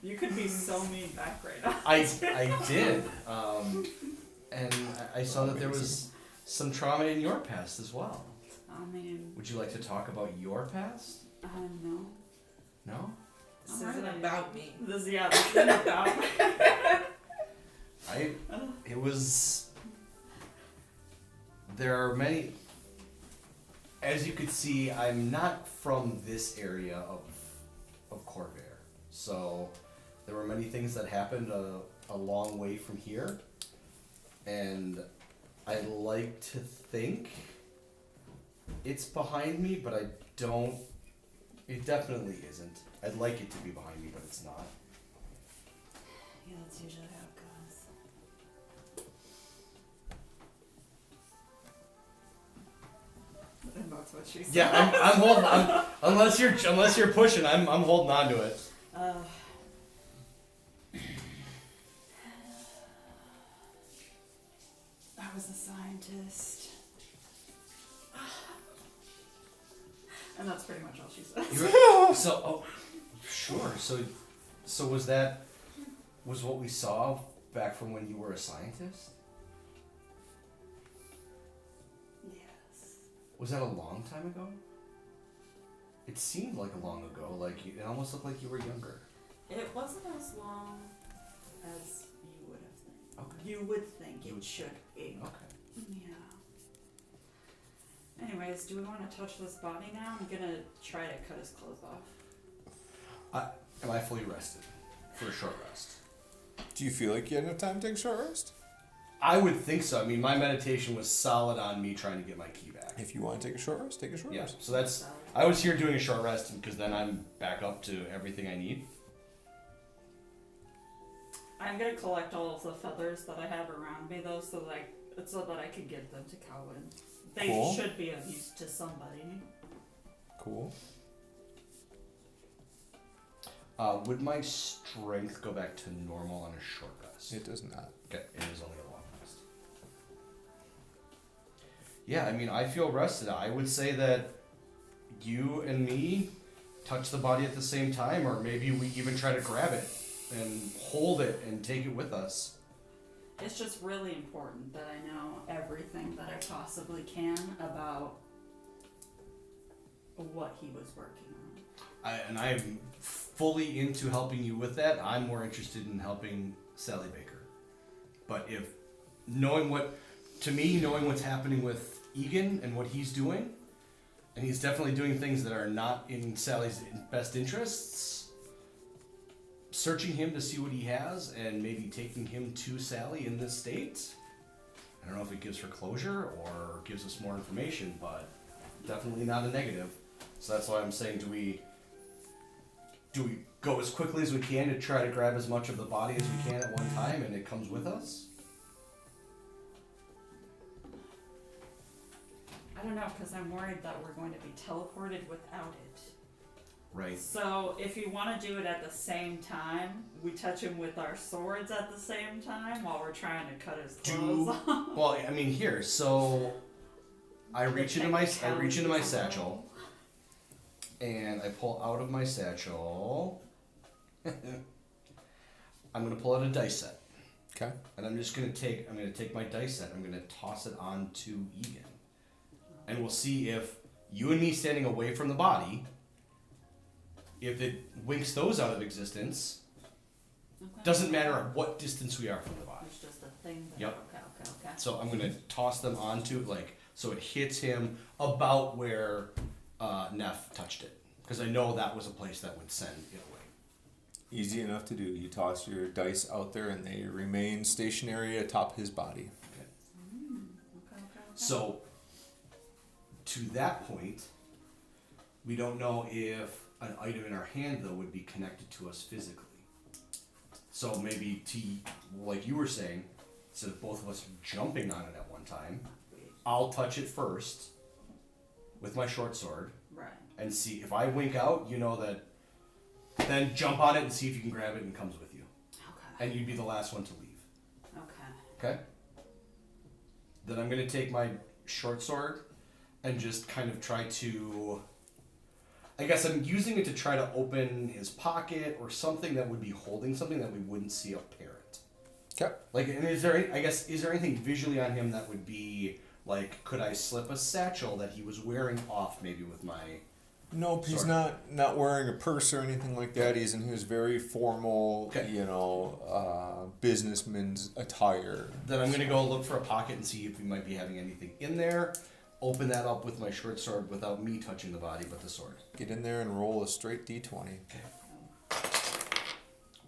You could be so mean back right now.
I did, and I saw that there was some trauma in your past as well.
I mean,
Would you like to talk about your past?
no.
No.
This
This isn't
isn't
about me.
This isn't about me.
It was. There are many. As you could see, I'm not from this area of Corvair, so there were many things that happened a long way from here, and I like to think it's behind me, but I don't. It definitely isn't. I'd like it to be behind me, but it's not.
Yeah, that's usually how it goes. And that's what she said.
Yeah, I'm holding. Unless you're pushing, I'm holding on to it.
I was a scientist. And that's pretty much all she said.
Sure. So was what we saw back from when you were a scientist?
Yes.
Was that a long time ago? It seemed like a long ago. Like it almost looked like you were younger.
It wasn't as long as you would have think.
Okay.
You would think
You
it
would
should be.
Okay.
Yeah. Anyways, do we want to touch this body now? I'm gonna try to cut his clothes off.
Am I fully rested for a short rest?
Do you feel like you had enough time to take a short rest?
I would think so. I mean, my meditation was solid on me trying to get my key back.
If you want to take a short rest, take a short
Yeah.
rest.
So that's. I was here doing a short rest because then I'm back up to everything I need.
I'm gonna collect all of the feathers that I have around me, though, so that I can give them to Cowan. They
Cool.
should be of use to somebody.
Cool.
Would my strength go back to normal on a short rest?
It does not.
Okay, it is only a long rest. Yeah, I mean, I feel rested. I would say that you and me touch the body at the same time, or maybe we even try to grab it and hold it and take it with us.
It's just really important that I know everything that I possibly can about what he was working on.
I'm fully into helping you with that. I'm more interested in helping Sally Baker. But knowing what's happening with Egan and what he's doing, and he's definitely doing things that are not in Sally's best interests, searching him to see what he has and maybe taking him to Sally in this state. I don't know if it gives her closure or gives us more information, but definitely not a negative. So that's why I'm saying, do we do we go as quickly as we can to try to grab as much of the body as we can at one time, and it comes with us?
I don't know, because I'm worried that we're going to be teleported without it.
Right.
So if you want to do it at the same time, we touch him with our swords at the same time while we're trying to cut his clothes off.
Well, I mean, here. So I reach into my satchel, and I pull out of my satchel. I'm gonna pull out a dice set.
Okay.
And I'm gonna take my dice set. I'm gonna toss it onto Egan, and we'll see if you and me standing away from the body. If it winks those out of existence, doesn't matter at what distance we are from the body.
It's just a thing. That,
Yep.
Okay.
So I'm gonna toss them onto so it hits him about where Neff touched it, because I know that was a place that would send it away.
Easy enough to do. You toss your dice out there, and they remain stationary atop his body.
Okay.
So to that point, we don't know if an item in our hand though would be connected to us physically. So maybe like you were saying, instead of both of us jumping on it at one time, I'll touch it first with my short sword.
Right.
And see if I wink out, you know that. Then jump on it and see if you can grab it and it comes with you.
Okay.
And you'd be the last one to leave.
Okay.
Okay? Then I'm going to take my short sword and just kind of try to... I guess I'm using it to try to open his pocket or something that would be holding something that we wouldn't see apparent.
Okay.
Like, and is there anything visually on him that would be, like, could I slip a satchel that he was wearing off maybe with my...
Nope, he's
Sorry.
not wearing a purse or anything like that. He's in his very formal,
Okay.
businessman's attire.
Then I'm going to go look for a pocket and see if we might be having anything in there. Open that up with my short sword without me touching the body, but the sword.
Get in there and roll a straight d20.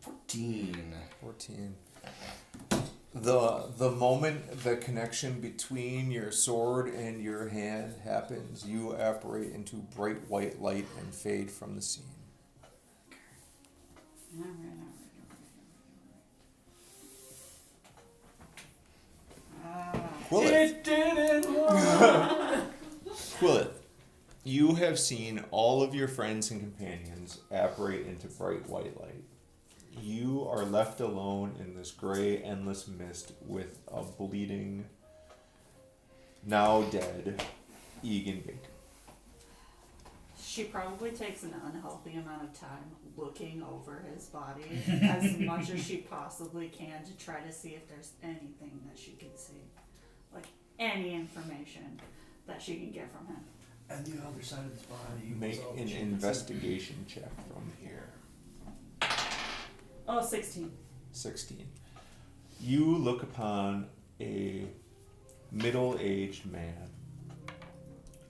14.
14. The moment the connection between your sword and your hand happens, you apparate into bright white light and fade from the scene. Quillith.
didn't work!
Quillith, you have seen all of your friends and companions apparate into bright white light. You are left alone in this gray, endless mist with a bleeding, now dead, Egan Gig.
She probably takes an unhealthy amount of time looking over his body as much as she possibly can to try to see if there's anything that she can see. Like any information that she can get from him.
And the other side of his body.
Make an investigation check from here.
Oh, 16.
16. You look upon a middle-aged man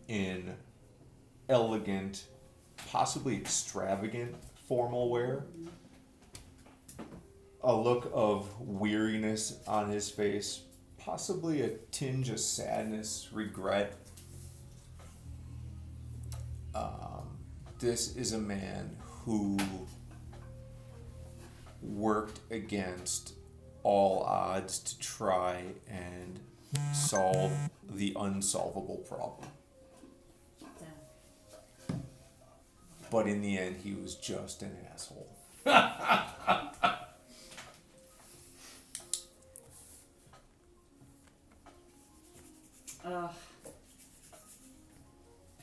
in elegant, possibly extravagant formal wear. A look of weariness on his face, possibly a tinge of sadness, regret. This is a man who worked against all odds to try and solve the unsolvable problem.
Damn.
But in the end, he was just an asshole.
Ugh.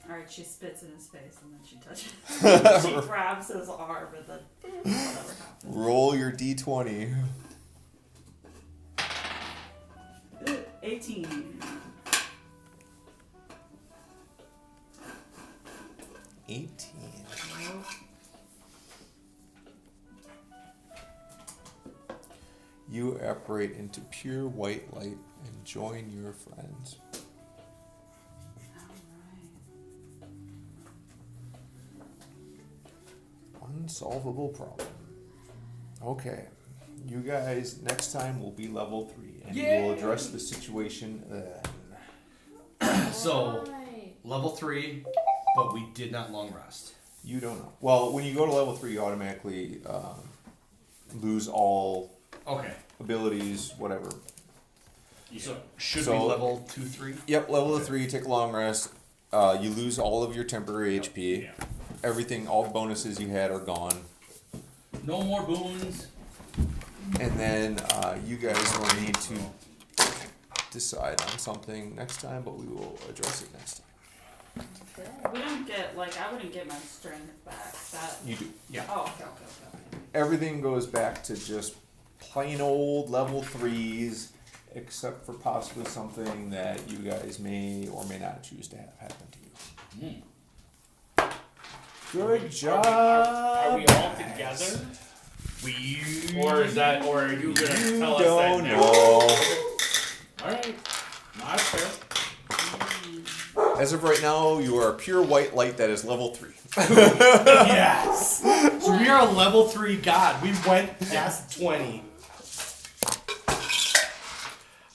Alright, she spits in his face and then she touches She grabs his arm and then whatever happens.
Roll your d20.
18.
18. You apparate into pure white light and join your friends. Unsolvable problem. Okay. You guys, next time will be level 3, and we will address the situation then.
So,
Why?
level 3, but we did not long rest.
You don't know. Well, when you go to level 3, you automatically lose all
Okay.
abilities, whatever.
So should
So-
we level 2, 3?
Yep, level 3, take a long rest. You lose all of your temporary HP.
Yeah.
Everything, all the bonuses you had are gone.
No more boons.
And then you guys will need to decide on something next time, but we will address it next time.
We don't get, like, I wouldn't get my strength back. That.
You do.
Oh, okay.
Everything goes back to just plain old level 3s, except for possibly something that you guys may or may not choose to have happen to you. Good job.
Are we all together? Or is that, or are you gonna
You
tell us that
don't
next?
know.
Alright. Not fair.
As of right now, you are a pure white light that is level 3.
Yes! So we are a level 3 god. We went past 20.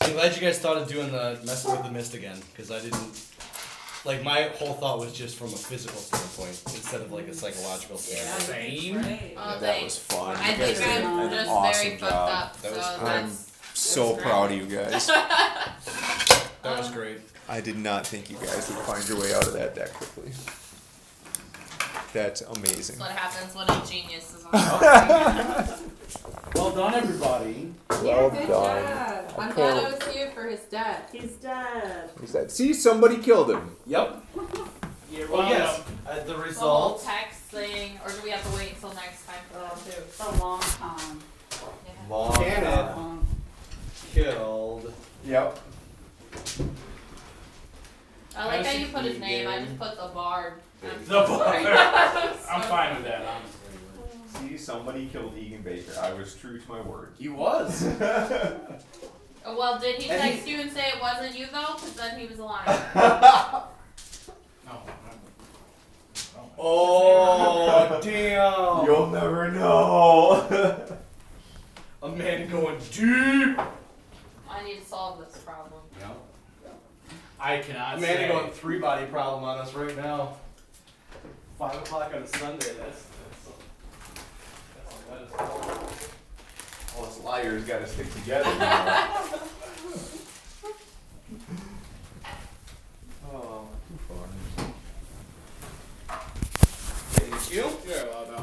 I'm glad you guys thought of doing the messing with the mist again, because I didn't. Like, my whole thought was just from a physical standpoint instead of like a psychological standpoint.
Same.
Right.
Oh,
That
thanks.
was fun.
I
You guys
think
did
I'm
an
just
awesome
very fucked
job.
up.
That
So
was
I'm
that's
so
great.
proud of you guys.
That was great.
I did not think you guys would find your way out of that quickly. That's amazing.
what happens when a genius is on.
Well done, everybody.
Well
Good
done.
job. I'm
Okay.
glad I was here for his death.
He's dead.
He said, "See, somebody killed him."
Yep.
You're
Well, yes.
welcome.
The
The whole
result.
text thing, or do we have to wait until next time for that too?
It's a long time.
Yeah.
Long
Cannon.
Long.
killed.
Yep.
I like how you
Classic
put his name. I
Egan.
just put the bard. I'm
The
so
bard.
sorry.
I'm fine with that, honestly.
See, somebody killed Egan Baker. I was true to my word.
He was.
Well, did he
And
text you and say it wasn't you though? Because then he was lying.
No,
Oh, damn.
You'll never know.
A man going deep.
I need to solve this problem.
I cannot
A man
say.
going 3-body problem on us right now. 5 o'clock on a Sunday. That's
All us liars gotta stick together now.
Oh.
Too far.
Thank you.
Yeah, well done.